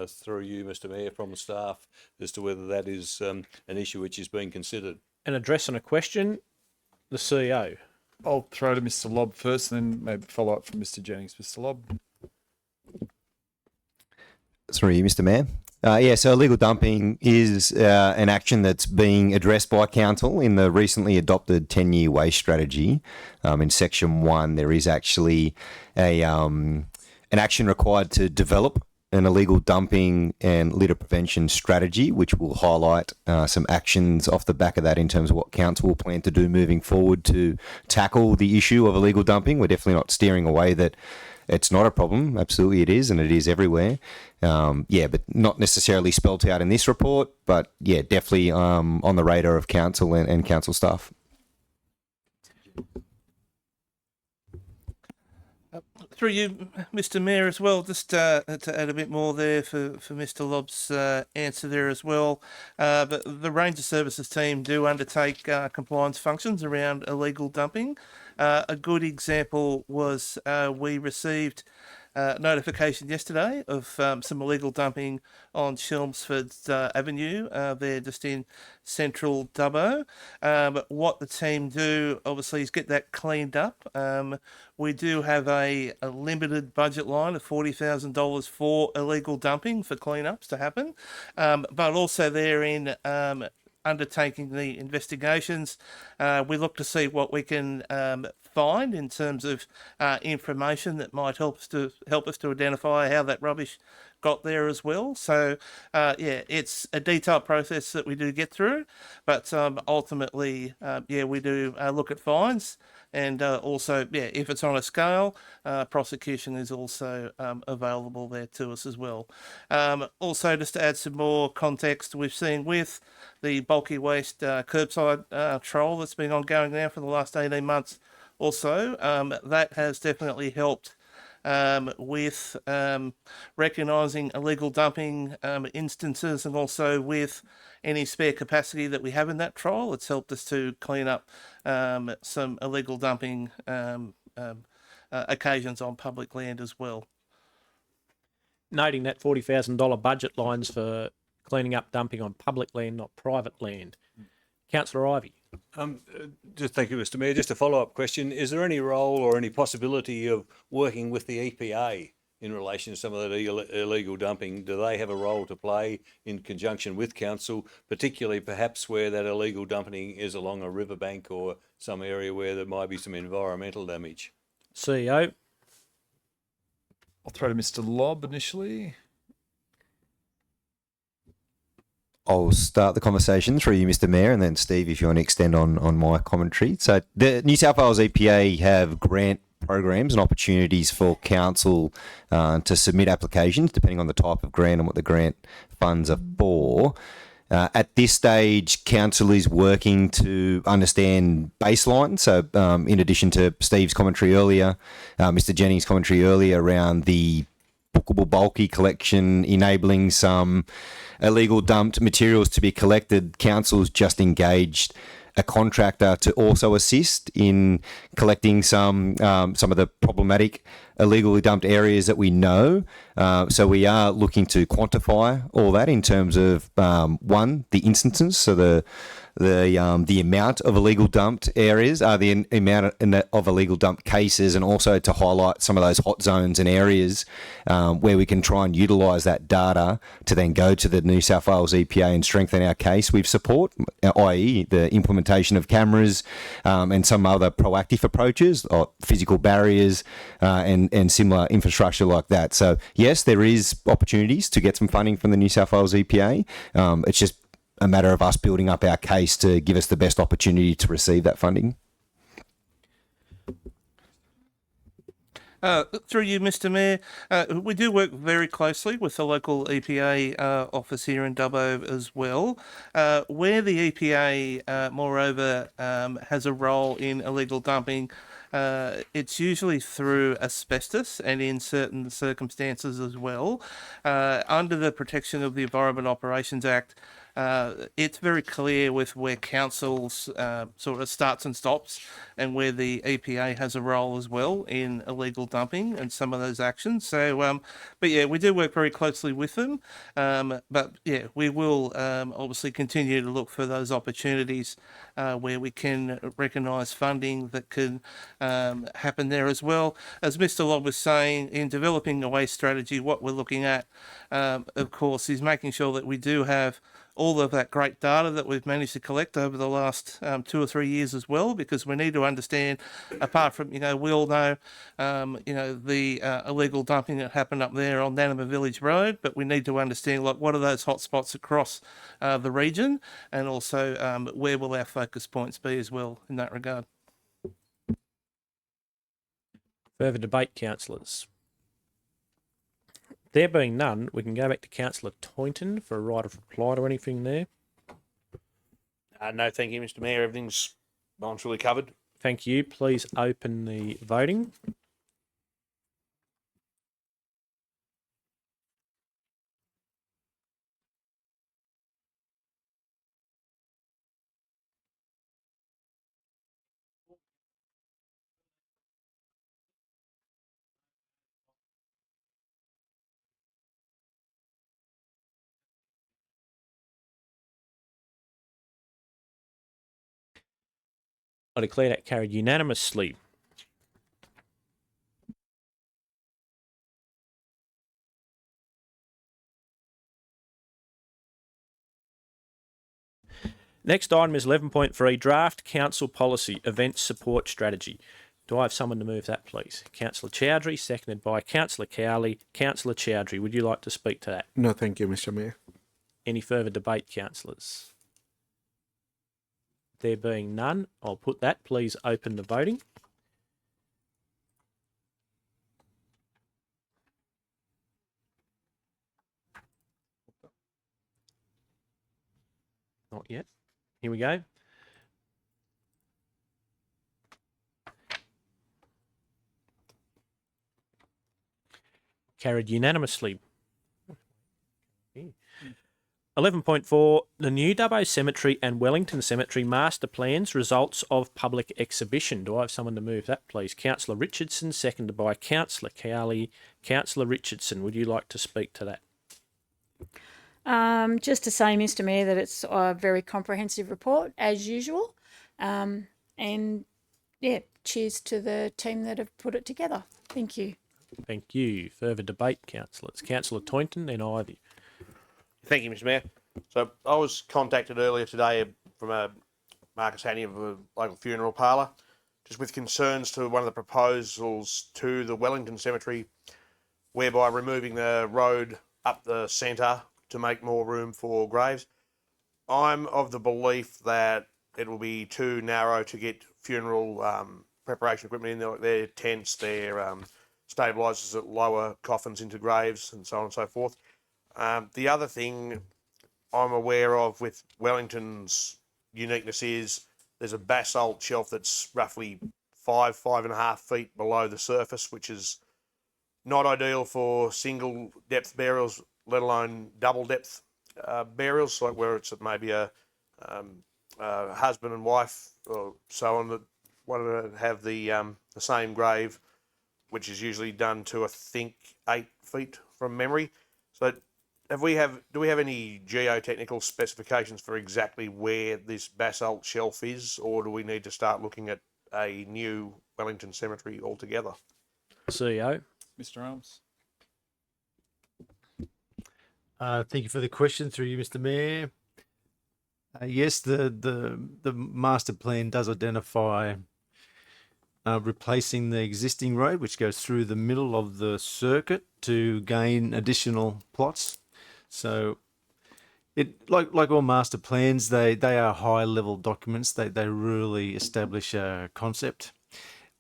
through you, Mr. Mayor, from the staff as to whether that is an issue which is being considered. And addressing a question, the CEO. I'll throw to Mr. Lobb first, and then maybe follow up from Mr. Jennings. Mr. Lobb. Through you, Mr. Mayor. Yeah, so illegal dumping is an action that's being addressed by council in the recently adopted 10-year waste strategy. In section 1, there is actually an action required to develop an illegal dumping and litter prevention strategy, which will highlight some actions off the back of that in terms of what council will plan to do moving forward to tackle the issue of illegal dumping. We're definitely not steering away that it's not a problem. Absolutely it is, and it is everywhere. Yeah, but not necessarily spelt out in this report, but yeah, definitely on the radar of council and council staff. Through you, Mr. Mayor, as well, just to add a bit more there for Mr. Lobb's answer there as well. But the Ranger Services team do undertake compliance functions around illegal dumping. A good example was we received notification yesterday of some illegal dumping on Chelmsford Avenue there just in central Dubbo. But what the team do obviously is get that cleaned up. We do have a limited budget line of $40,000 for illegal dumping for cleanups to happen, but also they're in undertaking the investigations. We look to see what we can find in terms of information that might help us to identify how that rubbish got there as well. So yeah, it's a detailed process that we do get through, but ultimately, yeah, we do look at fines. And also, yeah, if it's on a scale, prosecution is also available there to us as well. Also, just to add some more context, we've seen with the bulky waste curbside trial that's been ongoing now for the last 18 months or so, that has definitely helped with recognising illegal dumping instances, and also with any spare capacity that we have in that trial. It's helped us to clean up some illegal dumping occasions on public land as well. Noting that $40,000 budget lines for cleaning up dumping on public land, not private land. Councillor Ivey. Just thank you, Mr. Mayor. Just a follow-up question. Is there any role or any possibility of working with the EPA in relation to some of that illegal dumping? Do they have a role to play in conjunction with council, particularly perhaps where that illegal dumping is along a riverbank or some area where there might be some environmental damage? CEO. I'll throw to Mr. Lobb initially. I'll start the conversation through you, Mr. Mayor, and then Steve, if you want to extend on my commentary. So the New South Wales EPA have grant programs and opportunities for council to submit applications, depending on the type of grant and what the grant funds are for. At this stage, council is working to understand baseline. So in addition to Steve's commentary earlier, Mr. Jennings' commentary earlier around the bookable bulky collection, enabling some illegal dumped materials to be collected, council's just engaged a contractor to also assist in collecting some of the problematic illegally dumped areas that we know. So we are looking to quantify all that in terms of one, the instances, so the amount of illegal dumped areas, the amount of illegal dumped cases, and also to highlight some of those hot zones and areas where we can try and utilise that data to then go to the New South Wales EPA and strengthen our case with support, i.e. the implementation of cameras and some other proactive approaches, or physical barriers and similar infrastructure like that. So yes, there is opportunities to get some funding from the New South Wales EPA. It's just a matter of us building up our case to give us the best opportunity to receive that funding. Through you, Mr. Mayor, we do work very closely with the local EPA office here in Dubbo as well. Where the EPA, moreover, has a role in illegal dumping, it's usually through asbestos and in certain circumstances as well. Under the Protection of the Environment Operations Act, it's very clear with where council's sort of starts and stops, and where the EPA has a role as well in illegal dumping and some of those actions. So, but yeah, we do work very closely with them. But yeah, we will obviously continue to look for those opportunities where we can recognise funding that can happen there as well. As Mr. Lobb was saying, in developing a waste strategy, what we're looking at, of course, is making sure that we do have all of that great data that we've managed to collect over the last 2 or 3 years as well, because we need to understand, apart from, we all know, the illegal dumping that happened up there on Nanama Village Road, but we need to understand, like, what are those hotspots across the region, and also where will our focus points be as well in that regard. Further debate, councillors? There being none, we can go back to Councillor Toynton for a right of reply to anything there. No, thank you, Mr. Mayor. Everything's well and truly covered. Thank you. Please open the voting. I declare that carried unanimously. Next item is 11.3, Draft Council Policy Event Support Strategy. Do I have someone to move that, please? Councillor Chowdhury, seconded by Councillor Cowley. Councillor Chowdhury, would you like to speak to that? No, thank you, Mr. Mayor. Any further debate, councillors? There being none, I'll put that. Please open the voting. Not yet. Here we go. Carried unanimously. 11.4, the New Dubbo Cemetery and Wellington Cemetery Master Plans, Results of Public Exhibition. Do I have someone to move that, please? Councillor Richardson, seconded by Councillor Cowley. Councillor Richardson, would you like to speak to that? Just to say, Mr. Mayor, that it's a very comprehensive report, as usual. And yeah, cheers to the team that have put it together. Thank you. Thank you. Further debate, councillors. Councillor Toynton, then Ivy. Thank you, Mr. Mayor. So I was contacted earlier today from Marcus Haney of a local funeral parlour, just with concerns to one of the proposals to the Wellington Cemetery, whereby removing the road up the centre to make more room for graves. I'm of the belief that it will be too narrow to get funeral preparation equipment in there, like their tents, their stabilisers that lower coffins into graves, and so on and so forth. The other thing I'm aware of with Wellington's uniqueness is there's a basalt shelf that's roughly 5.5 feet below the surface, which is not ideal for single depth burials, let alone double depth burials, like where it's maybe a husband and wife or so on that want to have the same grave, which is usually done to, I think, 8 feet from memory. So do we have any geotechnical specifications for exactly where this basalt shelf is, or do we need to start looking at a new Wellington cemetery altogether? CEO. Mr. Arms. Thank you for the question through you, Mr. Mayor. Yes, the master plan does identify replacing the existing road, which goes through the middle of the circuit to gain additional plots. So, it like all master plans, they are high level documents. They really establish a concept.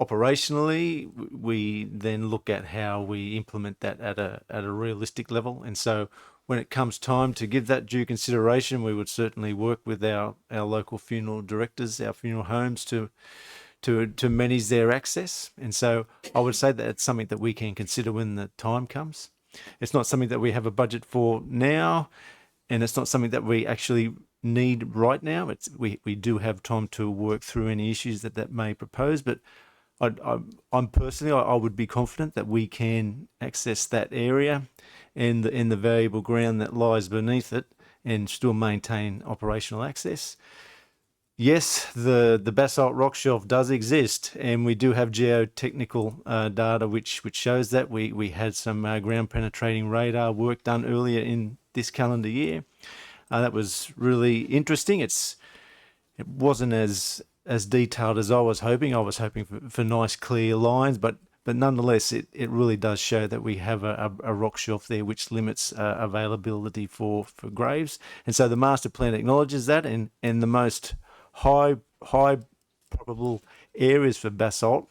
Operationally, we then look at how we implement that at a realistic level. And so, when it comes time to give that due consideration, we would certainly work with our local funeral directors, our funeral homes to manage their access. And so I would say that it's something that we can consider when the time comes. It's not something that we have a budget for now, and it's not something that we actually need right now. We do have time to work through any issues that may propose, but I'm personally, I would be confident that we can access that area and the valuable ground that lies beneath it and still maintain operational access. Yes, the basalt rock shelf does exist, and we do have geotechnical data which shows that. We had some ground penetrating radar work done earlier in this calendar year. That was really interesting. It wasn't as detailed as I was hoping. I was hoping for nice clear lines, but nonetheless, it really does show that we have a rock shelf there which limits availability for graves. And so the master plan acknowledges that, and the most high probable areas for basalt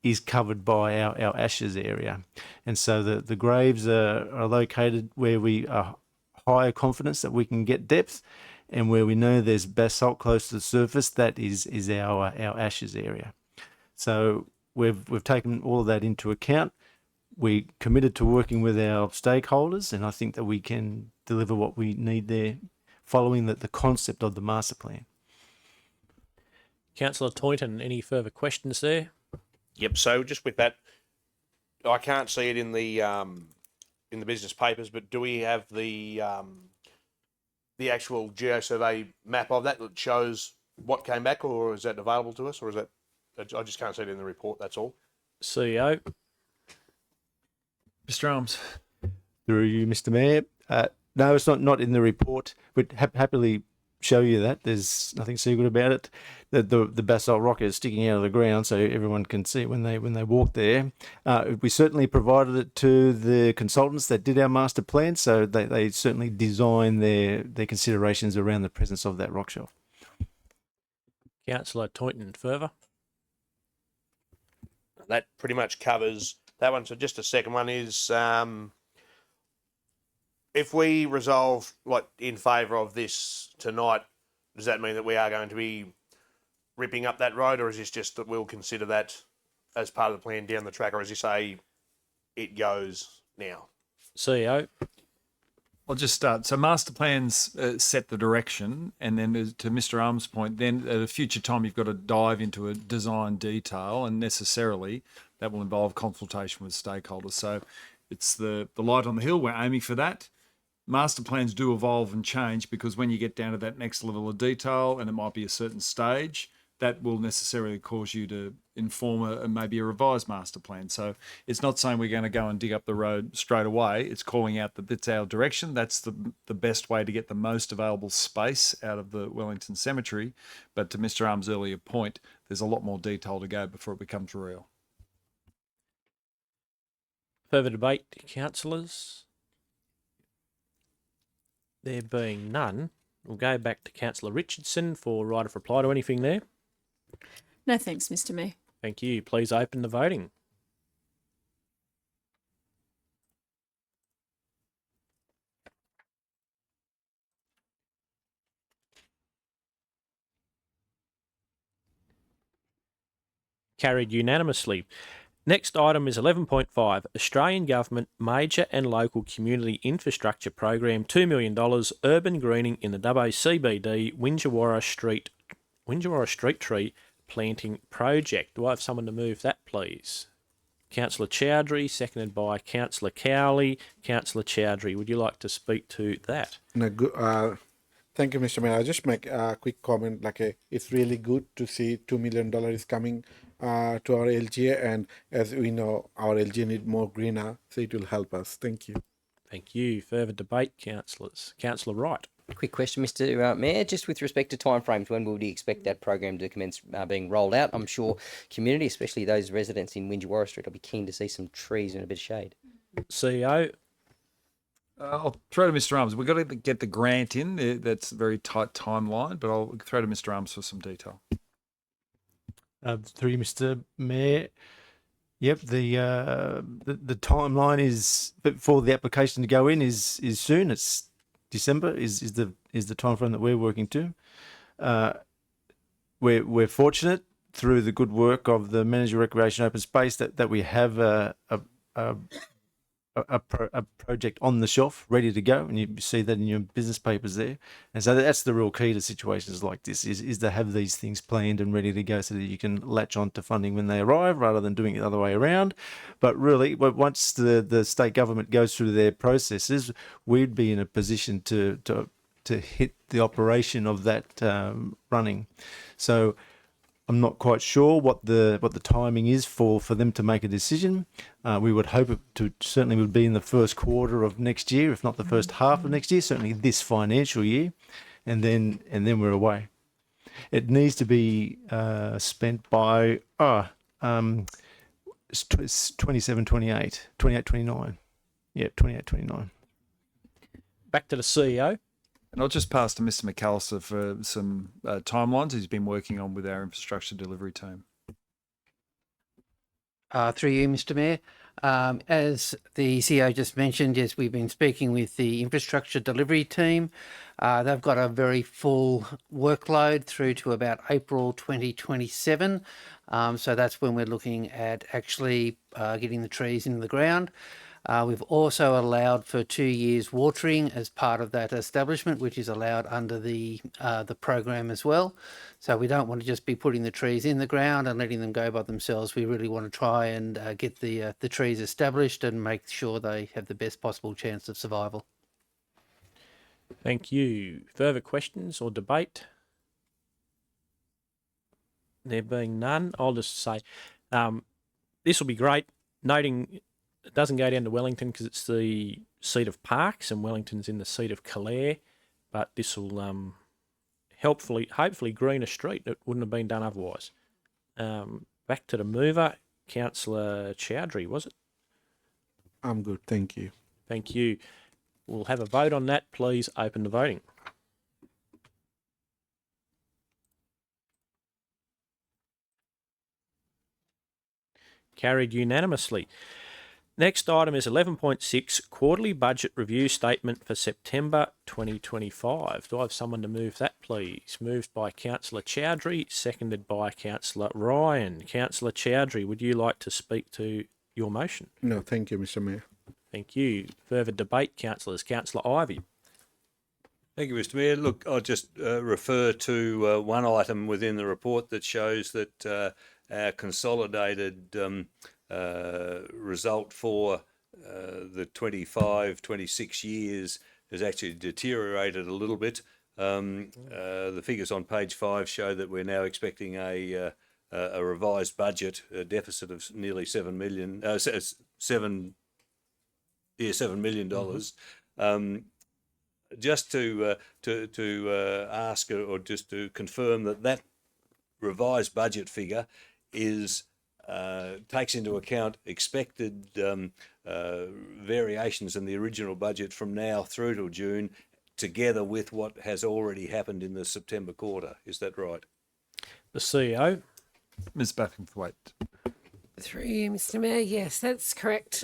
is covered by our ashes area. And so the graves are located where we are higher confidence that we can get depth, and where we know there's basalt close to the surface, that is our ashes area. So we've taken all of that into account. We committed to working with our stakeholders, and I think that we can deliver what we need there, following the concept of the master plan. Councillor Toynton, any further questions there? Yep. So just with that, I can't see it in the business papers, but do we have the actual geosurvey map of that shows what came back, or is that available to us, or is that I just can't see it in the report? That's all. CEO. Mr. Arms. Through you, Mr. Mayor. No, it's not in the report. We'd happily show you that. There's nothing secret about it. The basalt rock is sticking out of the ground, so everyone can see it when they walk there. We certainly provided it to the consultants that did our master plan, so they certainly designed their considerations around the presence of that rock shelf. Councillor Toynton, further. That pretty much covers that one. So just a second one is, if we resolve in favour of this tonight, does that mean that we are going to be ripping up that road, or is this just that we'll consider that as part of the plan down the track, or as you say, it goes now? CEO. I'll just start. So master plans set the direction, and then to Mr. Arms' point, then at a future time you've got to dive into a design detail, and necessarily that will involve consultation with stakeholders. So it's the light on the hill. We're aiming for that. Master plans do evolve and change, because when you get down to that next level of detail, and it might be a certain stage, that will necessarily cause you to inform maybe a revised master plan. So it's not saying we're going to go and dig up the road straight away. It's calling out that it's our direction. That's the best way to get the most available space out of the Wellington Cemetery. But to Mr. Arms' earlier point, there's a lot more detail to go before it becomes real. Further debate, councillors? There being none, we'll go back to Councillor Richardson for right of reply to anything there. No thanks, Mr. Mayor. Thank you. Please open the voting. Carried unanimously. Next item is 11.5, Australian Government Major and Local Community Infrastructure Program, $2 million, urban greening in the Dubbo CBD, Winjawara Street Tree Planting Project. Do I have someone to move that, please? Councillor Chowdhury, seconded by Councillor Cowley. Councillor Chowdhury, would you like to speak to that? No, thank you, Mr. Mayor. I'll just make a quick comment. It's really good to see $2 million is coming to our LGA, and as we know, our LGA need more greener, so it will help us. Thank you. Thank you. Further debate, councillors. Councillor Wright. Quick question, Mr. Mayor, just with respect to timeframes, when would you expect that program to commence being rolled out? I'm sure community, especially those residents in Winjawara Street, will be keen to see some trees and a bit of shade. CEO. I'll throw to Mr. Arms. We've got to get the grant in. That's a very tight timeline, but I'll throw to Mr. Arms for some detail. Through you, Mr. Mayor. Yep, the timeline is for the application to go in is soon. It's December is the timeframe that we're working to. We're fortunate through the good work of the Manager Recreation Open Space that we have a project on the shelf ready to go, and you see that in your business papers there. And so that's the real key to situations like this is to have these things planned and ready to go so that you can latch on to funding when they arrive rather than doing it the other way around. But really, once the state government goes through their processes, we'd be in a position to hit the operation of that running. So I'm not quite sure what the timing is for them to make a decision. We would hope it to certainly would be in the first quarter of next year, if not the first half of next year, certainly this financial year, and then we're away. It needs to be spent by 27, 28, 29. Yeah, 28, 29. Back to the CEO. And I'll just pass to Mr. McAllister for some timelines he's been working on with our infrastructure delivery team. Through you, Mr. Mayor. As the CEO just mentioned, yes, we've been speaking with the infrastructure delivery team. They've got a very full workload through to about April 2027. So that's when we're looking at actually getting the trees into the ground. We've also allowed for 2 years watering as part of that establishment, which is allowed under the program as well. So we don't want to just be putting the trees in the ground and letting them go by themselves. We really want to try and get the trees established and make sure they have the best possible chance of survival. Thank you. Further questions or debate? There being none, I'll just say this will be great, noting it doesn't go down to Wellington because it's the seat of Parks and Wellington's in the seat of Calare, but this will hopefully green a street that wouldn't have been done otherwise. Back to the mover, Councillor Chowdhury, was it? I'm good, thank you. Thank you. We'll have a vote on that. Please open the voting. Carried unanimously. Next item is 11.6, Quarterly Budget Review Statement for September 2025. Do I have someone to move that, please? Moved by Councillor Chowdhury, seconded by Councillor Ryan. Councillor Chowdhury, would you like to speak to your motion? No, thank you, Mr. Mayor. Thank you. Further debate, councillors. Councillor Ivey. Thank you, Mr. Mayor. Look, I'll just refer to one item within the report that shows that our consolidated result for the 25-26 years has actually deteriorated a little bit. The figures on page 5 show that we're now expecting a revised budget, a deficit of nearly $7 million. $7 million. Just to ask or just to confirm that revised budget figure is takes into account expected variations in the original budget from now through till June, together with what has already happened in the September quarter. Is that right? The CEO. Ms. Bathingthwaite. Through you, Mr. Mayor. Yes, that's correct.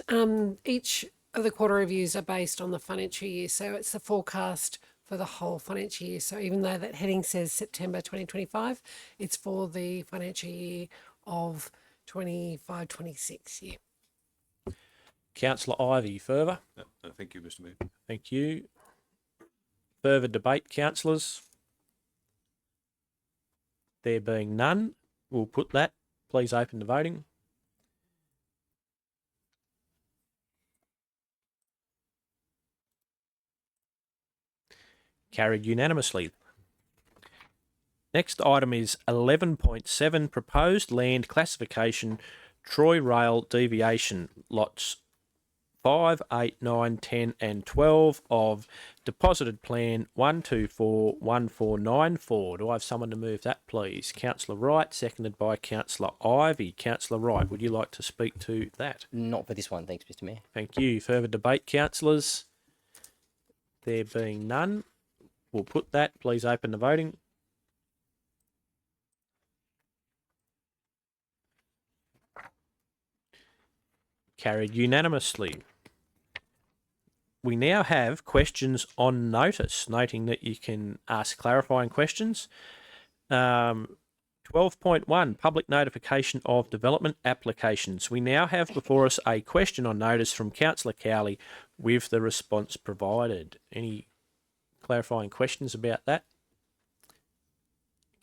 Each of the quarter reviews are based on the financial year, so it's the forecast for the whole financial year. So even though that heading says September 2025, it's for the financial year of 25-26 year. Councillor Ivey, further? Thank you, Mr Mayor. Thank you. Further debate, councillors? There being none, we'll put that. Please open the voting. Carried unanimously. Next item is 11.7, proposed land classification, Troy Rail deviation, lots 5, 8, 9, 10 and 12 of deposited plan 1241494. Do I have someone to move that, please? Councillor Wright, seconded by Councillor Ivey. Councillor Wright, would you like to speak to that? Not for this one, thanks, Mr Mayor. Thank you. Further debate, councillors? There being none, we'll put that. Please open the voting. Carried unanimously. We now have questions on notice, noting that you can ask clarifying questions. 12.1, public notification of development applications. We now have before us a question on notice from Councillor Cowley with the response provided. Any clarifying questions about that?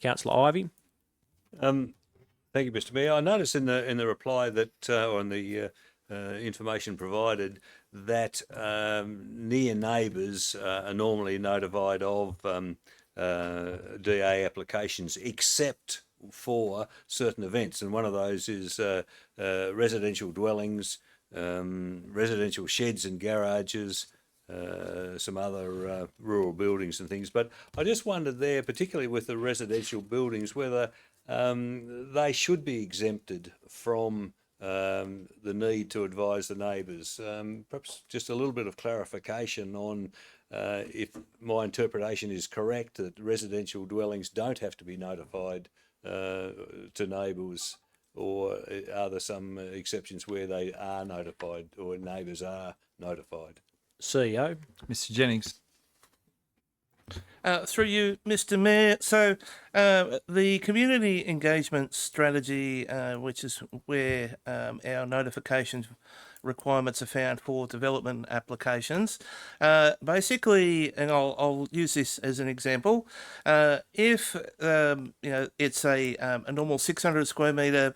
Councillor Ivey? Thank you, Mr Mayor. I noticed in the reply that, or in the information provided, that near neighbours are normally notified of DA applications except for certain events, and one of those is residential dwellings, residential sheds and garages, some other rural buildings and things. But I just wondered there, particularly with the residential buildings, whether they should be exempted from the need to advise the neighbours. Perhaps just a little bit of clarification on if my interpretation is correct, that residential dwellings don't have to be notified to neighbours, or are there some exceptions where they are notified or neighbours are notified? CEO. Mr Jennings. Through you, Mr Mayor. So the community engagement strategy, which is where our notification requirements are found for development applications, basically, and I'll use this as an example, if it's a normal 600 square metre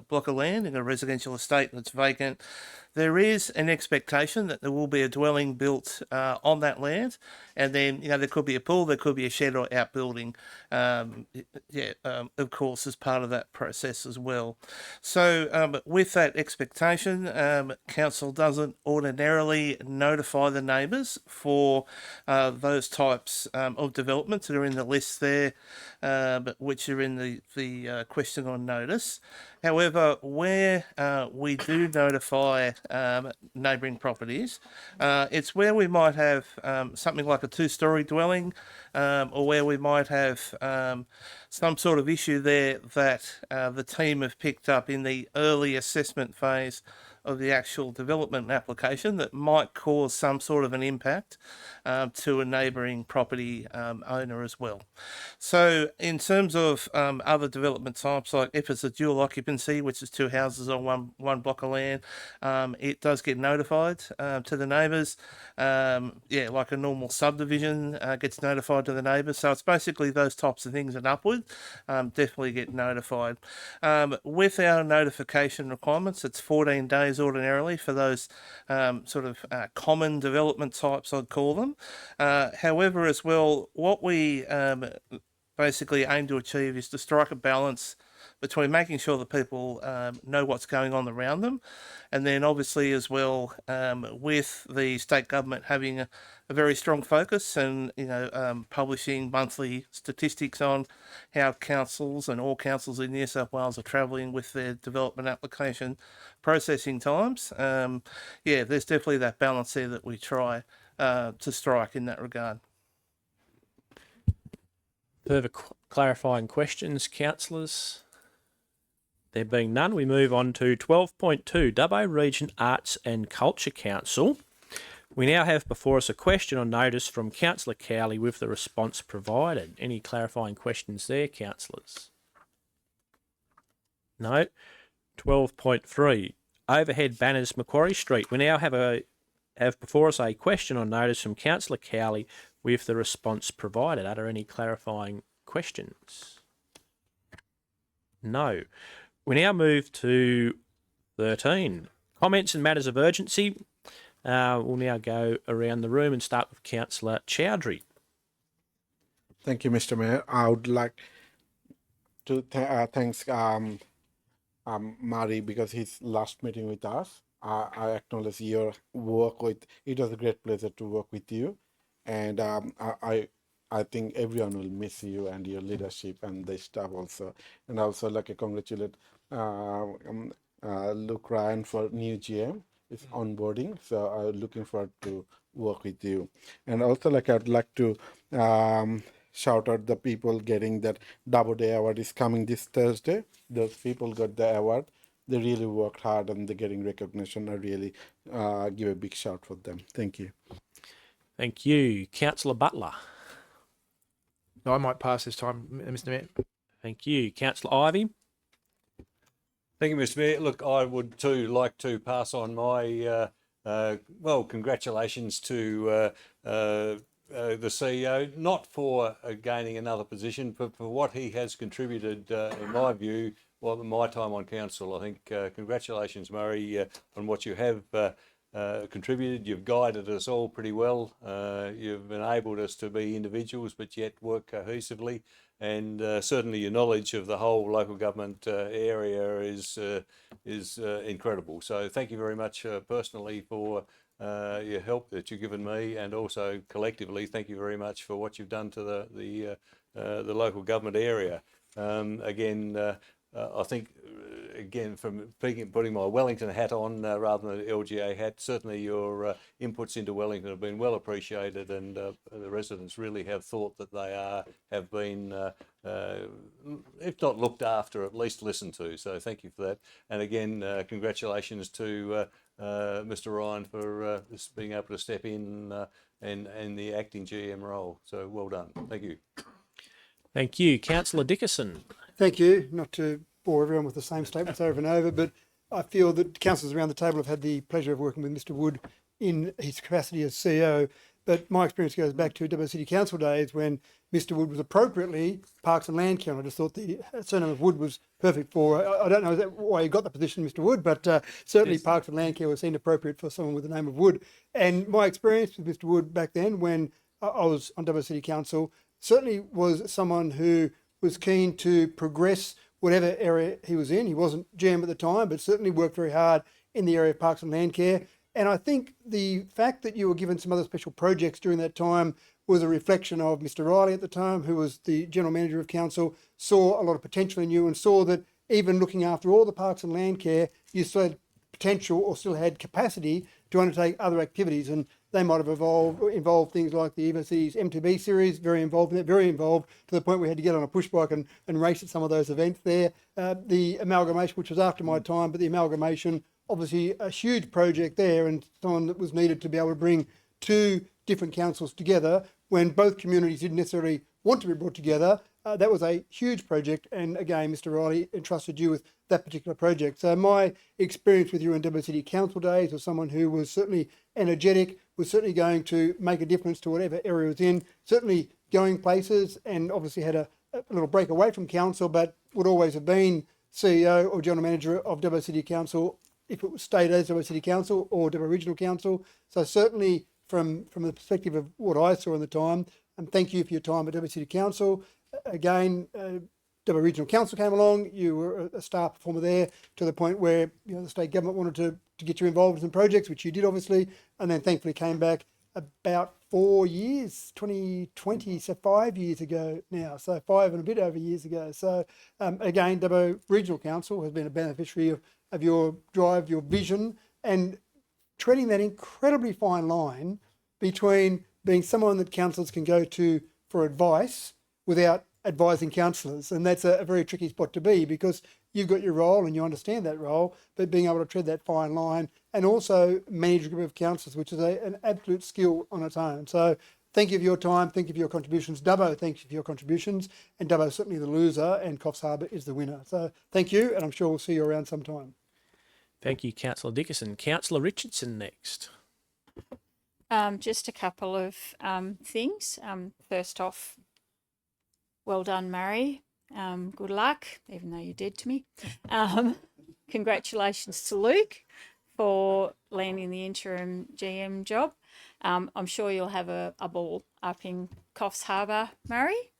block of land in a residential estate that's vacant, there is an expectation that there will be a dwelling built on that land, and then there could be a pool, there could be a shed or outbuilding, of course, as part of that process as well. So with that expectation, council doesn't ordinarily notify the neighbours for those types of developments that are in the list there, which are in the question on notice. However, where we do notify neighbouring properties, it's where we might have something like a two-storey dwelling, or where we might have some sort of issue there that the team have picked up in the early assessment phase of the actual development application that might cause some sort of an impact to a neighbouring property owner as well. So in terms of other development types, like if it's a dual occupancy, which is two houses on one block of land, it does get notified to the neighbours. Like a normal subdivision gets notified to the neighbours. So it's basically those types of things and upward definitely get notified. With our notification requirements, it's 14 days ordinarily for those common development types, I'd call them. However, as well, what we basically aim to achieve is to strike a balance between making sure that people know what's going on around them, and then obviously as well with the state government having a very strong focus and publishing monthly statistics on how councils and all councils in New South Wales are travelling with their development application processing times. There's definitely that balance there that we try to strike in that regard. Further clarifying questions, councillors? There being none, we move on to 12.2, Dubbo Region Arts and Culture Council. We now have before us a question on notice from Councillor Cowley with the response provided. Any clarifying questions there, councillors? No. 12.3 Overhead banners, Macquarie Street. We now have before us a question on notice from Councillor Cowley with the response provided. Are there any clarifying questions? No. We now move to 13. Comments and matters of urgency. We'll now go around the room and start with Councillor Chowdhury. Thank you, Mr. Mayor. I would like to thanks Mari, because his last meeting with us. I acknowledge your work with. It was a great pleasure to work with you, and I think everyone will miss you and your leadership and the staff also. And also like to congratulate Luke Ryan for new GM. It's onboarding, so I'm looking forward to work with you. And also I'd like to shout out the people getting that Double Day Award is coming this Thursday. Those people got the award. They really worked hard and they're getting recognition. I really give a big shout for them. Thank you. Thank you. Councillor Butler. I might pass this time, Mr. Mayor. Thank you. Councillor Ivey. Thank you, Mr. Mayor. Look, I would too like to pass on my congratulations to the CEO, not for gaining another position, but for what he has contributed, in my view, my time on council. I think congratulations, Murray, on what you have contributed. You've guided us all pretty well. You've enabled us to be individuals, but yet work cohesively. And certainly your knowledge of the whole local government area is incredible. So thank you very much personally for your help that you've given me, and also collectively, thank you very much for what you've done to the local government area. I think, again, from putting my Wellington hat on rather than the LGA hat, certainly your inputs into Wellington have been well appreciated, and the residents really have thought that they have been, if not looked after, at least listened to. So thank you for that. And again, congratulations to Mr. Ryan for being able to step in and the acting GM role. So well done. Thank you. Thank you. Councillor Dickerson. Thank you. Not to bore everyone with the same statements over and over, but I feel that councillors around the table have had the pleasure of working with Mr. Wood in his capacity as CEO. But my experience goes back to WA City Council days when Mr. Wood was appropriately Parks and Land Care. I just thought the surname of Wood was perfect for, I don't know why you got the position, Mr. Wood, but certainly yes. Parks and Land Care was seen appropriate for someone with the name of Wood. And my experience with Mr. Wood back then, when I was on WA City Council, certainly was someone who was keen to progress whatever area he was in. He wasn't GM at the time, but certainly worked very hard in the area of Parks and Land Care. And I think the fact that you were given some other special projects during that time was a reflection of Mr. Riley at the time, who was the General Manager of Council, saw a lot of potential in you and saw that even looking after all the Parks and Land Care, you still had potential or still had capacity to undertake other activities. And they might have involved things like the EVC's MTB series, very involved in it, very involved to the point we had to get on a push bike and race at some of those events there. The amalgamation, which was after my time, but the amalgamation, obviously a huge project there, and someone that was needed to be able to bring two different councils together when both communities didn't necessarily want to be brought together. That was a huge project, and again, Mr. Riley entrusted you with that particular project. So my experience with you in WA City Council days was someone who was certainly energetic, was certainly going to make a difference to whatever area it was in, certainly going places, and obviously had a little break away from council, but would always have been CEO or General Manager of WA City Council if it was stayed as WA City Council or WA Regional Council. So certainly from the perspective of what I saw in the time, and thank you for your time at WA City Council. Again, WA Regional Council came along, you were a star performer there to the point where the state government wanted to get you involved in some projects, which you did obviously, and then thankfully came back about 4 years, 2020, so 5 years ago now, so 5 and a bit over years ago. So again, WA Regional Council has been a beneficiary of your drive, your vision, and treading that incredibly fine line between being someone that councillors can go to for advice without advising councillors. And that's a very tricky spot to be, because you've got your role and you understand that role, but being able to tread that fine line and also manage a group of councillors, which is an absolute skill on its own. So thank you for your time. Thank you for your contributions. Dubbo, thank you for your contributions. And Dubbo is certainly the loser and Coffs Harbour is the winner. So thank you, and I'm sure we'll see you around sometime. Thank you, Councillor Dickerson. Councillor Richardson next. Just a couple of things. First off, well done, Murray. Good luck, even though you're dead to me. Congratulations to Luke for landing the interim GM job. I'm sure you'll have a ball up in Coffs Harbour, Murray.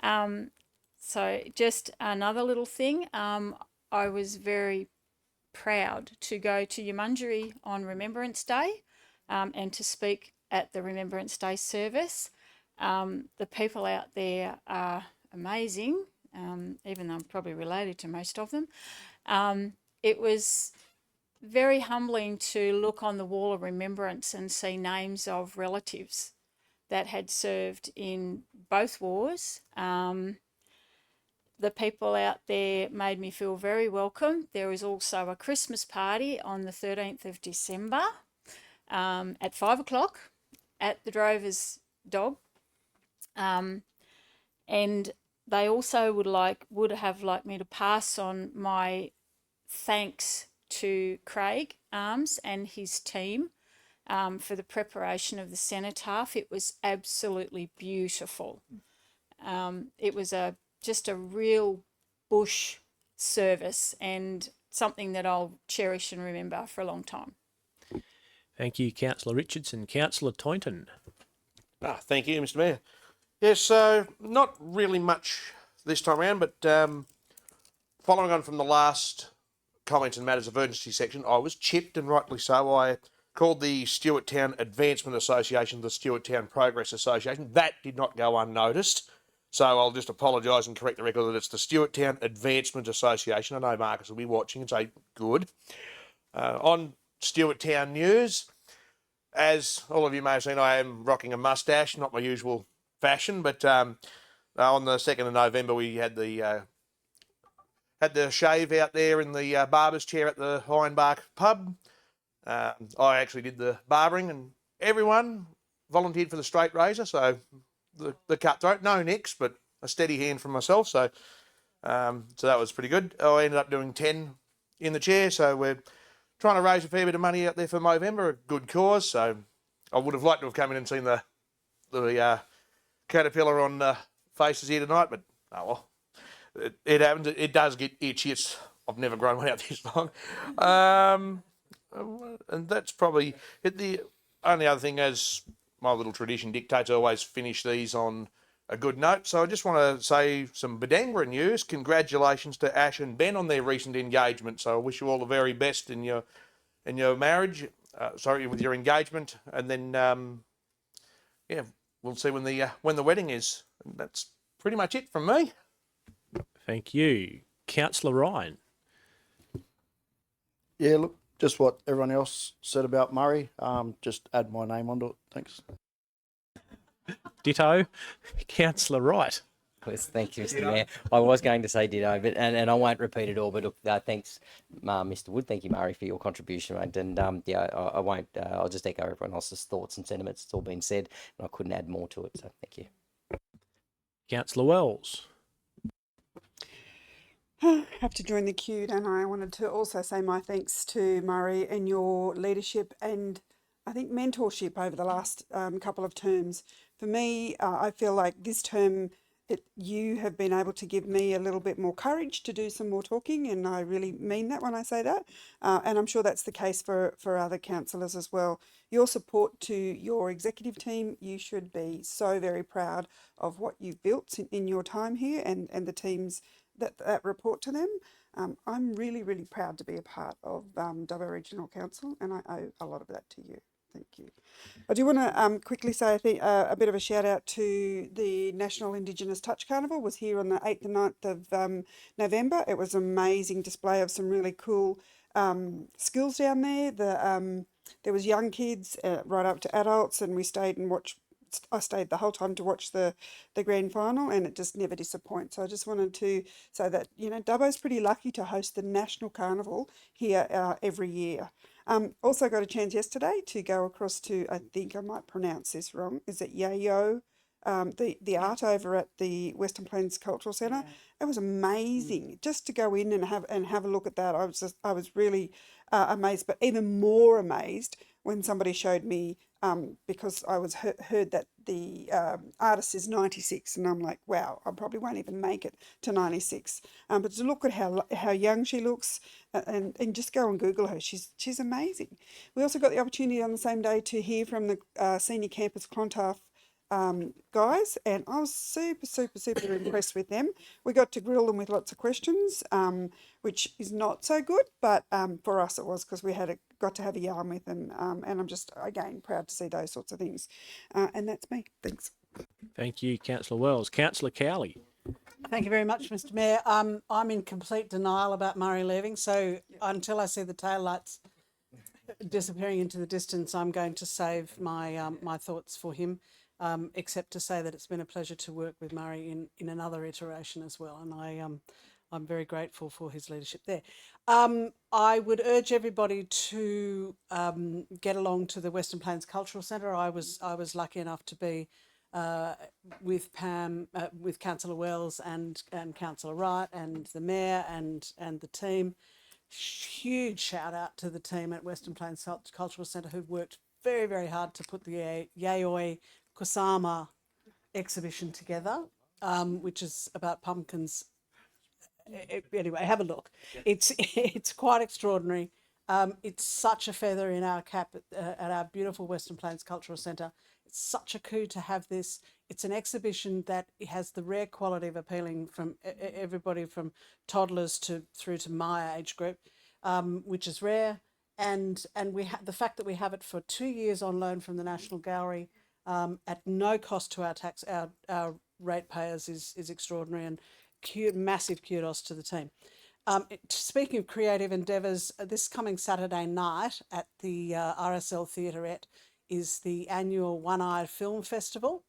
So just another little thing. I was very proud to go to Yumunjeri on Remembrance Day and to speak at the Remembrance Day service. The people out there are amazing, even though I'm probably related to most of them. It was very humbling to look on the wall of remembrance and see names of relatives that had served in both wars. The people out there made me feel very welcome. There was also a Christmas party on the 13th of December at 5 o'clock at the Drover's Dog. And they also would have liked me to pass on my thanks to Craig Arms and his team for the preparation of the cenotaph. It was absolutely beautiful. It was just a real bush service and something that I'll cherish and remember for a long time. Thank you, Councillor Richardson. Councillor Toynton. Thank you, Mr. Mayor. Yes, so not really much this time around, but following on from the last comments and matters of urgency section, I was chipped, and rightly so. I called the Stewart Town Advancement Association the Stewart Town Progress Association. That did not go unnoticed. So I'll just apologise and correct the record that it's the Stewart Town Advancement Association. I know Marcus will be watching and say, good. On Stewart Town news, as all of you may have seen, I am rocking a moustache, not my usual fashion, but on the 2nd of November we had the shave out there in the barber's chair at the Ironbark pub. I actually did the barbering, and everyone volunteered for the straight razor, so the cutthroat, no nicks, but a steady hand from myself, so that was pretty good. I ended up doing 10 in the chair, so we're trying to raise a fair bit of money out there for Movember, a good cause, so I would have liked to have come in and seen the caterpillar on faces here tonight, but oh well. It happens. It does get itchy. I've never grown one out this long. And that's probably it. The only other thing, as my little tradition dictates, I always finish these on a good note. So I just want to say some Badangra news. Congratulations to Ash and Ben on their recent engagement. So I wish you all the very best in your marriage. With your engagement, and then we'll see when the wedding is. And that's pretty much it from me. Thank you. Councillor Ryan. Yeah, look, just what everyone else said about Murray. Just add my name onto it. Thanks. Ditto. Councillor Wright. Yes, thank you, Mr. Mayor. I was going to say ditto, but and I won't repeat it all. But look, thanks, Mr. Wood. Thank you, Murray, for your contribution. And I won't. I'll just echo everyone else's thoughts and sentiments. It's all been said, and I couldn't add more to it. So thank you. Councillor Wells. I have to join the queue, and I wanted to also say my thanks to Murray and your leadership and I think mentorship over the last couple of terms. For me, I feel like this term that you have been able to give me a little bit more courage to do some more talking, and I really mean that when I say that. And I'm sure that's the case for other councillors as well. Your support to your executive team, you should be so very proud of what you've built in your time here and the teams that report to them. I'm really, really proud to be a part of Dubbo Regional Council, and I owe a lot of that to you. Thank you. I do want to quickly say, I think, a bit of a shout out to the National Indigenous Touch Carnival. Was here on the 8th and 9th of November. It was an amazing display of some really cool skills down there. There was young kids right up to adults, and we stayed and watched. I stayed the whole time to watch the grand final, and it just never disappoints. So I just wanted to say that, Dubbo's pretty lucky to host the National Carnival here every year. Also got a chance yesterday to go across to, I think I might pronounce this wrong, is it Yayo? The art over at the Western Plains Cultural Centre. It was amazing just to go in and have a look at that. I was really amazed, but even more amazed when somebody showed me, because I was heard that the artist is 96, and I'm like, wow, I probably won't even make it to 96. But to look at how young she looks, and just go and Google her, she's amazing. We also got the opportunity on the same day to hear from the Senior Campus Clontarf guys, and I was super impressed with them. We got to grill them with lots of questions, which is not so good, but for us it was, because we got to have a yarn with them, and I'm just, again, proud to see those sorts of things. And that's me. Thanks. Thank you, Councillor Wells. Councillor Cowley. Thank you very much, Mr. Mayor. I'm in complete denial about Murray leaving, so until I see the taillights disappearing into the distance, I'm going to save my my thoughts for him. Except to say that it's been a pleasure to work with Murray in another iteration as well, and I'm very grateful for his leadership there. I would urge everybody to get along to the Western Plains Cultural Centre. I was lucky enough to be with Pam, with Councillor Wells and Councillor Wright and the Mayor and the team. Huge shout out to the team at Western Plains Cultural Centre who've worked very, very hard to put the Yayoi Kusama exhibition together, which is about pumpkins. Anyway, have a look. It's quite extraordinary. It's such a feather in our cap at our beautiful Western Plains Cultural Centre. It's such a coup to have this. It's an exhibition that has the rare quality of appealing from everybody from toddlers through to my age group, which is rare. And we the fact that we have it for 2 years on loan from the National Gallery, at no cost to our ratepayers is extraordinary, and massive kudos to the team. Speaking of creative endeavours, this coming Saturday night at the RSL Theaterette is the annual One-Eyed Film Festival.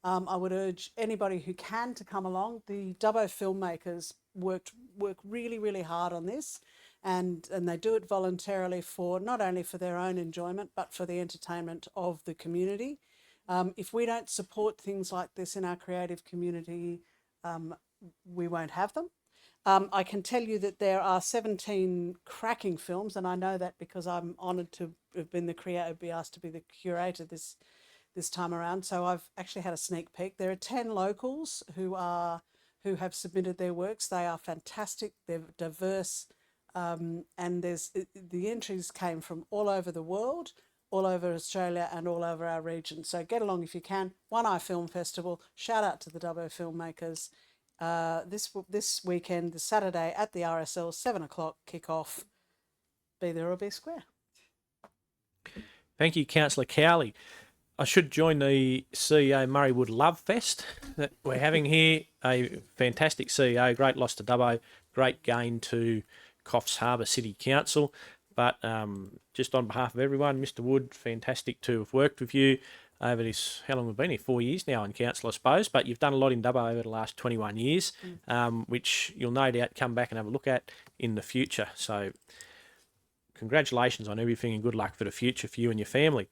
I would urge anybody who can to come along. The Dubbo filmmakers work really, really hard on this, and they do it voluntarily for not only for their own enjoyment but for the entertainment of the community. If we don't support things like this in our creative community, we won't have them. I can tell you that there are 17 cracking films, and I know that because I'm honoured to have been be asked to be the curator this time around. So I've actually had a sneak peek. There are 10 locals who have submitted their works. They are fantastic. They're diverse, and the entries came from all over the world, all over Australia and all over our region. So get along if you can. One Eye Film Festival. Shout out to the Dubbo filmmakers. This weekend, the Saturday at the RSL, 7 o'clock kick-off. Be there or be square. Thank you, Councillor Cowley. I should join the CEO Murray Wood Love Fest that we're having here. A fantastic CEO, great loss to Dubbo, great gain to Coffs Harbour City Council. But just on behalf of everyone, Mr. Wood, fantastic to have worked with you over this, how long we've been here, 4 years now in council, I suppose, but you've done a lot in Dubbo over the last 21 years, which you'll no doubt come back and have a look at in the future. So congratulations on everything and good luck for the future for you and your family.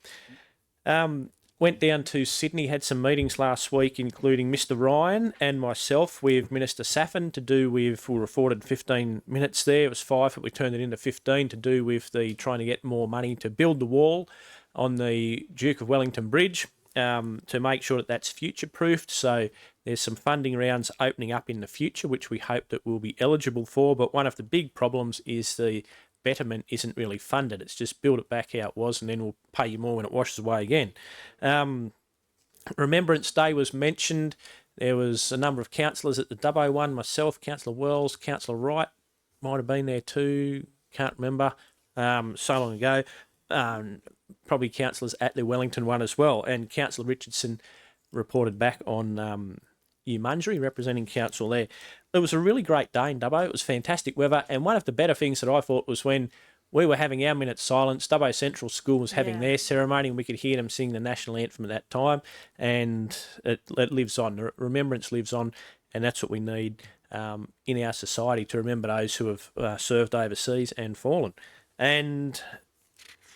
Went down to Sydney, had some meetings last week, including Mr. Ryan and myself with Minister Saffin to do with, we were afforded 15 minutes there. It was 5, but we turned it into 15 to do with the trying to get more money to build the wall on the Duke of Wellington Bridge to make sure that that's future-proofed. So there's some funding rounds opening up in the future, which we hope that we'll be eligible for. But one of the big problems is the betterment isn't really funded. It's just build it back how it was and then we'll pay you more when it washes away again. Remembrance Day was mentioned. There was a number of councillors at the Dubbo one, myself, Councillor Wells, Councillor Wright might have been there too, can't remember, so long ago. Probably councillors at the Wellington one as well, and Councillor Richardson reported back on Umunjeri, representing council there. It was a really great day in Dubbo. It was fantastic weather, and one of the better things that I thought was when we were having our minute silence, Dubbo Central School was having their ceremony, and we could hear them sing the national anthem at that time, and it lives on. The remembrance lives on, and that's what we need in our society, to remember those who have served overseas and fallen. And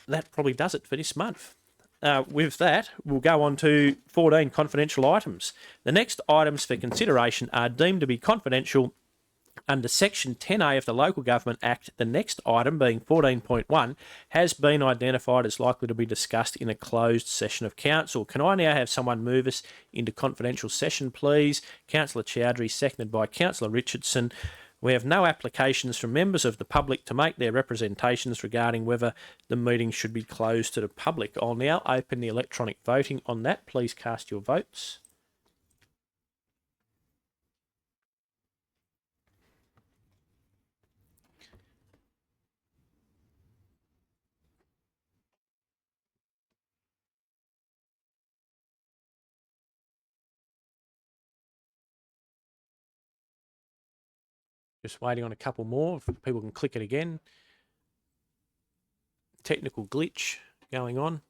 that probably does it for this month. With that, we'll go on to 14 confidential items. The next items for consideration are deemed to be confidential under Section 10A of the Local Government Act. The next item, being 14.1, has been identified as likely to be discussed in a closed session of council. Can I now have someone move us into confidential session, please? Councillor Chowdhury, seconded by Councillor Richardson. We have no applications from members of the public to make their representations regarding whether the meeting should be closed to the public. I'll now open the electronic voting on that. Please cast your votes. Just waiting on a couple more. If people can click it again. Technical glitch going on.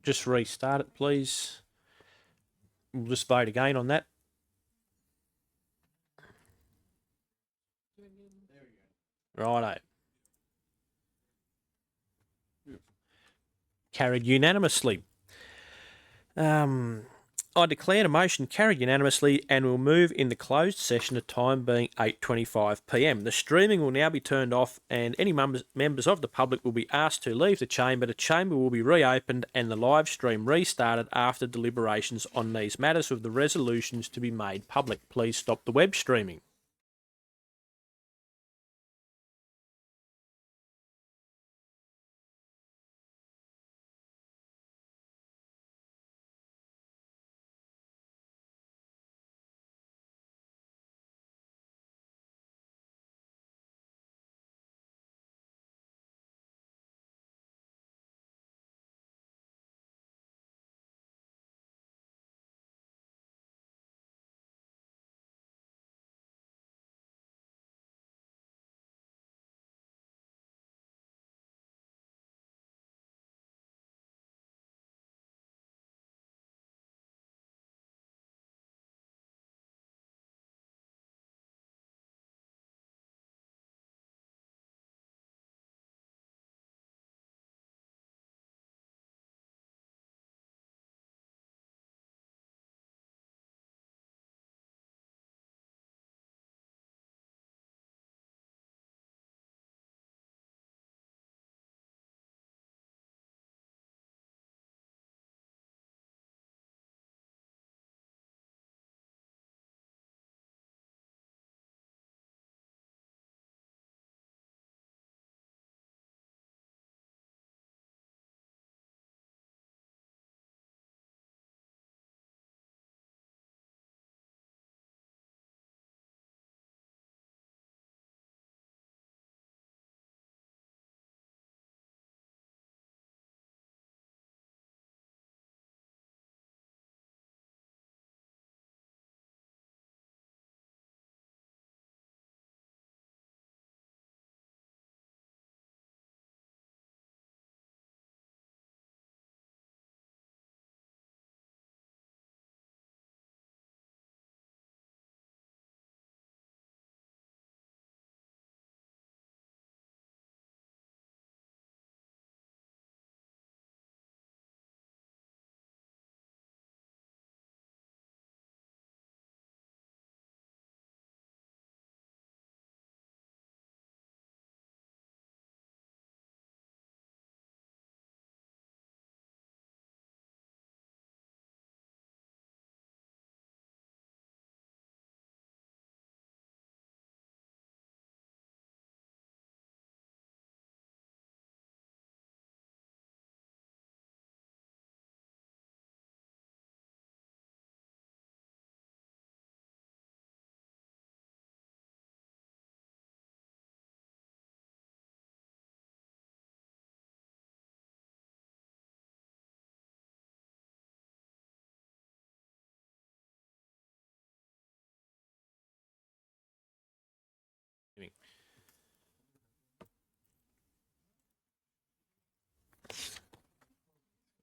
Just restart it, please. We'll just vote again on that. Righto. Carried unanimously. I declare the motion carried unanimously and will move in the closed session, the time being 8:25 p.m. The streaming will now be turned off and any members of the public will be asked to leave the chamber. The chamber will be reopened and the live stream restarted after deliberations on these matters, with the resolutions to be made public. Please stop the web streaming.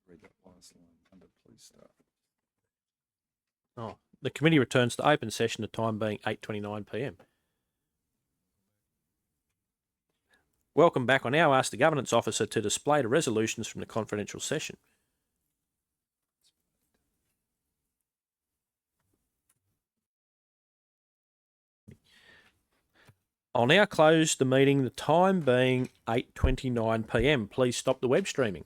Read that last line under please start. Oh, The committee returns to open session, the time being 8:29 p.m. Welcome back. I now ask the Governance Officer to display the resolutions from the confidential session. I'll now close the meeting, the time being 8:29 p.m. Please stop the web streaming.